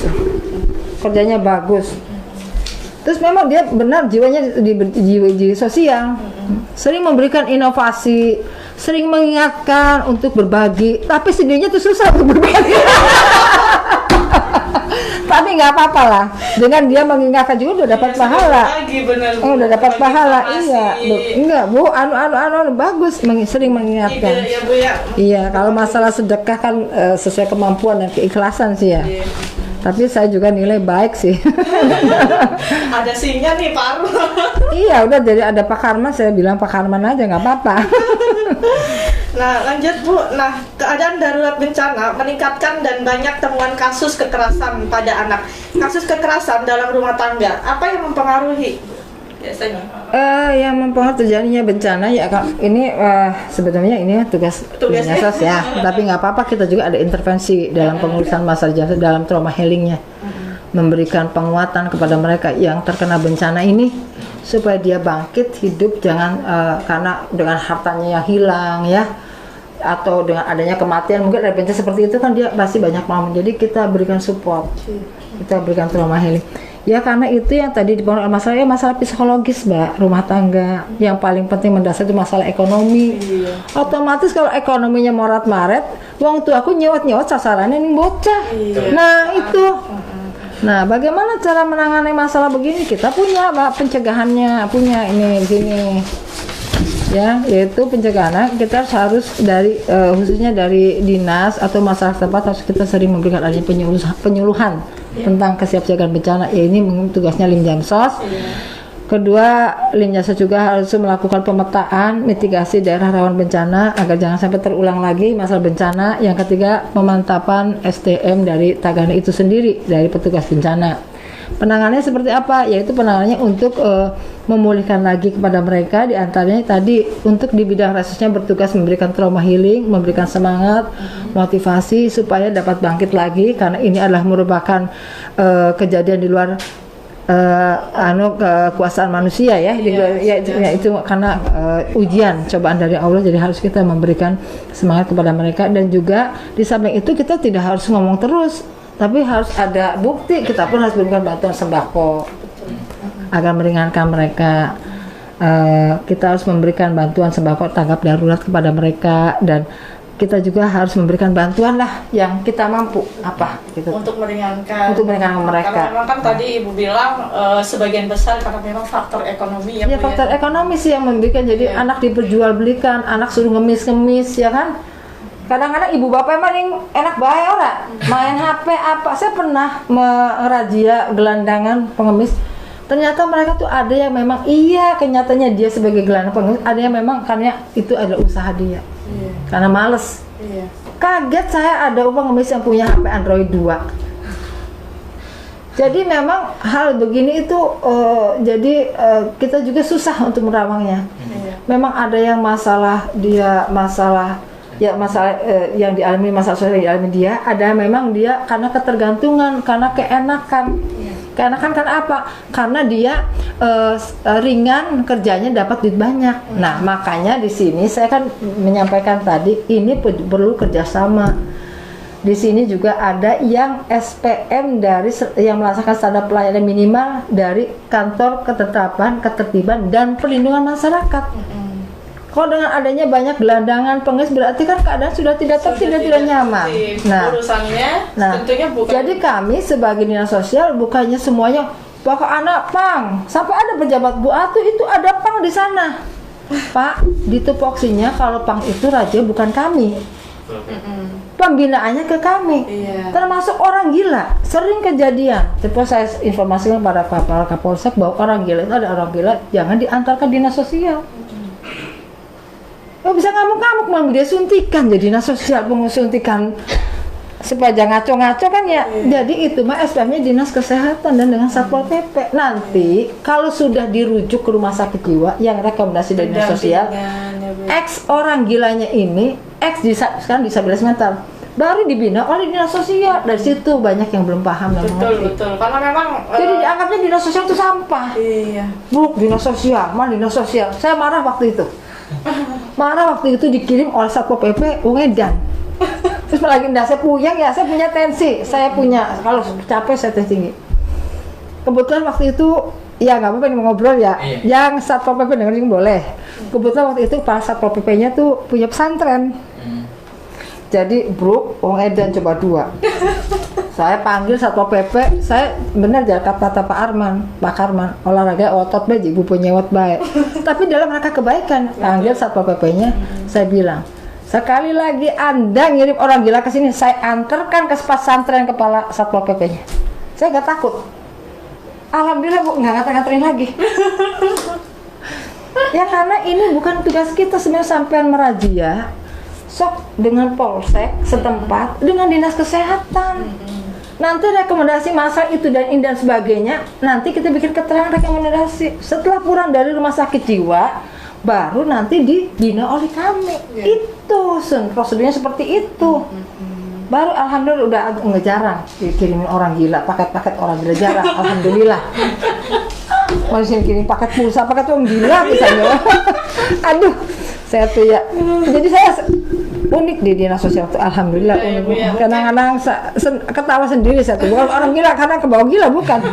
kerjanya bagus. Terus memang dia benar jiwanya jiwa sosial, sering memberikan inovasi, sering mengingatkan untuk berbagi, tapi sendirinya tuh susah untuk berbagi. Tapi nggak apa-apa lah, dengan dia mengingatkan juga udah dapat pahala. Udah dapat pahala, iya. Enggak bu, bagus, sering mengingatkan. Iya, kalau masalah sedekah kan sesuai kemampuan dan keikhlasan sih ya. Tapi saya juga nilai baik sih. Ada sinnya nih Pak Arman. Iya udah jadi ada Pak Karman saya bilang Pak Karman aja nggak apa-apa. Nah lanjut Bu, nah keadaan darurat bencana meningkatkan dan banyak temuan kasus kekerasan pada anak. Kasus kekerasan dalam rumah tangga, apa yang mempengaruhi biasanya? Yang mempengaruhi terjadinya bencana ya ini sebetulnya ini tugas sos ya. Tapi nggak apa-apa kita juga ada intervensi dalam pengurusan masalah jantung dalam trauma healingnya, memberikan penguatan kepada mereka yang terkena bencana ini supaya dia bangkit hidup jangan karena dengan hartanya yang hilang ya atau dengan adanya kematian mungkin ada bencana seperti itu kan dia pasti banyak mau jadi kita berikan support, kita berikan trauma healing. Ya karena itu yang tadi dibangun masalah psikologis Mbak, rumah tangga yang paling penting mendasar itu masalah ekonomi. Otomatis kalau ekonominya morat-maret, uang tua aku nyewot sasarannya ini bocah. Nah itu. Nah bagaimana cara menangani masalah begini? Kita punya Mbak pencegahannya, punya ini di sini. Ya, yaitu pencegahan kita harus dari khususnya dari dinas atau masyarakat tempat harus kita sering memberikan adanya penyuluhan tentang kesiapsiagaan bencana. Ya ini tugasnya Limjamsos. Kedua, Limjamsos juga harus melakukan pemetaan mitigasi daerah rawan bencana agar jangan sampai terulang lagi masalah bencana. Yang ketiga, pemantapan SDM dari Tagana itu sendiri dari petugas bencana. Penanganannya seperti apa? Yaitu penanganannya untuk memulihkan lagi kepada mereka, diantaranya tadi untuk di bidang resusnya bertugas memberikan trauma healing, memberikan semangat, motivasi supaya dapat bangkit lagi, karena ini adalah merupakan kejadian di luar kekuasaan manusia ya, itu karena ujian cobaan dari Allah, jadi harus kita memberikan semangat kepada mereka. Dan juga di samping itu kita tidak harus ngomong terus, tapi harus ada bukti. Kita pun harus berikan bantuan sembako agar meringankan mereka. Kita harus memberikan bantuan sembako tanggap darurat kepada mereka, dan kita juga harus memberikan bantuan lah yang kita mampu gitu. Untuk meringankan mereka. Karena memang kan tadi Ibu bilang sebagian besar karena memang faktor ekonomi ya, ya, Bu, faktor ekonomi sih yang membuat jadi anak diperjualbelikan, anak suruh ngemis ya kan. Kadang-kadang ibu bapak emang enak bae ora main HP apa. Saya pernah merazia gelandangan pengemis. Ternyata mereka tuh ada yang memang kenyataannya dia sebagai gelandang pengemis, ada yang memang karena itu adalah usaha dia. Karena males. Kaget saya ada pengemis yang punya HP Android 2. Jadi memang hal begini itu kita juga susah untuk merawangnya. Memang ada yang masalah yang dialami, masalah sosial yang dialami dia, ada memang dia karena ketergantungan, karena keenakan. Keenakan kan apa? Karena dia ringan kerjanya, dapat duit banyak. Nah, makanya di sini saya kan menyampaikan tadi ini perlu kerjasama. Di sini juga ada yang SPM dari yang melaksanakan standar pelayanan minimal dari Kantor Ketertiban dan Perlindungan Masyarakat. Kalau dengan adanya banyak gelandangan pengemis berarti kan keadaan sudah tidak nyaman. Nah, tentunya bukan. Jadi kami sebagai dinas sosial bukannya semuanya bakal anak pang, sampai ada pejabat Bu Atu itu ada pang di sana. Pak, di tupoksinya kalau pang itu raja bukan kami. Pembinaannya ke kami. Termasuk orang gila, sering kejadian. Terus saya informasikan kepada Kepala Kapolsek bahwa orang gila itu ada orang gila, jangan diantarkan dinas sosial. Bisa ngamuk-ngamuk malah dia suntikan, jadi dinas sosial pengusuntikan supaya jangan ngaco-ngaco kan ya. Jadi itu mah SPM-nya dinas kesehatan dan dengan Satpol PP. Nanti kalau sudah dirujuk ke rumah sakit jiwa yang rekomendasi dari dinas sosial, X orang gilanya ini, sekarang disabilitas mental, baru dibina oleh dinas sosial. Dari situ banyak yang belum paham dan mengerti. Betul. Karena memang jadi dianggapnya dinas sosial itu sampah. Bu, dinas sosial, dinas sosial. Saya marah waktu itu. Dikirim oleh Satpol PP Ungedan. Terus lagi saya puyeng ya, saya punya tensi. Saya punya, kalau capek saya tensi tinggi. Kebetulan waktu itu ya nggak apa-apa mau ngobrol ya. Yang Satpol PP dengerin boleh. Kebetulan waktu itu Pak Satpol PP-nya tuh punya pesantren. Jadi Bro, Ungedan coba 2. Saya panggil Satpol PP, saya benar aja kata Pak Karman, olahraga otot bae, ibu punya nyewot baik. Tapi dalam rangka kebaikan, panggil Satpol PP-nya, saya bilang, sekali lagi Anda ngirim orang gila ke sini, saya antarkan ke pesantren kepala Satpol PP-nya. Saya nggak takut. Alhamdulillah Bu, nggak nganter-nganterin lagi. Ya karena ini bukan tugas kita sebenarnya sampean merazia, sok dengan polsek setempat, dengan dinas kesehatan. Nanti rekomendasi masa itu dan ini dan sebagainya, nanti kita bikin keterangan rekomendasi. Setelah pulang dari rumah sakit jiwa, baru nanti dibina oleh kami. Itu prosedurnya seperti itu. Baru alhamdulillah udah jarang dikirimin orang gila, paket-paket orang gila jarang. Alhamdulillah. Masih kirim paket pulsa, paket orang gila misalnya. Aduh, saya tuh ya. Jadi saya unik di dinas sosial itu, alhamdulillah unik. Kadang-kadang ketawa sendiri saya tuh, bukan orang gila karena kebawa gila, bukan.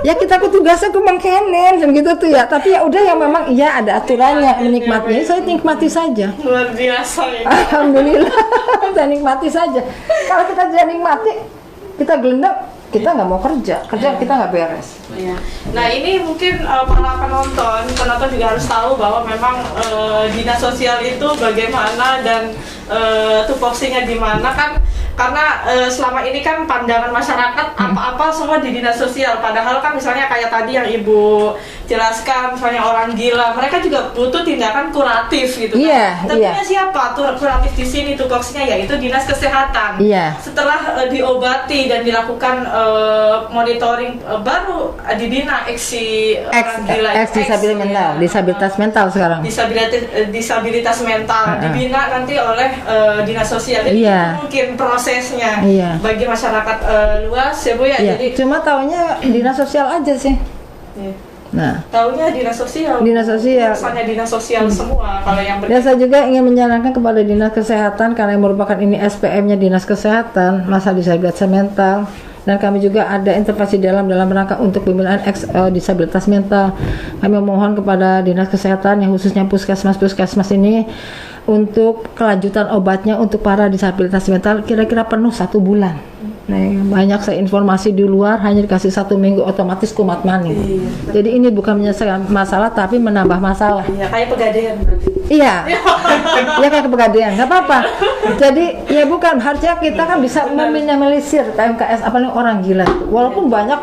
Ya kita tugasnya mengkenen gitu tuh ya. Tapi ya udah yang memang iya ada aturannya, menikmatinya saya nikmati saja. Luar biasa ya. Alhamdulillah, saya nikmati saja. Kalau kita tidak nikmati, kita gelendang, kita nggak mau kerja kita nggak beres. Nah ini mungkin para penonton juga harus tahu bahwa memang dinas sosial itu bagaimana dan tupoksinya di mana kan. karena selama ini kan pandangan masyarakat apa-apa semua di dinas sosial, padahal kan misalnya kayak tadi yang Ibu jelaskan, misalnya orang gila, mereka juga butuh tindakan kuratif gitu kan. Iya, Tentunya iya. siapa tuh kuratif di sini tupoksinya, yaitu dinas kesehatan. Iya. Setelah diobati dan dilakukan monitoring, baru dibina si orang gila, disabilitas mental sekarang. disabilitas mental dibina nanti oleh dinas sosial. Jadi Iya. itu mungkin prosesnya Iya. bagi masyarakat luas ya Bu ya. Iya. Jadi Cuma taunya dinas sosial aja sih. iya. Nah, Taunya dinas sosial. Dinas sosial. Misalnya dinas sosial semua kalau yang ya saya juga ingin menyarankan kepada dinas kesehatan karena yang merupakan ini SPM-nya dinas kesehatan, masalah disabilitas mental, dan kami juga ada intervensi dalam rangka untuk pembinaan disabilitas mental. Kami mohon kepada dinas kesehatan yang khususnya puskesmas ini untuk kelanjutan obatnya untuk para disabilitas mental kira-kira penuh 1 bulan. Nah, banyak saya informasi di luar hanya dikasih 1 minggu otomatis kumat maning. Jadi ini bukan menyelesaikan masalah tapi menambah masalah. Iya, kayak pegadaian berarti. Iya, ya kayak kepegadaian, nggak apa-apa. Jadi ya bukan, harusnya kita kan bisa meminimalisir KMKS apalagi orang gila. Walaupun banyak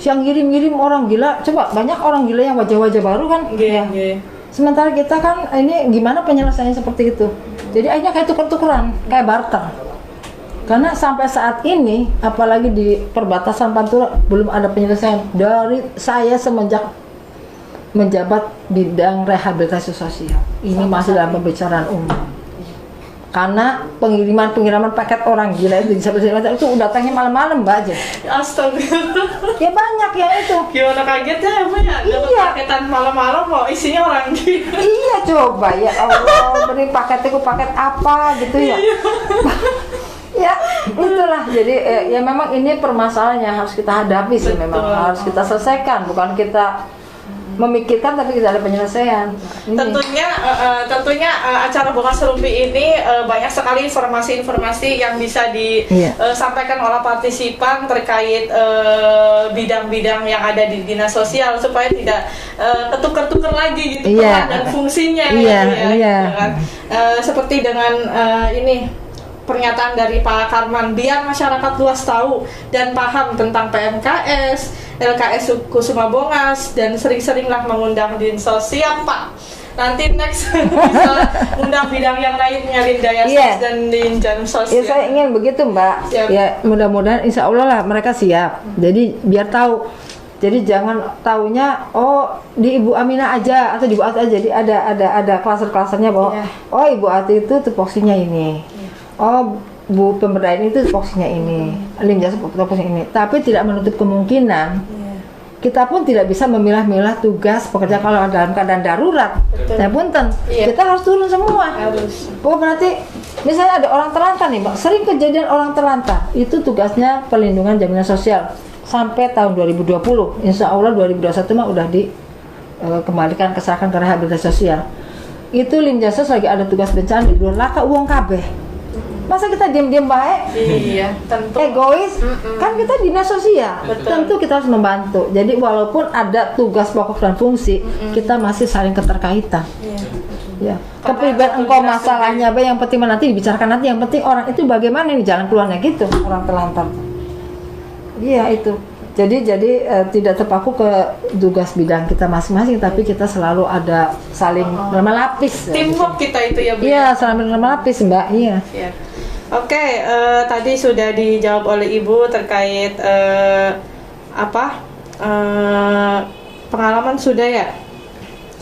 yang ngirim orang gila, coba banyak orang gila yang wajah-wajah baru kan. Iya, iya. Sementara kita kan ini gimana penyelesaiannya seperti itu. Jadi akhirnya kayak tuker-tukeran, kayak barter. Karena sampai saat ini, apalagi di perbatasan Pantura belum ada penyelesaian dari saya semenjak menjabat bidang rehabilitasi sosial. Ini masih dalam pembicaraan umum. Karena pengiriman paket orang gila itu disabilitas itu datangnya malam-malam Mbak aja. Astagfirullah. Ya banyak yang itu. Gimana kagetnya ya Bu ya? Dapat Iya. paketan malam-malam kok isinya orang gila. Iya coba ya Allah, beri paket apa gitu ya. Ya itulah, jadi ya memang ini permasalahan yang harus kita hadapi sih. Memang harus kita selesaikan, bukan kita memikirkan tapi kita ada penyelesaian. Ini. Tentunya acara Bongas Serumpi ini banyak sekali informasi-informasi yang bisa disampaikan oleh partisipan terkait bidang-bidang yang ada di dinas sosial supaya tidak ketukar-tukar lagi gitu peran dan fungsinya. Iya. Gitu kan. Seperti dengan ini pernyataan dari Pak Karman, biar masyarakat luas tahu dan paham tentang PMKS, LKS Kusuma Bongas, dan sering-seringlah mengundang Dinsos. Siap Pak, nanti next bisa undang bidang yang lainnya, Lindayasos dan Dinjansos. Ya, saya ingin begitu Mbak. Siap. Ya mudah-mudahan insya Allah lah mereka siap. Jadi biar tahu. Jadi jangan taunya di Ibu Aminah aja atau di Ibu Ati aja. Jadi ada klaser-klasernya bahwa Ibu Ati itu tupoksinya ini. Bu pemberdayaan itu tupoksinya ini, Lim Jasa tupoksinya ini. Tapi tidak menutup kemungkinan kita pun tidak bisa memilah-milah tugas pekerja kalau dalam keadaan darurat. Saya punten, kita harus turun semua. Berarti misalnya ada orang terlantar nih Mbak, sering kejadian orang terlantar. Itu tugasnya perlindungan jaminan sosial sampai tahun 2020. Insya Allah 2021 mah udah dikembalikan keserahkan ke rehabilitasi sosial. Itu Lim Jasa lagi ada tugas bencana di luar laka uang kabeh. Masa kita diam-diam baik? Iya, tentu. Egois? Kan kita dinas sosial. Betul. Tentu kita harus membantu. Jadi walaupun ada tugas pokok dan fungsi, kita masih saling keterkaitan. Ya. Kepribadian engkau masalahnya apa yang penting nanti dibicarakan nanti. Yang penting orang itu bagaimana nih jalan keluarnya gitu, orang telantar. Iya itu. Jadi tidak terpaku ke tugas bidang kita masing-masing, tapi kita selalu ada saling melapis. Teamwork kita itu ya Bu. Iya, saling melapis Mbak. Iya. Oke, tadi sudah dijawab oleh Ibu terkait pengalaman sudah ya.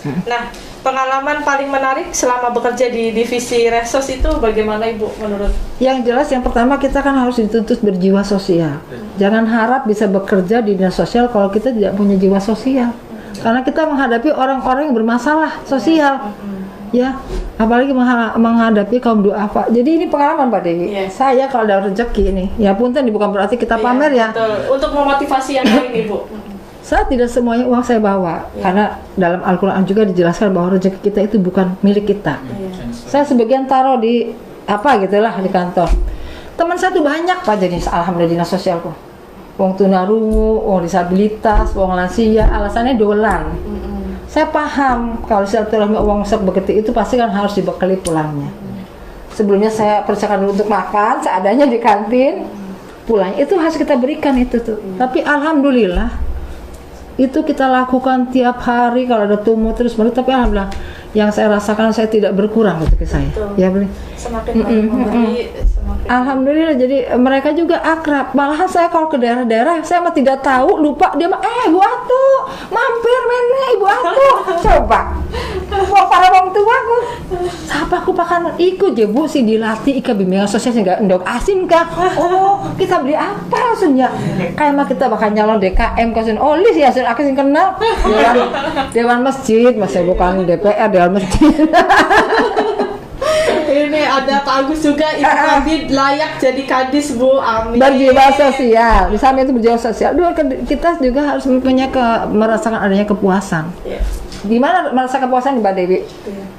Nah, pengalaman paling menarik selama bekerja di divisi Resos itu bagaimana Ibu menurut? Yang jelas yang pertama kita kan harus dituntut berjiwa sosial. Jangan harap bisa bekerja di dinas sosial kalau kita tidak punya jiwa sosial. Karena kita menghadapi orang-orang yang bermasalah sosial. Ya, apalagi menghadapi kaum duafa. Jadi ini pengalaman Pak Dewi. Saya kalau ada rezeki ini, ya punten bukan berarti kita pamer ya. Betul. Untuk memotivasi yang lain Ibu. Saya tidak semuanya uang saya bawa, karena dalam Al-Quran juga dijelaskan bahwa rezeki kita itu bukan milik kita. Saya sebagian taruh di gitulah di kantor. Teman saya tuh banyak Pak jadi alhamdulillah dinas sosialku. Wong tunarungu, wong disabilitas, wong lansia, alasannya dolan. Saya paham kalau silaturahmi uang begitu itu pasti kan harus dibekali pulangnya. Sebelumnya saya persiapkan dulu untuk makan seadanya di kantin, pulang itu harus kita berikan itu tuh. Tapi alhamdulillah itu kita lakukan tiap hari kalau ada tumbuh terus menerus. Tapi alhamdulillah yang saya rasakan saya tidak berkurang rezeki saya. Betul. Ya beli. Semakin banyak memberi, semakin Alhamdulillah, jadi mereka juga akrab. Malahan saya kalau ke daerah-daerah, saya mah tidak tahu, lupa dia mah, Bu Atu, mampir mene Ibu Atu, coba. Wah para orang tua aku, siapa aku pakan ikut je Bu si dilatih ika bimbingan sosial sehingga endok asin kah? Oh kita beli apa maksudnya? Kayak mah kita bakal nyalon DKM kasin oli sih hasil aku sing kenal. Dewan masjid, masih bukan DPR Dewan masjid. Ini ada Pak Agus juga, Ibu Kabid layak jadi kadis Bu, amin. Berjiwa sosial, di samping itu berjiwa sosial. Dua kita juga harus mempunyai merasakan adanya kepuasan. Gimana merasakan kepuasan Mbak Dewi?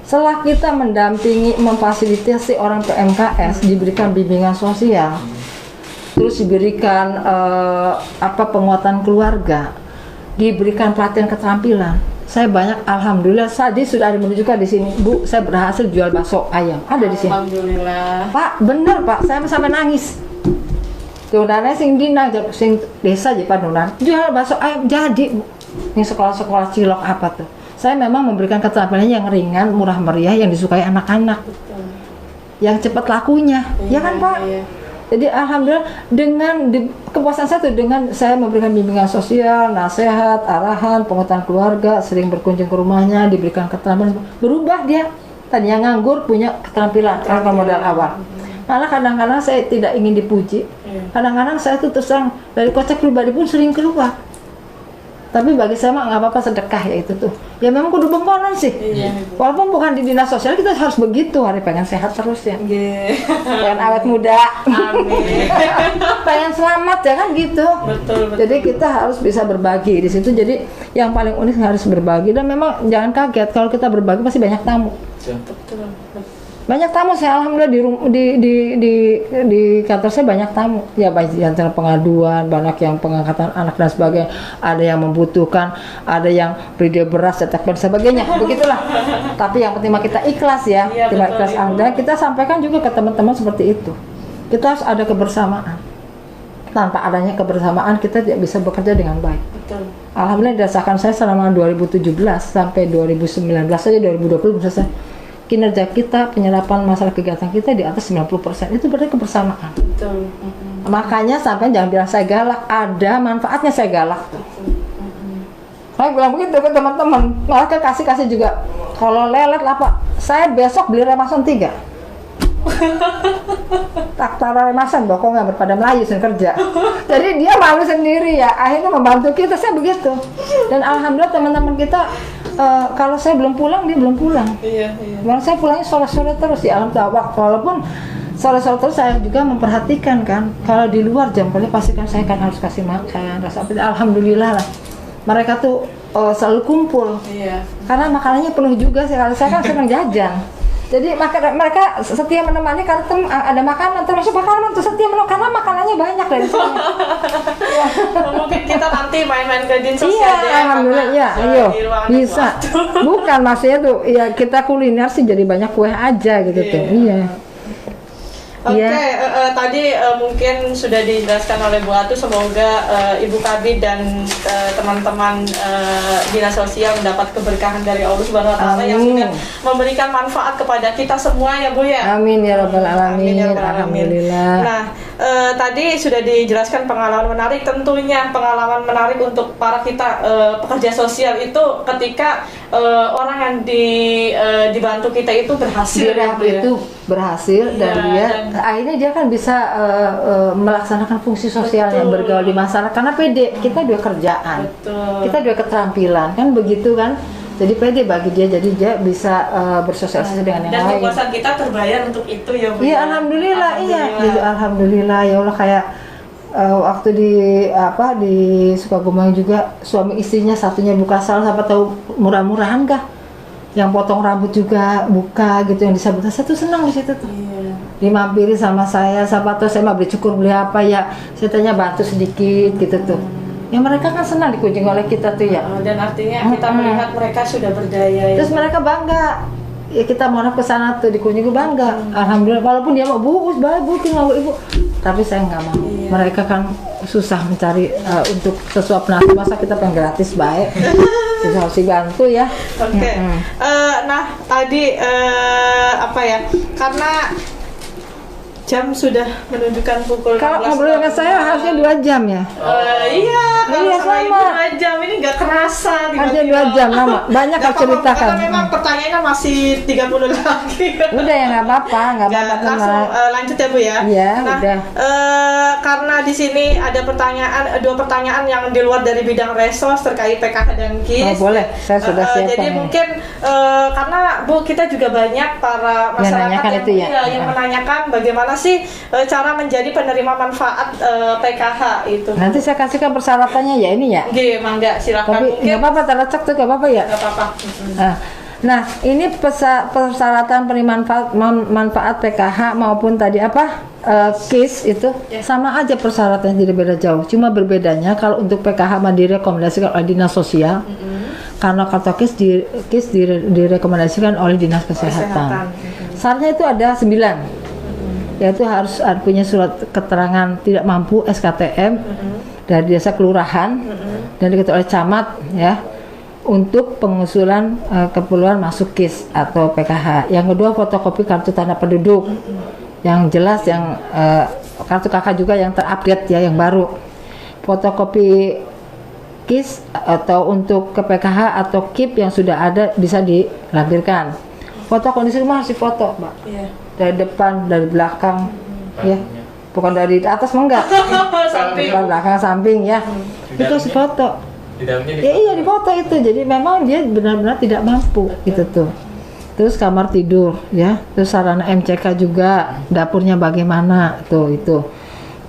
Setelah kita mendampingi, memfasilitasi orang PMKS, diberikan bimbingan sosial, terus diberikan penguatan keluarga, diberikan pelatihan keterampilan. Saya banyak, alhamdulillah, tadi sudah ada menunjukkan di sini, Bu, saya berhasil jual bakso ayam, ada di sini. Alhamdulillah. Pak, bener Pak, saya sampai nangis. Tuh, dan sing dina, sing desa aja Pak Nunan, jual bakso ayam jadi, Bu. Ini sekolah-sekolah cilok apa tuh? Saya memang memberikan keterampilan yang ringan, murah meriah, yang disukai anak-anak, yang cepat lakunya, ya kan Pak? Iya. Jadi alhamdulillah dengan kepuasan saya tuh dengan saya memberikan bimbingan sosial, nasihat, arahan, penguatan keluarga, sering berkunjung ke rumahnya, diberikan keterampilan, berubah dia. Tadinya nganggur punya keterampilan kalau modal awal. Malah kadang-kadang saya tidak ingin dipuji. Kadang-kadang saya tuh terserang dari kocek pribadi pun sering keluar. Tapi bagi saya mah nggak apa-apa sedekah ya itu tuh. Ya memang kudu bengkonan sih. Walaupun bukan di dinas sosial kita harus begitu. Hari pengen sehat terus ya. Pengen awet muda. Amin. Pengen selamat ya kan gitu. Betul. Jadi kita harus bisa berbagi di situ. Jadi yang paling unik harus berbagi dan memang jangan kaget kalau kita berbagi pasti banyak tamu. Betul. Banyak tamu saya alhamdulillah di kantor saya banyak tamu. Ya banyak yang pengaduan, banyak yang pengangkatan anak dan sebagainya. Ada yang membutuhkan, ada yang beri dia beras, cetak dan sebagainya. Begitulah. Tapi yang penting kita ikhlas ya. Iya, Kita betul, ikhlas Ibu. dan kita sampaikan juga ke teman-teman seperti itu. Kita harus ada kebersamaan. Tanpa adanya kebersamaan kita tidak bisa bekerja dengan baik. Betul. Alhamdulillah dirasakan saya selama 2017 sampai 2019 saja 2020 bisa saya kinerja kita, penyerapan masalah kegiatan kita di atas 90%. Itu berarti kebersamaan. Betul. Makanya sampai jangan bilang saya galak, ada manfaatnya saya galak. Saya bilang begitu ke teman-teman. Mereka kasih juga. Kalau lelet lah Pak, saya besok beli remason 3. Tak taruh remason, bokongnya berpada Melayu sen kerja. Jadi dia malu sendiri ya. Akhirnya membantu kita, saya begitu. Dan alhamdulillah teman-teman kita kalau saya belum pulang, dia belum pulang. Iya. Memang saya pulangnya sore-sore terus ya alhamdulillah. Walaupun sore-sore terus saya juga memperhatikan kan. Kalau di luar jam kerja pasti kan saya kan harus kasih makan. Alhamdulillah lah. Mereka tuh selalu kumpul. Iya. Karena makanannya penuh juga sih. Kalau saya kan senang jajan. Jadi mereka setia menemani karena ada makanan, termasuk makanan tuh setia menemani karena makanannya banyak dari sini. Ya. Mungkin kita nanti main-main ke din sosial Iya, deh, alhamdulillah karena, ya, ayo di ruangan bisa. waktu. Bukan maksudnya tuh, ya kita kuliner sih jadi banyak kue aja gitu tuh. Iya. Oke, Iya. tadi mungkin sudah dijelaskan oleh Bu Atu. Semoga Ibu Kabid dan teman-teman dinas sosial mendapat keberkahan dari Allah Subhanahu Wa Taala yang Amin. sudah memberikan manfaat kepada kita semua ya Bu ya. Amin ya rabbal alamin. Amin ya rabbal alamin. Alhamdulillah. Nah, tadi sudah dijelaskan pengalaman menarik. Tentunya pengalaman menarik untuk para kita pekerja sosial itu ketika orang yang dibantu kita itu berhasil. Direhab ya, Bu, ya. itu berhasil dan Iya, dia dan- akhirnya dia kan bisa melaksanakan fungsi sosialnya, Betul. bergaul di masyarakat karena pede, kita dua kerjaan, Betul. kita dua keterampilan kan begitu kan, jadi pede bagi dia, jadi dia bisa bersosialisasi dengan yang Dan lain. kepuasan kita terbayar untuk itu ya Bu. Iya ya. alhamdulillah, iya gitu, alhamdulillah ya Allah. Kayak waktu di Sukabumi juga suami istrinya satunya buka salon, siapa tahu murah-murahan kah, yang potong rambut juga buka gitu, yang disabilitas, saya tuh senang di situ tuh. Iya. Dimampiri sama saya, siapa tahu saya mau beli cukur beli apa ya, saya tanya bantu sedikit gitu tuh. Ya mereka kan senang dikunjungi oleh kita tuh ya. Dan artinya kita melihat mereka sudah berdaya ya. Terus mereka bangga, ya kita mau ke sana tuh dikunjungi bangga. Alhamdulillah, walaupun dia mau bu tinggal ibu, tapi saya nggak mau. Mereka kan susah mencari untuk sesuap nasi, masa kita pengen gratis baik. Kita harus dibantu ya. Oke. Nah tadi apa ya? Karena jam sudah menunjukkan pukul 16. Kalau ngobrol dengan saya harusnya 2 jam ya. Iya, kalau Iya, sama ibu sama. 2 jam ini nggak kerasa. Harusnya 2 jam lama. Banyak Nggak kalau apa-apa, ceritakan. karena memang pertanyaannya masih 30 lagi. Udah ya nggak apa-apa Langsung teman. lanjut ya Bu ya. Iya, nah, udah. Karena di sini ada dua pertanyaan yang di luar dari bidang resos terkait PKH dan KIS. Oh, boleh, saya sudah siapkan. Jadi ini. mungkin karena Bu kita juga banyak para masyarakat menanyakan itu ya. iya, yang menanyakan bagaimana sih cara menjadi penerima manfaat PKH itu. Nanti saya kasihkan persyaratannya ya ini ya. Oke, mangga silakan. Tapi nggak apa-apa, terlecek tuh nggak apa-apa ya. Nggak apa-apa. Nah, ini persyaratan penerimaan manfaat PKH maupun tadi apa KIS itu sama aja persyaratannya, tidak beda jauh. Cuma berbedanya kalau untuk PKH direkomendasikan oleh dinas sosial, karena kalau KIS direkomendasikan oleh dinas kesehatan. Syaratnya itu ada 9. Yaitu harus punya surat keterangan tidak mampu SKTM dari desa kelurahan dan diketuai oleh camat ya untuk pengusulan keperluan masuk KIS atau PKH. Yang kedua fotokopi kartu tanda penduduk yang jelas, yang kartu KK juga yang terupdate ya, yang baru. Fotokopi KIS atau untuk ke PKH atau KIP yang sudah ada bisa dilampirkan. Foto kondisi rumah harus difoto, Mbak. Iya. Dari depan, dari belakang, ya, bukan dari atas enggak, Samping. bukan belakang samping ya, itu harus foto. Di dalamnya Ya iya di foto itu, jadi memang dia benar-benar tidak mampu gitu tuh. Terus kamar tidur ya, terus sarana MCK juga, dapurnya bagaimana tuh itu.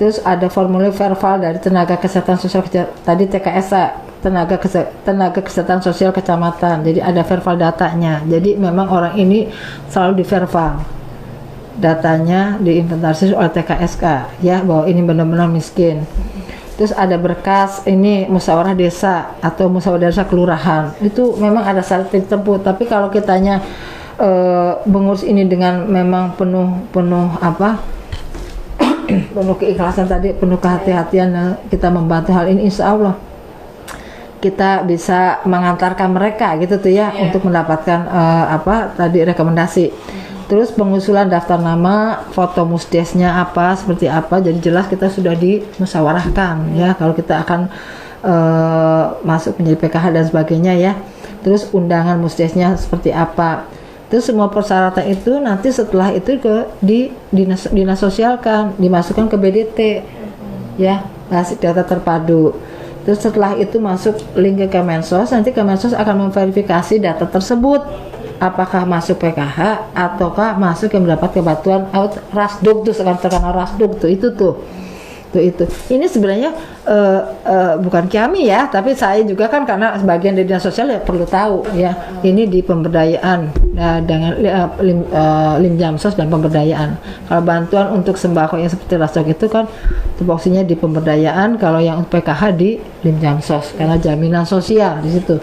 Terus ada formulir verbal dari tenaga kesehatan sosial tadi TKSA, tenaga kesehatan sosial kecamatan. Jadi ada verbal datanya. Jadi memang orang ini selalu di verbal. Datanya diinventarisir oleh TKSK ya, bahwa ini benar-benar miskin. Terus ada berkas ini musyawarah desa atau musyawarah desa kelurahan. Itu memang ada syarat tertentu. Tapi kalau kitanya mengurus ini dengan memang penuh apa? penuh keikhlasan tadi, penuh kehati-hatian, kita membantu hal ini, insya Allah kita bisa mengantarkan mereka gitu tuh ya, untuk mendapatkan apa tadi rekomendasi. Terus pengusulan daftar nama, foto musdesnya apa, seperti apa, jadi jelas kita sudah dimusyawarahkan ya kalau kita akan masuk menjadi PKH dan sebagainya ya. Terus undangan musdesnya seperti apa. Terus semua persyaratan itu nanti setelah itu dinas sosial kan, dimasukkan ke BDT ya, basis data terpadu. Terus setelah itu masuk link ke Kemensos, nanti Kemensos akan memverifikasi data tersebut apakah masuk PKH ataukah masuk yang mendapat kebantuan Rasduk tuh, sekarang terkena Rasduk tuh itu itu. Ini sebenarnya bukan kami ya, tapi saya juga kan karena sebagian dari dinas sosial ya perlu tahu ya. Ini di pemberdayaan dengan Limjamsos dan pemberdayaan. Kalau bantuan untuk sembako yang seperti Rasduk itu kan tupoksinya di pemberdayaan, kalau yang PKH di Limjamsos karena jaminan sosial di situ.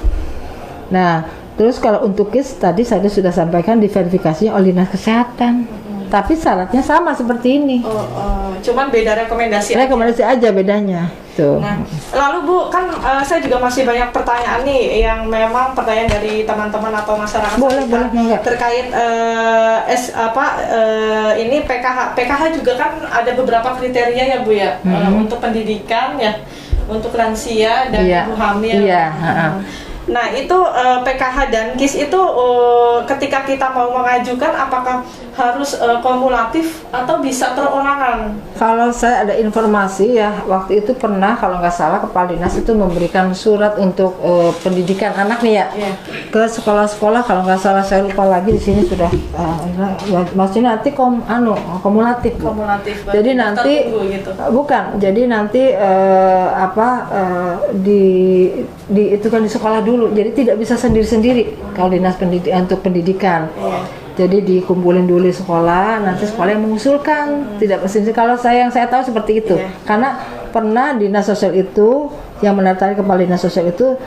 Nah, terus kalau untuk KIS tadi saya sudah sampaikan diverifikasi oleh dinas kesehatan. Tapi syaratnya sama seperti ini. Cuman beda rekomendasi. Rekomendasi aja bedanya. Tuh. Nah, lalu Bu, kan saya juga masih banyak pertanyaan nih yang memang pertanyaan dari teman-teman atau masyarakat boleh terkait ini PKH juga kan ada beberapa kriteria ya Bu ya, untuk pendidikan ya, untuk lansia dan ibu hamil. Iya. Nah itu PKH dan KIS itu ketika kita mau mengajukan apakah harus kumulatif atau bisa perorangan? Kalau saya ada informasi ya, waktu itu pernah kalau nggak salah Kepala Dinas itu memberikan surat untuk pendidikan anak nih ya, ke sekolah-sekolah, kalau nggak salah saya lupa lagi di sini sudah maksudnya nanti kumulatif. Jadi nanti gitu. Bukan, jadi nanti itu kan di sekolah dulu, jadi tidak bisa sendiri-sendiri kalau dinas pendidikan untuk pendidikan. Jadi dikumpulin dulu di sekolah, nanti sekolah yang mengusulkan, tidak sendiri. Kalau yang saya tahu seperti itu, karena pernah dinas sosial itu yang mendatangi kepala dinas sosial itu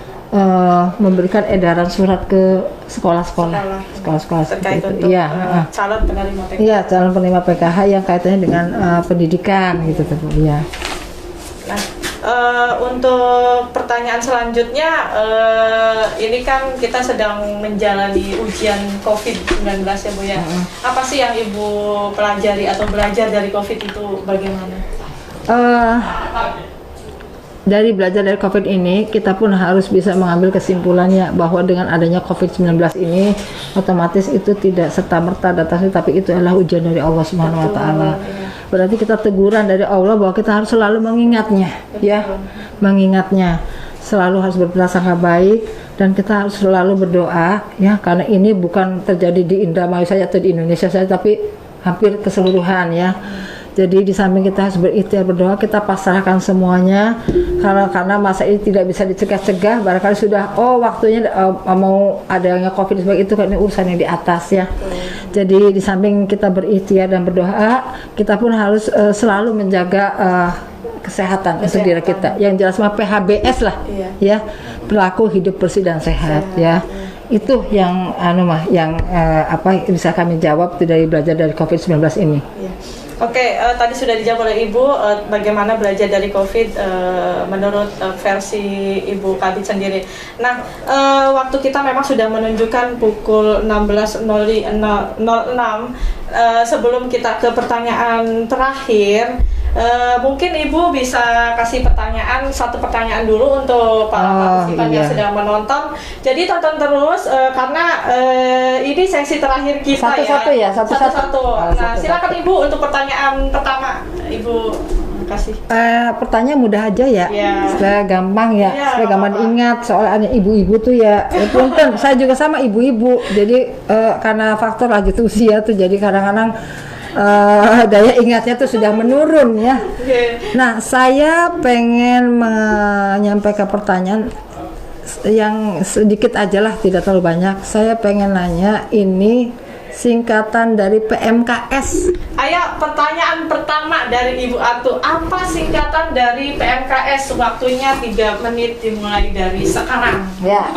memberikan edaran surat ke sekolah-sekolah terkait seperti untuk itu. Iya, calon penerima PKH. iya, calon penerima PKH yang kaitannya dengan pendidikan gitu tuh, Bu. Iya. Nah, untuk pertanyaan selanjutnya, ini kan kita sedang menjalani ujian COVID-19 ya Bu ya. Apa sih yang Ibu pelajari atau belajar dari COVID itu bagaimana? Dari belajar dari COVID ini, kita pun harus bisa mengambil kesimpulannya bahwa dengan adanya COVID-19 ini, otomatis itu tidak serta-merta datang, tapi itu adalah ujian dari Allah Subhanahu wa Ta'ala. Berarti kita teguran dari Allah bahwa kita harus selalu mengingatnya, ya, mengingatnya, selalu harus berprasangka baik, dan kita harus selalu berdoa, ya, karena ini bukan terjadi di Indramayu saja atau di Indonesia saja, tapi hampir keseluruhan, ya. Jadi di samping kita harus berikhtiar berdoa, kita pasrahkan semuanya karena masa ini tidak bisa dicegah-cegah. Barangkali sudah waktunya mau adanya COVID sebagai itu, kan ini urusan yang di atas, ya. Jadi di samping kita berikhtiar dan berdoa, kita pun harus selalu menjaga kesehatan untuk diri kita. Yang jelas mah PHBS lah, ya, perilaku hidup bersih dan sehat, ya. Itu yang apa bisa kami jawab dari belajar dari COVID-19 ini. Oke, tadi sudah dijawab oleh Ibu bagaimana belajar dari COVID menurut versi Ibu Kabid sendiri. Nah, waktu kita memang sudah menunjukkan pukul 16.06. Sebelum kita ke pertanyaan terakhir, mungkin Ibu bisa kasih satu pertanyaan dulu untuk para partisipan yang sedang menonton. Jadi tonton terus karena ini sesi terakhir kita satu-satu. Nah, silakan Ibu untuk pertanyaan pertama, Ibu kasih. Pertanyaan mudah aja ya, supaya gampang ya, supaya gampang diingat. Soalnya ibu-ibu tuh ya, punten, saya juga sama ibu-ibu. Jadi karena faktor lanjut usia tuh, jadi kadang-kadang daya ingatnya tuh sudah menurun, ya. Nah, saya pengen menyampaikan pertanyaan yang sedikit aja lah, tidak terlalu banyak. Saya pengen nanya, ini singkatan dari PMKS. Ayo, pertanyaan pertama dari Ibu Atu, apa singkatan dari PMKS? Waktunya 3 menit dimulai dari sekarang. Ya.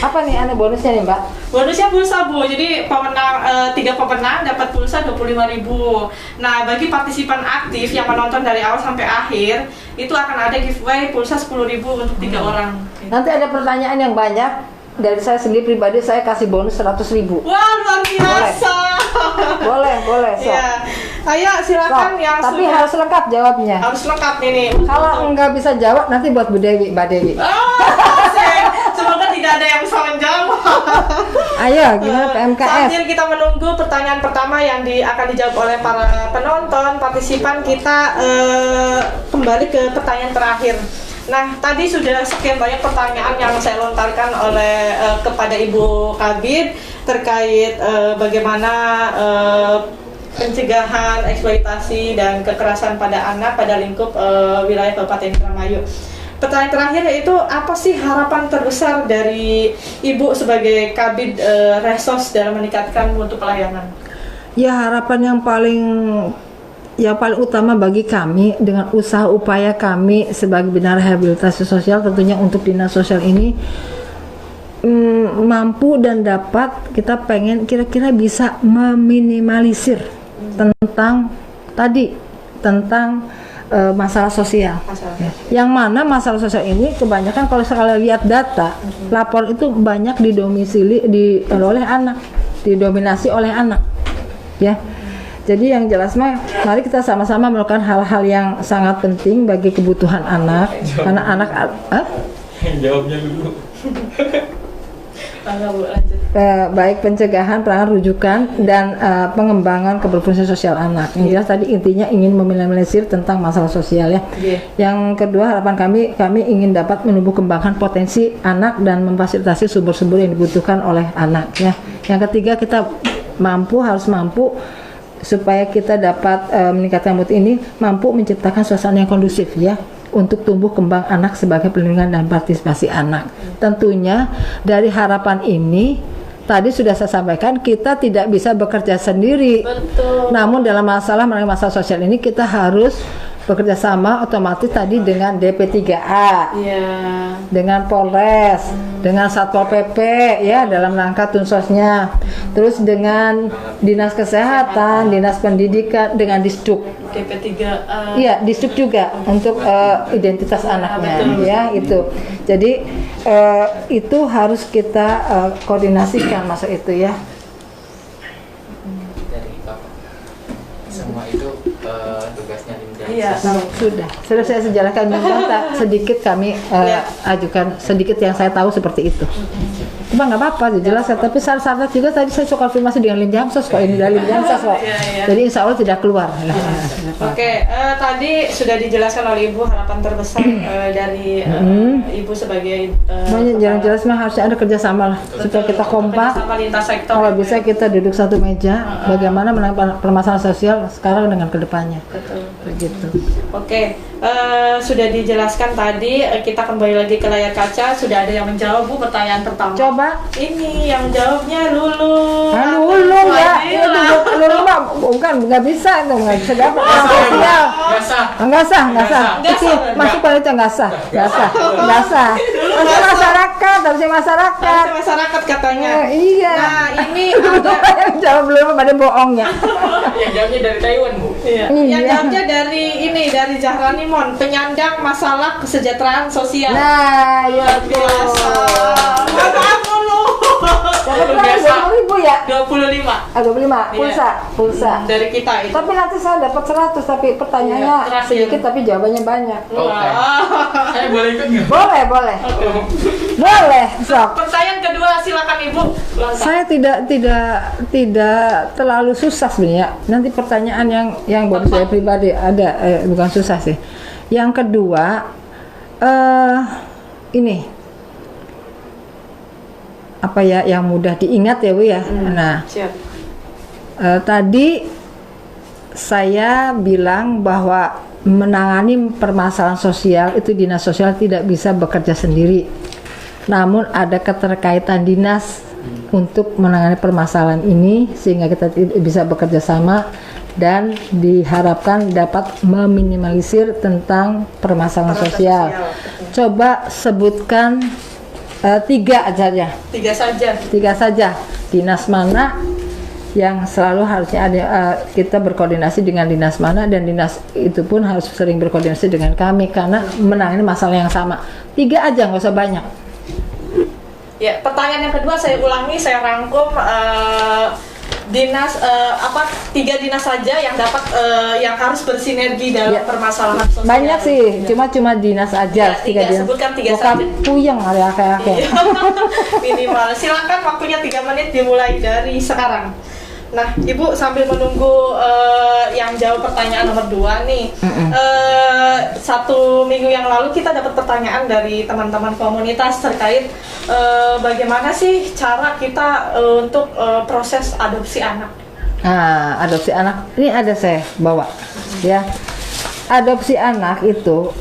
Apa nih bonusnya nih, Mbak? Bonusnya pulsa, Bu. Jadi pemenang 3 pemenang dapat pulsa 25.000. Nah, bagi partisipan aktif yang menonton dari awal sampai akhir, itu akan ada giveaway pulsa 10.000 untuk 3 orang. Nanti ada pertanyaan yang banyak. Dari saya sendiri pribadi, saya kasih bonus 100.000. Wah, luar biasa. Boleh. So. Ya. Ayo silakan yang tapi sudah. harus lengkap jawabnya. Harus lengkap ini. Kalau enggak bisa jawab, nanti buat Mbak Dewi. Semoga tidak ada yang bisa menjawab. Ayo, gimana PMKS? Sambil kita menunggu pertanyaan pertama yang akan dijawab oleh para penonton, partisipan, kita kembali ke pertanyaan terakhir. Nah, tadi sudah sekian banyak pertanyaan yang saya lontarkan kepada Ibu Kabid terkait bagaimana pencegahan eksploitasi dan kekerasan pada anak pada lingkup wilayah Kabupaten Indramayu. Pertanyaan terakhir yaitu, apa sih harapan terbesar dari Ibu sebagai Kabid Resos dalam meningkatkan mutu pelayanan? Ya, harapan yang paling utama bagi kami dengan usaha upaya kami sebagai Bina Rehabilitasi Sosial, tentunya untuk Dinas Sosial ini mampu dan dapat, kita pengen kira-kira bisa meminimalisir tentang masalah sosial. Yang mana masalah sosial ini kebanyakan kalau sekali lihat data, lapor itu banyak didominasi oleh anak, ya. Jadi yang jelas mari kita sama-sama melakukan hal-hal yang sangat penting bagi kebutuhan anak. Karena anak jawabnya dulu. Baik pencegahan, penanganan rujukan, dan pengembangan keberfungsian sosial anak. Yang jelas tadi intinya ingin meminimalisir tentang masalah sosial, ya. Yang kedua, harapan kami ingin dapat menumbuh kembangkan potensi anak dan memfasilitasi sumber-sumber yang dibutuhkan oleh anak, ya. Yang ketiga, kita harus mampu supaya kita dapat meningkatkan mutu ini, mampu menciptakan suasana yang kondusif, ya, untuk tumbuh kembang anak sebagai perlindungan dan partisipasi anak. Tentunya dari harapan ini tadi sudah saya sampaikan, kita tidak bisa bekerja sendiri. Betul. Namun dalam masalah sosial ini kita harus bekerja sama otomatis tadi dengan DP3A, Iya. dengan Polres, dengan Satpol PP ya dalam rangka tunsosnya, terus dengan Dinas Kesehatan, Dinas Pendidikan, dengan Disduk. DP3A. Iya, Disduk juga untuk identitas anaknya ya itu. Jadi itu harus kita koordinasikan masuk itu ya. Dari Bapak. Semua itu tugasnya di Iya. Sudah saya sejarahkan sedikit kami ajukan sedikit yang saya tahu seperti itu. Cuma nggak apa-apa dijelaskan, tapi syarat-syarat juga tadi saya suka konfirmasi dengan Lim Jamsos kok, ini dari Lim Jamsos kok. Iya. Jadi insya Allah tidak keluar. Oke, tadi sudah dijelaskan oleh Ibu harapan terbesar dari Ibu sebagai Banyak jelas mah harus ada kerjasama lah supaya kita kompak. sama lintas sektor. Kalau bisa kita duduk satu meja, bagaimana menangani permasalahan sosial sekarang dengan kedepannya. Betul. Begitu. Oke, sudah dijelaskan tadi, kita kembali lagi ke layar kaca. Sudah ada yang menjawab Bu pertanyaan pertama. Coba. Ini yang jawabnya Lulu. Lulu ya, Fadila. itu Lulu mah bukan nggak bisa tuh, nggak bisa dapat orang sosial. Nggak sah. Nggak Itu sah. masuk pada itu nggak sah. Masih masyarakat, harusnya masyarakat. Harusnya masyarakat katanya. Iya. Nah, ini Itu ada yang jawab belum pada bohongnya. Yang jawabnya dari Taiwan, Bu. Iya. Iya. Yang jawabnya dari Zahrani Mon, penyandang masalah kesejahteraan sosial. Nah, ya Biasa. Maaf Lulu. Dapat berapa? 20.000 ya? 25 25 pulsa. dari kita itu. Tapi nanti saya dapat 100, tapi pertanyaannya Iya, terakhir. sedikit tapi jawabannya banyak. Oke. Wah. Saya boleh ikut nggak? Boleh. Boleh, sok. Pertanyaan kedua silakan Ibu. Lengkap. Saya tidak terlalu susah sebenarnya. Nanti pertanyaan yang buat saya pribadi ada bukan susah sih. Yang kedua ini apa ya yang mudah diingat ya Bu ya. Nah, Siap. tadi saya bilang bahwa menangani permasalahan sosial itu dinas sosial tidak bisa bekerja sendiri. Namun ada keterkaitan dinas untuk menangani permasalahan ini sehingga kita bisa bekerja sama dan diharapkan dapat meminimalisir tentang permasalahan sosial. Coba sebutkan 3 aja. 3 saja. Dinas mana yang selalu harusnya ada kita berkoordinasi dengan dinas mana, dan dinas itu pun harus sering berkoordinasi dengan kami karena menangani masalah yang sama. 3 aja, nggak usah banyak. Ya, pertanyaan yang kedua saya ulangi, saya rangkum dinas 3 dinas saja yang dapat yang harus bersinergi dalam Ya. permasalahan sosial. Banyak sih, Ya. cuma dinas aja. Ya, 3, dinas. sebutkan 3 Bokap saja. puyeng kayak Iya. Minimal. Silakan waktunya 3 menit dimulai dari sekarang. Nah, Ibu sambil menunggu yang jawab pertanyaan nomor 2 nih. 1 minggu yang lalu kita dapat pertanyaan dari teman-teman komunitas terkait bagaimana sih cara kita untuk proses adopsi anak. Nah, adopsi anak ini ada saya bawa ya. Adopsi anak itu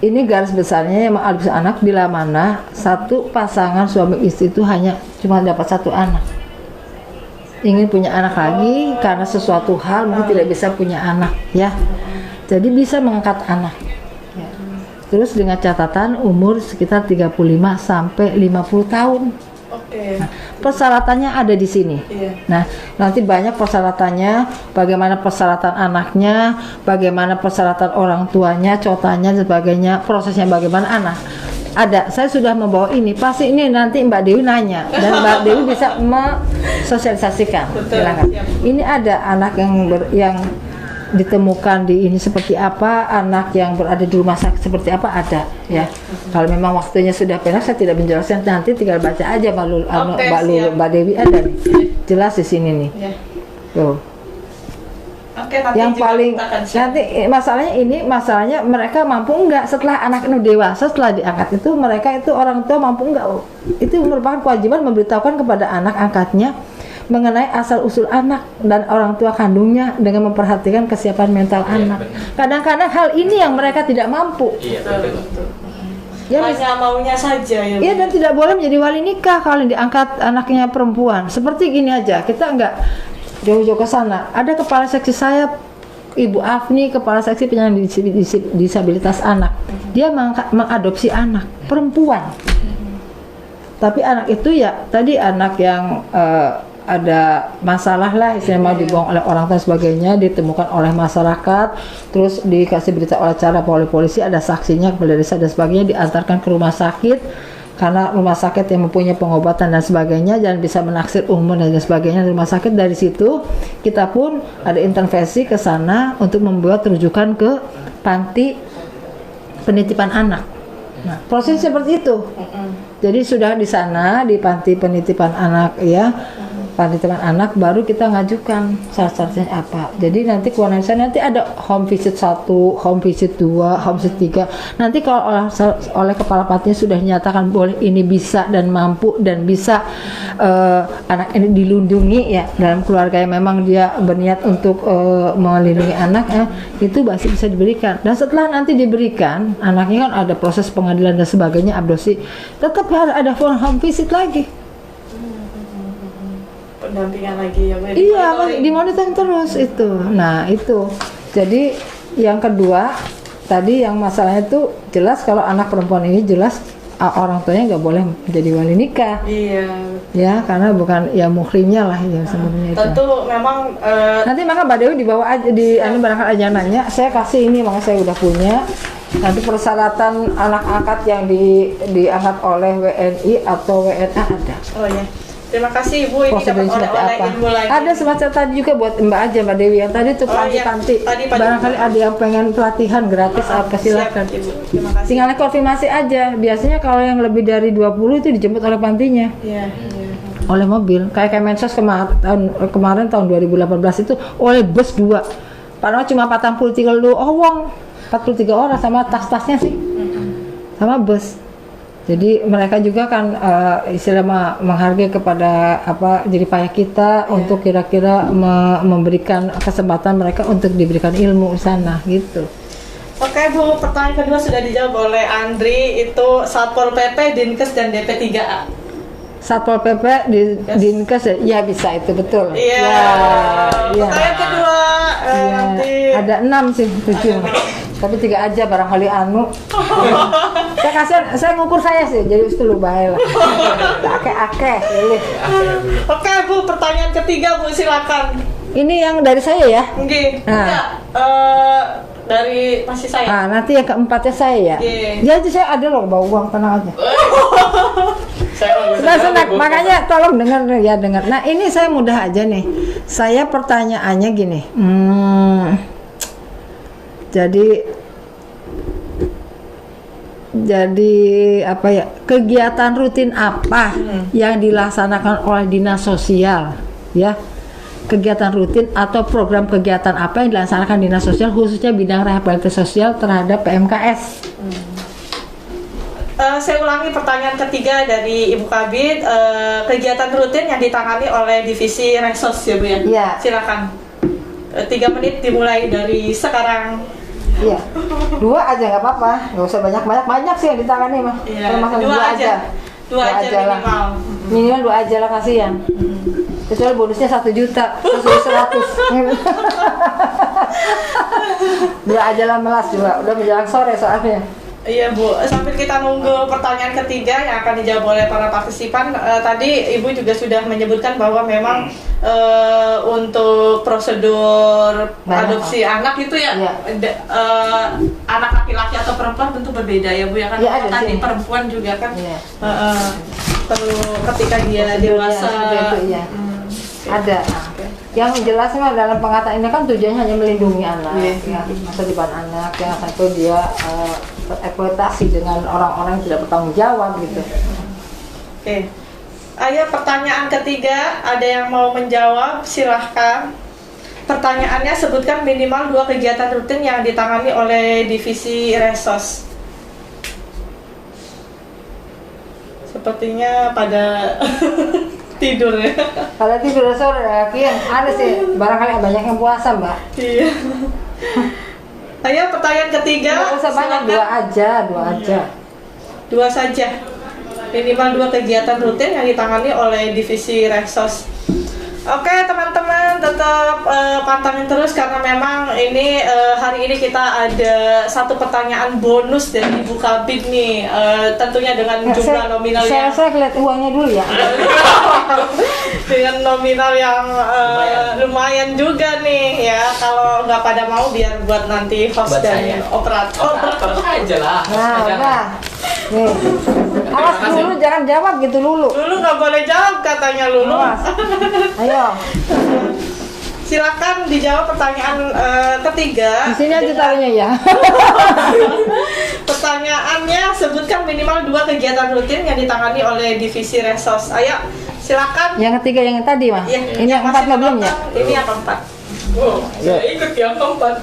ini garis besarnya yang adopsi anak bila mana satu pasangan suami istri itu hanya cuma dapat 1 anak. Ingin punya anak lagi karena sesuatu hal mungkin tidak bisa punya anak ya. Jadi bisa mengangkat anak. Ya. Terus dengan catatan umur sekitar 35 sampai 50 tahun. Oke. Nah, persyaratannya ada di sini. Iya. Nah, nanti banyak persyaratannya, bagaimana persyaratan anaknya, bagaimana persyaratan orang tuanya, cotanya, sebagainya, prosesnya bagaimana anak. Ada, saya sudah membawa ini. Pasti ini nanti Mbak Dewi nanya dan Mbak Dewi bisa mensosialisasikan. Betul, Silakan. siap. Ini ada anak yang ditemukan di ini seperti apa, anak yang berada di rumah sakit seperti apa, ada ya. Kalau memang waktunya sudah penuh saya tidak menjelaskan, nanti tinggal baca aja Mbak Dewi ada nih. Jelas di sini nih. Ya. Tuh. Oke, nanti Yang juga paling kita akan share. nanti masalahnya mereka mampu enggak setelah anak itu dewasa, setelah diangkat itu mereka itu orang tua mampu enggak. Itu merupakan kewajiban memberitahukan kepada anak angkatnya mengenai asal usul anak dan orang tua kandungnya dengan memperhatikan kesiapan mental anak. Kadang-kadang hal ini yang mereka tidak mampu. Iya, Betul, betul. betul. Ya, Hanya maunya saja ya. iya, dan tidak boleh menjadi wali nikah kalau diangkat anaknya perempuan. Seperti gini aja, kita enggak jauh-jauh ke sana. Ada kepala seksi saya Ibu Afni, Kepala Seksi Penyandang Disabilitas Anak. Dia mengadopsi anak perempuan. Tapi anak itu ya tadi anak yang ada masalah lah, istilahnya dibuang oleh orang tua sebagainya, ditemukan oleh masyarakat, terus dikasih berita oleh cara oleh polisi, ada saksinya, kepala desa dan sebagainya, diantarkan ke rumah sakit karena rumah sakit yang mempunyai pengobatan dan sebagainya dan bisa menaksir umur dan sebagainya di rumah sakit. Dari situ kita pun ada intervensi ke sana untuk membuat rujukan ke panti penitipan anak. Nah, proses seperti itu. Jadi sudah di sana di panti penitipan anak ya. Penitipan anak baru kita ngajukan syarat-syaratnya apa. Jadi nanti keluar dari sana nanti ada home visit 1, home visit 2, home visit 3. Nanti kalau oleh kepala pantinya sudah dinyatakan boleh ini bisa dan mampu dan bisa anak ini dilindungi ya dalam keluarga yang memang dia berniat untuk melindungi anak itu masih bisa diberikan. Dan setelah nanti diberikan anaknya kan ada proses pengadilan dan sebagainya, adopsi, tetap harus ada home visit lagi. Pendampingan lagi ya Bu. Iya, dimonitoring terus itu. Nah itu. Jadi yang kedua tadi yang masalahnya itu jelas kalau anak perempuan ini jelas orang tuanya nggak boleh menjadi wali nikah. Iya. Ya karena bukan ya muhrimnya lah ya sebenarnya itu. Tentu memang Nanti maka Mbak Dewi dibawa aja di barangkali aja nanya. Saya kasih ini maka saya udah punya. Nanti persyaratan anak angkat yang diangkat oleh WNI atau WNA ada. oh ya. Terima kasih Ibu, ini dapat oleh-oleh ilmu lagi. Ada semacam tadi juga buat Mbak aja Mbak Dewi yang tadi tuh panti-panti. Tadi Barangkali ada yang pengen pelatihan gratis apa silakan. Siap, Ibu. Terima kasih. Tinggal konfirmasi aja. Biasanya kalau yang lebih dari 20 itu dijemput oleh pantinya. Iya. Oleh mobil. Kayak Kemensos kemarin tahun 2018 itu oleh bus 2. Padahal cuma 43 lu wong. 43 orang sama tas-tasnya sih. Sama bus. Jadi mereka juga kan istilah menghargai kepada jerih payah kita untuk kira-kira memberikan kesempatan mereka untuk diberikan ilmu di sana gitu. Oke Bu, pertanyaan kedua sudah dijawab oleh Andri, itu Satpol PP, Dinkes dan DP3A. Satpol PP Dinkes ya bisa itu betul. Iya. Ya. Pertanyaan kedua nanti ada 6 sih 7. Tapi 3 aja barangkali saya ngukur saya sih jadi itu lu bahaya lah. Ake pilih. Oke Bu, pertanyaan ketiga Bu, silakan. Ini yang dari saya ya. Nggih. Nah. Enggak, dari masih saya. Nanti yang keempatnya saya ya. Ya itu saya ada loh bawa uang, tenang aja. Senang, makanya tolong dengar. Nah ini saya mudah aja nih. Saya pertanyaannya gini. Jadi apa ya, kegiatan rutin apa yang dilaksanakan oleh dinas sosial ya, kegiatan rutin atau program kegiatan apa yang dilaksanakan dinas sosial khususnya bidang rehabilitasi sosial terhadap PMKS. Saya ulangi pertanyaan ketiga dari Ibu Kabid, kegiatan rutin yang ditangani oleh divisi Resos ya Bu ya? Iya. Silakan. 3 menit dimulai dari sekarang. Iya, 2 aja nggak apa-apa, nggak usah banyak sih yang ditangani mah. Iya. Kalau masalah 2 aja. 2 aja lah. minimal. Minimal 2 aja lah kasihan. Kecuali bonusnya 1 juta, terus 100. 2 aja lah melas juga, udah menjelang sore soalnya. Iya Bu, sambil kita nunggu pertanyaan ketiga yang akan dijawab oleh para partisipan, tadi Ibu juga sudah menyebutkan bahwa memang untuk prosedur adopsi anak itu ya, anak laki-laki atau perempuan tentu berbeda ya Bu ya kan, tadi perempuan juga kan perlu ketika dia dewasa. Ada. Yang jelasnya dalam pengataan ini kan tujuannya hanya melindungi anak, masa depan anak, yang satu dia eksploitasi dengan orang-orang yang tidak bertanggung jawab gitu. Oke. Ayo pertanyaan ketiga, ada yang mau menjawab? Silahkan. Pertanyaannya, sebutkan minimal 2 kegiatan rutin yang ditangani oleh divisi Resos. Sepertinya pada tidur ya. Kalau tidur sore yakin ada sih, barangkali banyak yang puasa Mbak. Iya. Ayo pertanyaan ketiga. Nggak usah banyak, 2 aja. 2 saja. Minimal 2 kegiatan rutin yang ditangani oleh divisi Resos. Oke teman-teman, tetap pantangin terus karena memang ini hari ini kita ada satu pertanyaan bonus dari Ibu Kabid nih, tentunya dengan jumlah nominal yang saya lihat uangnya dulu ya. dengan nominal yang lumayan juga nih ya. Kalau nggak pada mau biar buat nanti host Buat dan saya. operator. aja lah. Nah, udah. Nih. Awas dulu, jangan jawab gitu Lulu. Lulu nggak boleh jawab katanya Lulu. Awas. Ayo, Silakan dijawab pertanyaan ketiga. di sini aja Dengan- taruhnya ya. Pertanyaannya, sebutkan minimal 2 kegiatan rutin yang ditangani oleh divisi Resos. Ayo, silakan. Yang ketiga yang tadi mah. Ya, Ini yang masih empat belum ya? menonton, ini yang keempat. Oh, saya ikut yang keempat.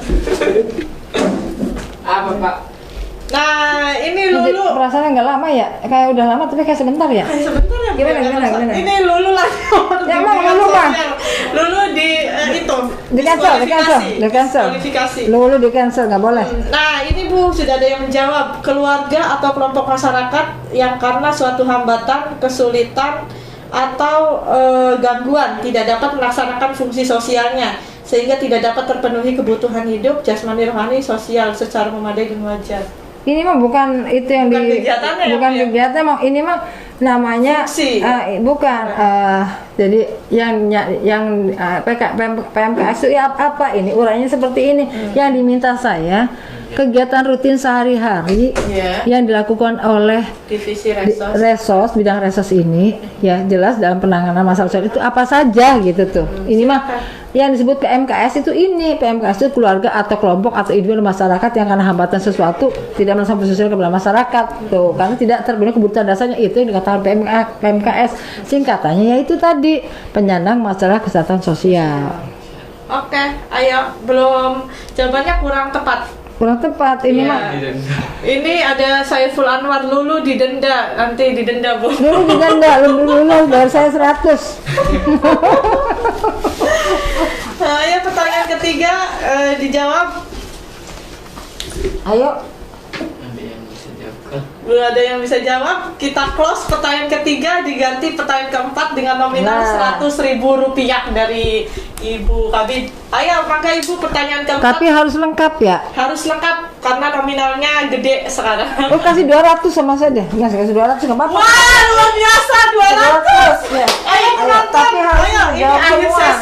Apa Pak? Nah, ini Ini Lulu. perasaannya nggak lama ya? Kayak udah lama tapi kayak sebentar ya? Sebentar ya. Gimana, Bu, gimana, gimana? Ini Lulu lagi. Ya, Bang, Bimbingan Lulu, Bang. sosial. Lulu di itu. Di cancel, di cancel, di cancel. Diskualifikasi. Lulu di cancel nggak boleh. Nah, ini Bu, sudah ada yang menjawab. Keluarga atau kelompok masyarakat yang karena suatu hambatan, kesulitan, atau gangguan tidak dapat melaksanakan fungsi sosialnya sehingga tidak dapat terpenuhi kebutuhan hidup, jasmani, rohani, sosial secara memadai dan wajar. Ini mah bukan itu yang Bukan di kegiatannya ya, bukan Bu, ya? kegiatan mah ini mah namanya Fungsi. bukan jadi yang PMKS itu ya apa ini uraiannya seperti ini yang diminta saya kegiatan rutin sehari-hari Ya. yang dilakukan oleh Divisi di- Resos. Resos bidang Resos ini ya jelas dalam penanganan masalah sosial itu apa saja gitu tuh. Ini mah yang disebut PMKS itu ini PMKS itu keluarga atau kelompok atau individu masyarakat yang karena hambatan sesuatu tidak melaksanakan fungsi sosial kepada masyarakat tuh karena tidak terpenuhi kebutuhan dasarnya itu yang dikatakan PMKS singkatannya yaitu tadi penyandang masalah kesehatan sosial. Oke, ayo belum jawabannya kurang tepat. Kurang tepat ini Iya. mah Ini ada Saiful Anwar, Lulu didenda, nanti didenda Bu. dulu didenda dulu bayar saya 100. Nah, ya pertanyaan ketiga dijawab. Ayo Ada yang bisa jawab. Belum ada yang bisa jawab. Kita close pertanyaan ketiga diganti pertanyaan keempat dengan nominal Nah. Rp100.000 dari Ibu Kabid. Ayo, maka Ibu pertanyaan keempat tapi harus lengkap ya. harus lengkap karena nominalnya gede sekarang. Oh kasih 200 sama saya deh. Nggak kasih 200 nggak apa-apa. Wah, luar biasa 200. 200 ya. Ayo penonton, tapi harus ayo ini jawab akhir semua.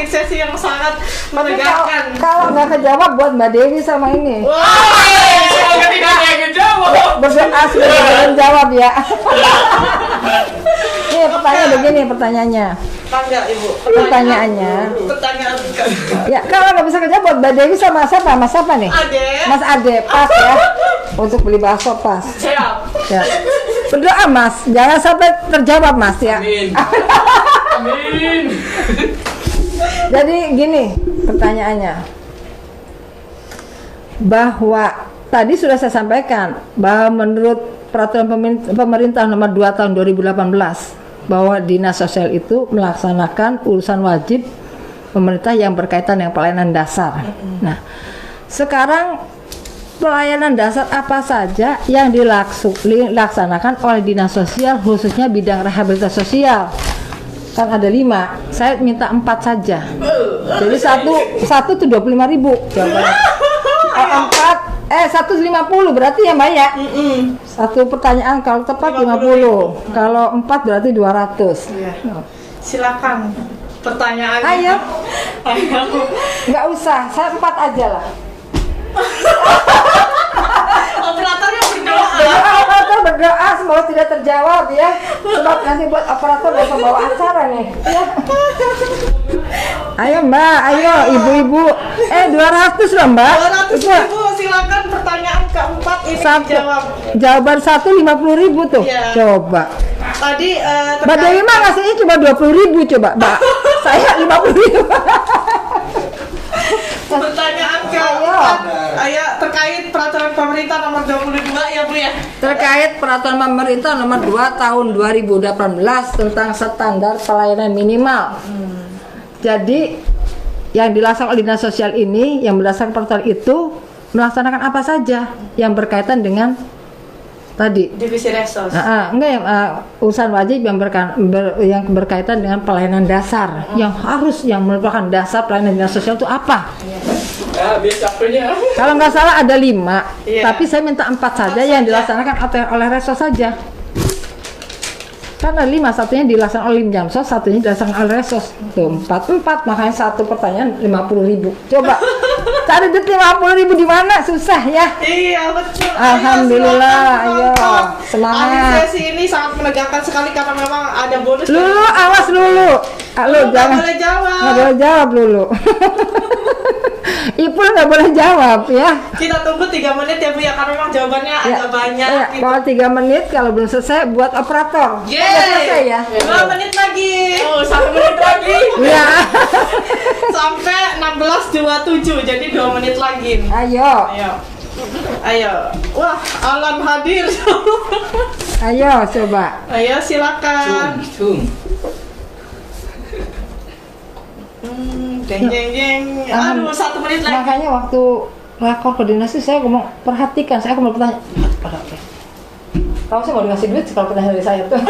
sesi yang sangat Tapi menegangkan. kalau nggak kejawab buat Mbak Dewi sama ini. Wah, Saya tidak ada yang jawab. Berdoa sebelum jawab ya. Nih pertanyaan begini pertanyaannya. bangga Ibu. Pertanyaannya. Pertanyaan Ya kalau nggak bisa kejawab buat Mbak Dewi sama siapa? Mas siapa nih? Ade. Mas Ade pas ya. Untuk beli bakso pas. Siap. Ya. Berdoa Mas, jangan sampai terjawab Mas ya. Amin. Amin. Jadi gini pertanyaannya, bahwa tadi sudah saya sampaikan bahwa menurut peraturan pemerintah nomor 2 tahun 2018 bahwa dinas sosial itu melaksanakan urusan wajib pemerintah yang berkaitan dengan pelayanan dasar. Nah, sekarang pelayanan dasar apa saja yang dilaksanakan oleh dinas sosial khususnya bidang rehabilitasi sosial? Kan ada 5, saya minta 4 saja. Jadi satu tuh 25.000 jawabannya. 150 berarti ya Mbak ya? Satu pertanyaan kalau tepat 50, kalau 4 berarti 200. Iya. Silakan pertanyaannya. Ayo, Ayo. nggak usah, saya 4 aja lah. Operatornya berdoa. Operator berdoa semoga tidak terjawab ya. Sebab nanti buat operator besok bawa acara nih. Ya. Ayo Mbak, ayo ibu-ibu. 200 loh Mbak. 200.000, silakan pertanyaan keempat ini Satu. dijawab. Jawaban 1 50.000 tuh. Iya. Coba. Tadi Mbak Dewi mah ngasihnya cuma 20.000 coba, Mbak. Saya 50.000. pertanyaan keempat. Ayo terkait peraturan pemerintah nomor 22 ya Bu ya. Terkait peraturan pemerintah nomor 2 tahun 2018 tentang standar pelayanan minimal. Jadi yang dilaksanakan oleh dinas sosial ini yang berdasarkan peraturan itu melaksanakan apa saja yang berkaitan dengan tadi. Divisi Resos. Enggak yang urusan wajib yang berkaitan dengan pelayanan dasar yang merupakan dasar pelayanan dinas sosial itu apa? Biar capeknya. Kalau nggak salah ada 5, Iya. tapi saya minta 4 saja yang dilaksanakan oleh Resos saja. Kan ada 5, satunya dilaksanakan oleh Limjamsos, satunya dilaksanakan oleh Resos. Tuh 4, makanya satu pertanyaan 50.000. Coba cari duit 50.000 di mana? Susah ya. Iya betul. Alhamdulillah, ayo, silakan, semangat. Akhir sesi ini sangat menegangkan sekali karena memang ada bonus. Lulu, awas Lulu. Lu Nggak jangan. boleh jawab. Nggak boleh jawab Lulu. Ipul nggak boleh jawab ya. Kita tunggu 3 menit ya Bu ya, karena memang jawabannya agak banyak. Ya, Gitu. kalau 3 menit kalau belum selesai buat operator. Yeay. Udah selesai ya. 2 menit lagi. 1 menit lagi. Iya. Sampai 16.27, jadi 2 menit lagi. Ayo. Ayo. Wah, Alan hadir. Ayo coba. Ayo silakan. Cung. Jeng jeng jeng. Aduh, 1 menit lagi. Makanya waktu rakor koordinasi saya ngomong perhatikan, saya mau bertanya. Oke. Kamu sih mau dikasih duit kalau pertanyaan dari saya tuh.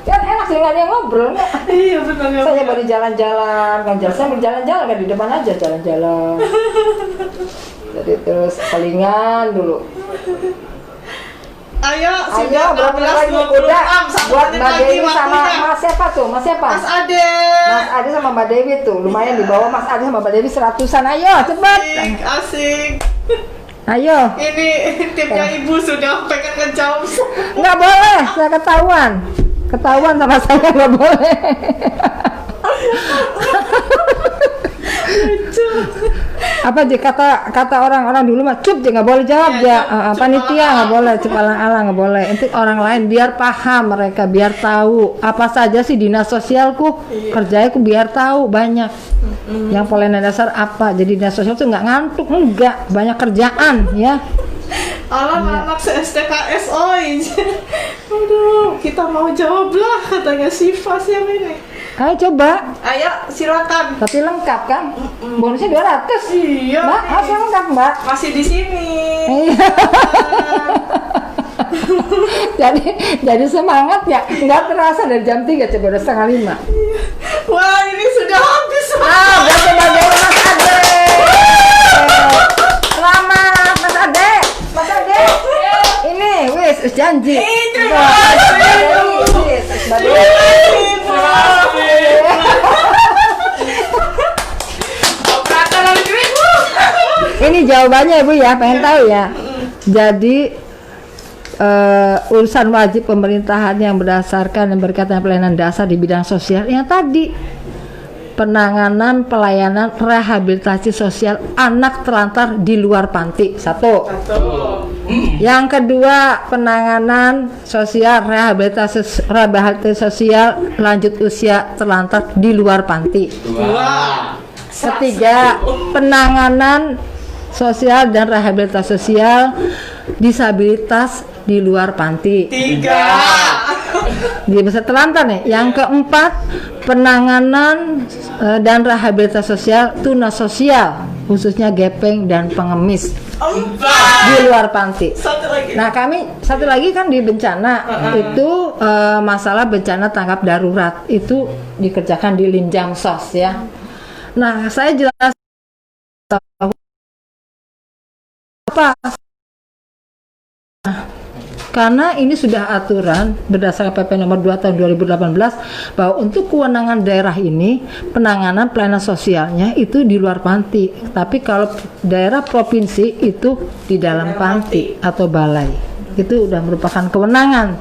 Kan enak sih nggak ada yang ngobrol nggak? Iya benar ya. Saya baru jalan-jalan, kan saya berjalan-jalan kan di depan aja jalan-jalan. Jadi terus salingan dulu. Ayo, Ayo sudah berapa lagi kuda 16.26. 1 buat menit Mbak lagi Dewi sama waktunya. Mas siapa tuh? Mas siapa? Mas Ade. Mas Ade sama Mbak Dewi tuh lumayan di bawah Mas Ade sama Mbak Dewi 100-an. Ayo cepat. Asik. Ayo. Ini timnya Ibu sudah pengen ngejawab. Nggak boleh, saya ketahuan sama saya nggak boleh. Apa aja kata orang-orang dulu mah cup dia nggak boleh jawab Iya, ya. cup Panitia alang-alang. nggak boleh, cup alang-alang nggak boleh. Itu orang lain biar paham mereka, biar tahu apa saja sih dinas sosialku, kerjaku biar tahu banyak. Yang pelayanan dasar apa? Jadi dinas sosial tuh nggak ngantuk, enggak, banyak kerjaan ya. Alam anak se-STKS oi. Aduh, kita mau jawab lah katanya Siva siapa ini. Ayo coba, Ayo silakan. tapi lengkap kan? Bonusnya 200. Iya. Mbak, harus yang lengkap Mbak. Masih di sini. Iya. jadi semangat ya, nggak terasa dari jam 3 coba udah 4:30. Wah, ini sudah habis. Berarti bagi Mas Ade. Selamat Mas Ade. Mas Ade. Ini wis janji. Terima kasih. Mbak Dewi. Ini jawabannya Ibu ya, pengen tahu ya. Jadi urusan wajib pemerintahan yang berdasarkan yang berkaitan pelayanan dasar di bidang sosial yang tadi penanganan pelayanan rehabilitasi sosial anak terlantar di luar panti. Satu. Yang kedua, penanganan sosial rehabilitasi sosial lanjut usia terlantar di luar panti. Ketiga, penanganan sosial dan rehabilitasi sosial disabilitas di luar panti. 3. Dia bisa terlantar nih. Yang keempat, penanganan dan rehabilitasi sosial tunas sosial khususnya gepeng dan pengemis 4. di luar panti. Satu lagi. Nah kami satu lagi kan di bencana itu masalah bencana tanggap darurat itu dikerjakan di Limjamsos ya. Nah saya jelas apa karena ini sudah aturan berdasarkan PP nomor 2 tahun 2018 bahwa untuk kewenangan daerah ini penanganan pelayanan sosialnya itu di luar panti, tapi kalau daerah provinsi itu di dalam panti atau balai, itu udah merupakan kewenangan.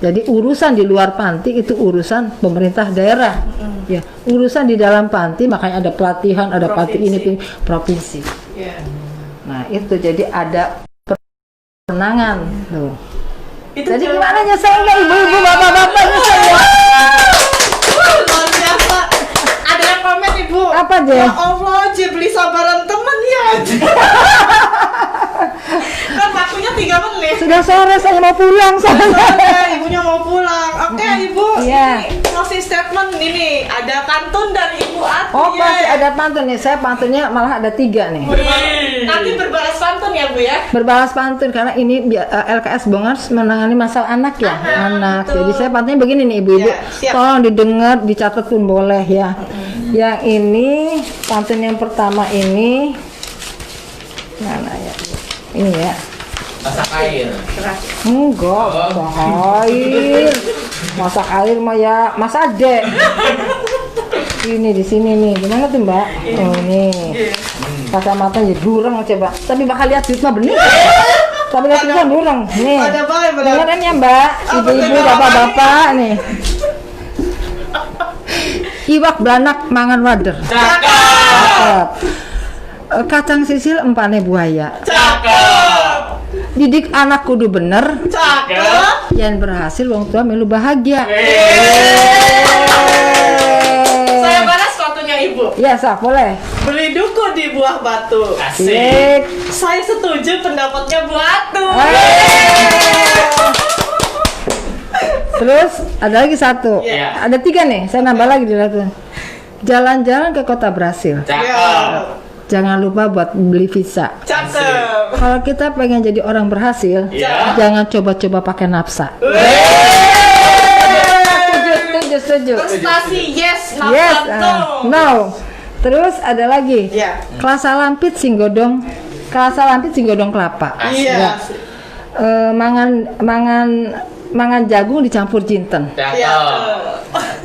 Jadi urusan di luar panti itu urusan pemerintah daerah ya, urusan di dalam panti makanya ada pelatihan, ada panti ini provinsi. Nah itu jadi ada penangan tuh. Jadi gimana nyesel nggak ibu-ibu, bapak-bapak nyesel ya? Luar biasa. Ada yang komen Ibu. Apa aja? Ya Allah, beli sabaran temen ya. Kan aku waktunya 3 menit. Sudah sore, saya mau pulang soalnya. Ibunya mau pulang. Oke, Ibu. Iya. Ini closing statement ini ada pantun dari Ibu Ati. Oh, pasti ada pantun nih. Saya pantunnya malah ada 3 nih. Nanti berbalas pantun ya, Bu ya. Berbalas pantun karena ini LKS Bongars menangani masalah anak ya, anak. betul. Jadi saya pantunnya begini nih ibu-ibu, Ya, siap. tolong didengar, dicatat pun boleh ya. Yang ini pantun yang pertama ini mana ya? Ini ya. Masak air. Enggak, masak air. Masak air mah ya, Mas Ade. Ini di sini nih, gimana tuh Mbak? Oh ini, kacamata jadi durang coba. Tapi bakal lihat duit mah bener. Tapi lihat duit mah durang. Nih, Ada baik, benar. dengerin ya Mbak, ibu-ibu, betul, bapak-bapak nih. Iwak belanak mangan wader. Cakep. Kacang sisil empane buaya. Cakep. Didik anak kudu bener. Cakep. Yang berhasil wong tua melu bahagia. Saya balas pantunnya Ibu. Ya, sah, boleh. Beli duku di buah batu. Asik. Saya setuju pendapatnya Bu Atu. Terus ada lagi satu. Iya. Ada 3 nih. Saya nambah lagi di dalam. Jalan-jalan ke kota berhasil. Ya. Jangan lupa buat beli visa. Cakep. Kalau kita pengen jadi orang berhasil, Iya. jangan coba-coba pakai nafsa. Setuju. Prestasi yes, not Yes. no. No. Terus ada lagi. Iya. Kelasa lampit singgodong kelapa. Iya. Mangan jagung dicampur jinten. Iya.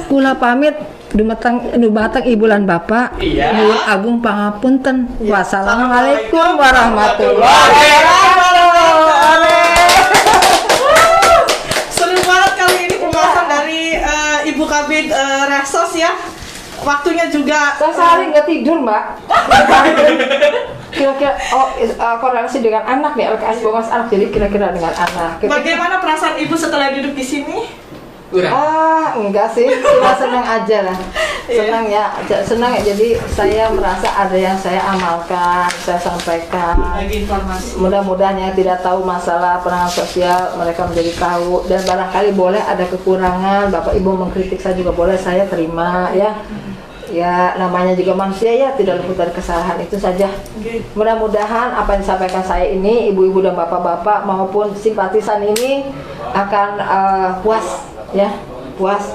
Kula pamit dumateng ibu lan bapak. Iya. Nuwun agung pangapunten. Iya. Wassalamualaikum warahmatullahi Seru banget kali ini pembahasan dari Ibu Kabid Resos ya. Waktunya juga Saya sehari nggak tidur mbak. Kira-kira korelasi dengan anak nih, LKS Bongars anak, jadi kira-kira dengan anak. bagaimana perasaan Ibu setelah duduk di sini? Enggak sih, cuma senang aja lah. Senang ya. Jadi saya merasa ada yang saya amalkan, saya sampaikan. Bagi informasi. Mudah-mudahan yang tidak tahu masalah penanganan sosial mereka menjadi tahu, dan barangkali boleh ada kekurangan, Bapak Ibu mengkritik saya juga boleh, saya terima ya. Ya namanya juga manusia ya, tidak luput dari kesalahan, itu saja. Mudah-mudahan apa yang disampaikan saya ini, ibu-ibu dan bapak-bapak maupun simpatisan ini akan puas ya, puas,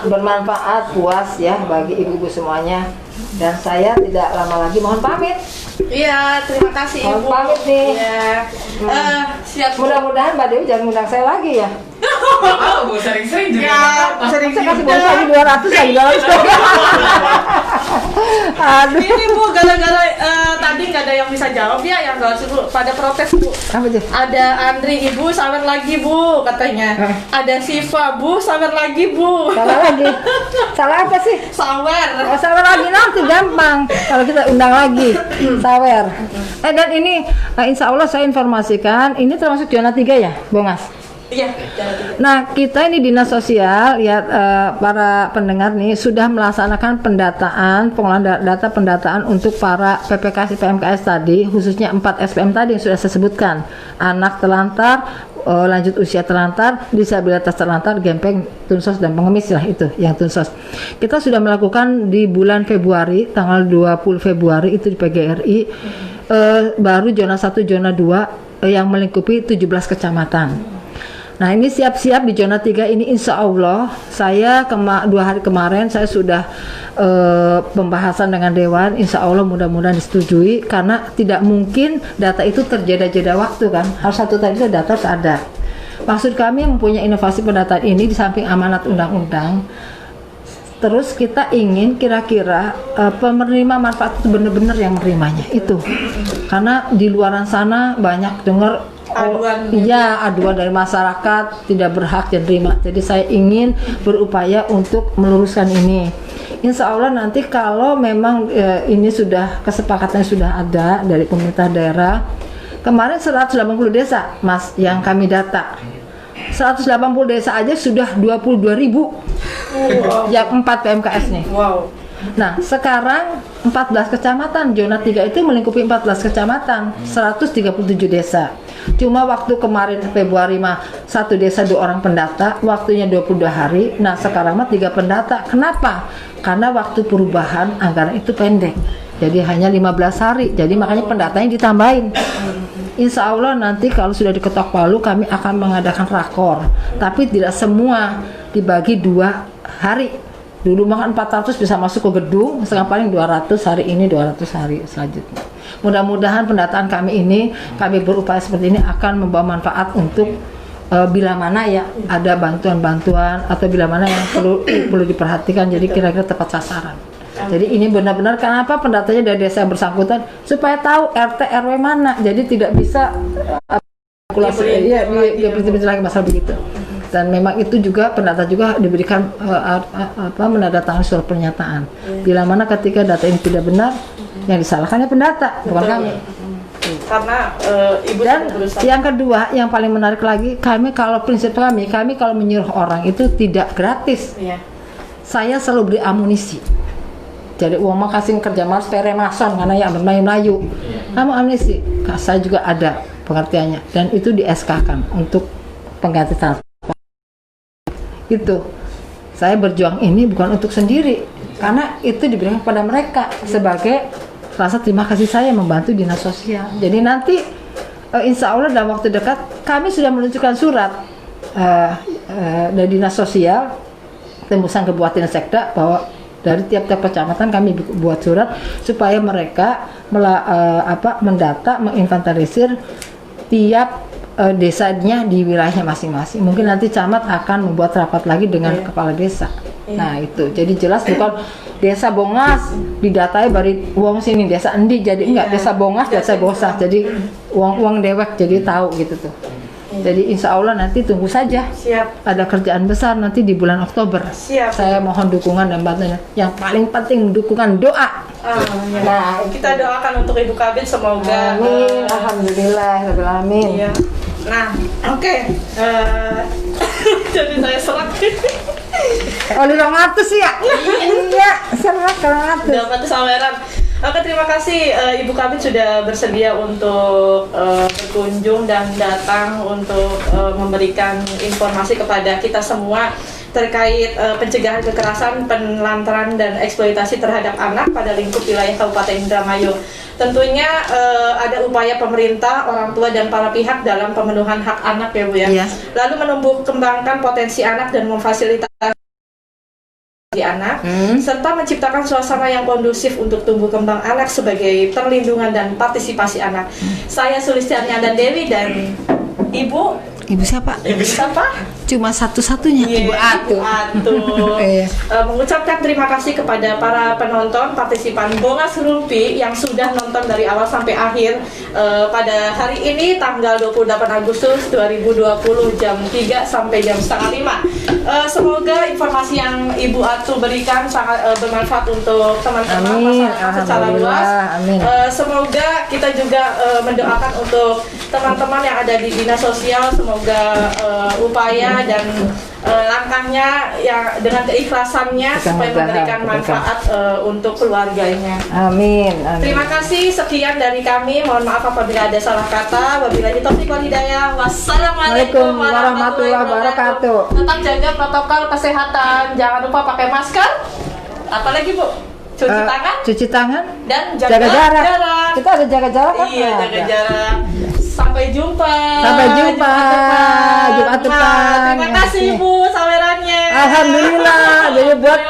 bermanfaat, puas ya bagi ibu-ibu semuanya. Dan saya tidak lama lagi mohon pamit. Iya, terima kasih Mohon Ibu. pamit nih. Iya. Siap. Bu. Mudah-mudahan Mbak Dewi jangan undang saya lagi ya. Bu sering-sering juga. Ya, sering Saya kasih juga. bonus lagi 200 lagi 200. Aduh. Ini Bu, gara-gara tadi nggak ada yang bisa jawab ya, yang nggak Bu pada protes Bu. Apa tuh? Ada Andri, Ibu sawer lagi Bu katanya. Ada Siva, Bu sawer lagi Bu. Salah lagi. Salah apa sih? Sawer. Oh, sawer lagi nanti gampang. Kalau kita undang lagi, sawer. Dan ini insya Allah saya informasikan, ini termasuk zona 3 ya, Bongas? Iya. Nah, kita ini dinas sosial ya, para pendengar nih sudah melaksanakan pendataan, pengolahan data pendataan untuk para PPKS PMKS tadi, khususnya 4 SPM tadi yang sudah saya sebutkan. Anak telantar, lanjut usia telantar, disabilitas telantar, gempeng, tunsos dan pengemis lah, itu yang tunsos. Kita sudah melakukan di bulan Februari, tanggal 20 Februari itu di PGRI, baru zona 1, zona 2 yang melingkupi 17 kecamatan. Nah ini siap-siap di zona 3 ini, insya Allah saya 2 hari kemarin saya sudah pembahasan dengan Dewan, insya Allah mudah-mudahan disetujui, karena tidak mungkin data itu terjeda-jeda waktu kan, harus satu tadi data ada. Maksud kami mempunyai inovasi pendataan ini di samping amanat undang-undang, terus kita ingin kira-kira penerima manfaat itu benar-benar yang menerimanya itu, karena di luaran sana banyak dengar aduan dari masyarakat tidak berhak dan terima. Jadi saya ingin berupaya untuk meluruskan ini. Insya Allah nanti kalau memang ini sudah kesepakatan sudah ada dari pemerintah daerah, kemarin 180 desa Mas yang kami data, 180 desa aja sudah 22.000 yang 4 PMKS nih. Wow. Nah, sekarang 14 kecamatan, zona 3 itu melingkupi 14 kecamatan, 137 desa. Cuma waktu kemarin Februari mah satu desa 2 orang pendata, waktunya 22 hari. Nah, sekarang mah 3 pendata. Kenapa? Karena waktu perubahan anggaran itu pendek. Jadi hanya 15 hari. Jadi makanya pendatanya ditambahin. Insya Allah nanti kalau sudah diketok palu kami akan mengadakan rakor. Tapi tidak semua dibagi 2 hari. Dulu makan 400 bisa masuk ke gedung, sekarang paling 200 hari ini, 200 hari selanjutnya. Mudah-mudahan pendataan kami ini, kami berupaya seperti ini akan membawa manfaat untuk bila mana ya ada bantuan-bantuan atau bila mana yang perlu diperhatikan, jadi kira-kira tepat sasaran. Jadi ini benar-benar kenapa pendatanya dari desa yang bersangkutan supaya tahu RT RW mana, jadi tidak bisa lagi masalah begitu. Dan memang itu juga pendata juga diberikan menandatangani surat pernyataan. Bila mana ketika data ini tidak benar, yang disalahkannya pendata, bukan kami. Karena Ibu Dan berusaha. yang kedua, yang paling menarik lagi, prinsip kami kalau menyuruh orang itu tidak gratis. Iya. Saya selalu beri amunisi. Jadi uang makasih kerja mas peremason karena ya bermain Melayu. Kamu amunisi, saya juga ada pengertiannya dan itu di SK-kan untuk pengganti transport. Itu saya berjuang ini bukan untuk sendiri karena itu diberikan kepada mereka sebagai rasa terima kasih saya membantu dinas sosial. Jadi nanti insya Allah dalam waktu dekat kami sudah menunjukkan surat dari dinas sosial tembusan ke Buatin Sekda bahwa dari tiap-tiap kecamatan kami buat surat supaya mereka mendata, menginventarisir tiap desanya di wilayahnya masing-masing. Mungkin nanti camat akan membuat rapat lagi dengan kepala desa. Nah itu, jadi jelas bukan desa Bongas didatai bari uang sini desa Endi, jadi enggak desa Bongas, desa Bosah, jadi uang dewek, jadi tahu gitu tuh. Jadi insya Allah nanti tunggu saja. Siap. Ada kerjaan besar nanti di bulan Oktober. Siap. Saya mohon dukungan dan bantuan. Yang paling penting dukungan doa. Ya. Nah, Kita doakan untuk Ibu Kabid semoga. Amin. Alhamdulillah. Alamin. Iya. Nah, oke. Jadi saya serak. Oli 200 ya? Iya, serak 200. Dapat saweran. Oke, terima kasih Ibu Kabid sudah bersedia untuk berkunjung dan datang untuk memberikan informasi kepada kita semua terkait pencegahan kekerasan, penelantaran dan eksploitasi terhadap anak pada lingkup wilayah Kabupaten Indramayu. Tentunya ada upaya pemerintah, orang tua dan para pihak dalam pemenuhan hak anak ya Bu ya. Iya. Lalu menumbuh kembangkan potensi anak dan memfasilitasi anak, serta menciptakan suasana yang kondusif untuk tumbuh kembang anak sebagai perlindungan dan partisipasi anak. Saya Sulistiani dan Dewi dan Ibu siapa? Ibu siapa? Cuma satu-satunya Ibu Atu. Iya. Mengucapkan terima kasih kepada para penonton partisipan Bongas Rumpi yang sudah nonton dari awal sampai akhir pada hari ini tanggal 28 Agustus 2020 jam 3 sampai jam setengah 5. Semoga informasi yang Ibu Atu berikan sangat bermanfaat untuk teman-teman masyarakat secara luas. Semoga kita juga mendoakan untuk teman-teman yang ada di dinas sosial, semoga upaya dan langkahnya yang dengan keikhlasannya supaya memberikan manfaat untuk keluarganya. Amin. Terima kasih, sekian dari kami. Mohon maaf apabila ada salah kata. Wabillahi taufiq wal hidayah. Wassalamualaikum warahmatullahi wabarakatuh. Tetap jaga protokol kesehatan. Jangan lupa pakai masker. Apalagi Bu? Cuci tangan dan jaga jarak. Kita ada jaga jarak kan? Iya, jaga jarak. Sampai jumpa. Jumat depan. Terima kasih Bu sawerannya. Alhamdulillah. Jadi buat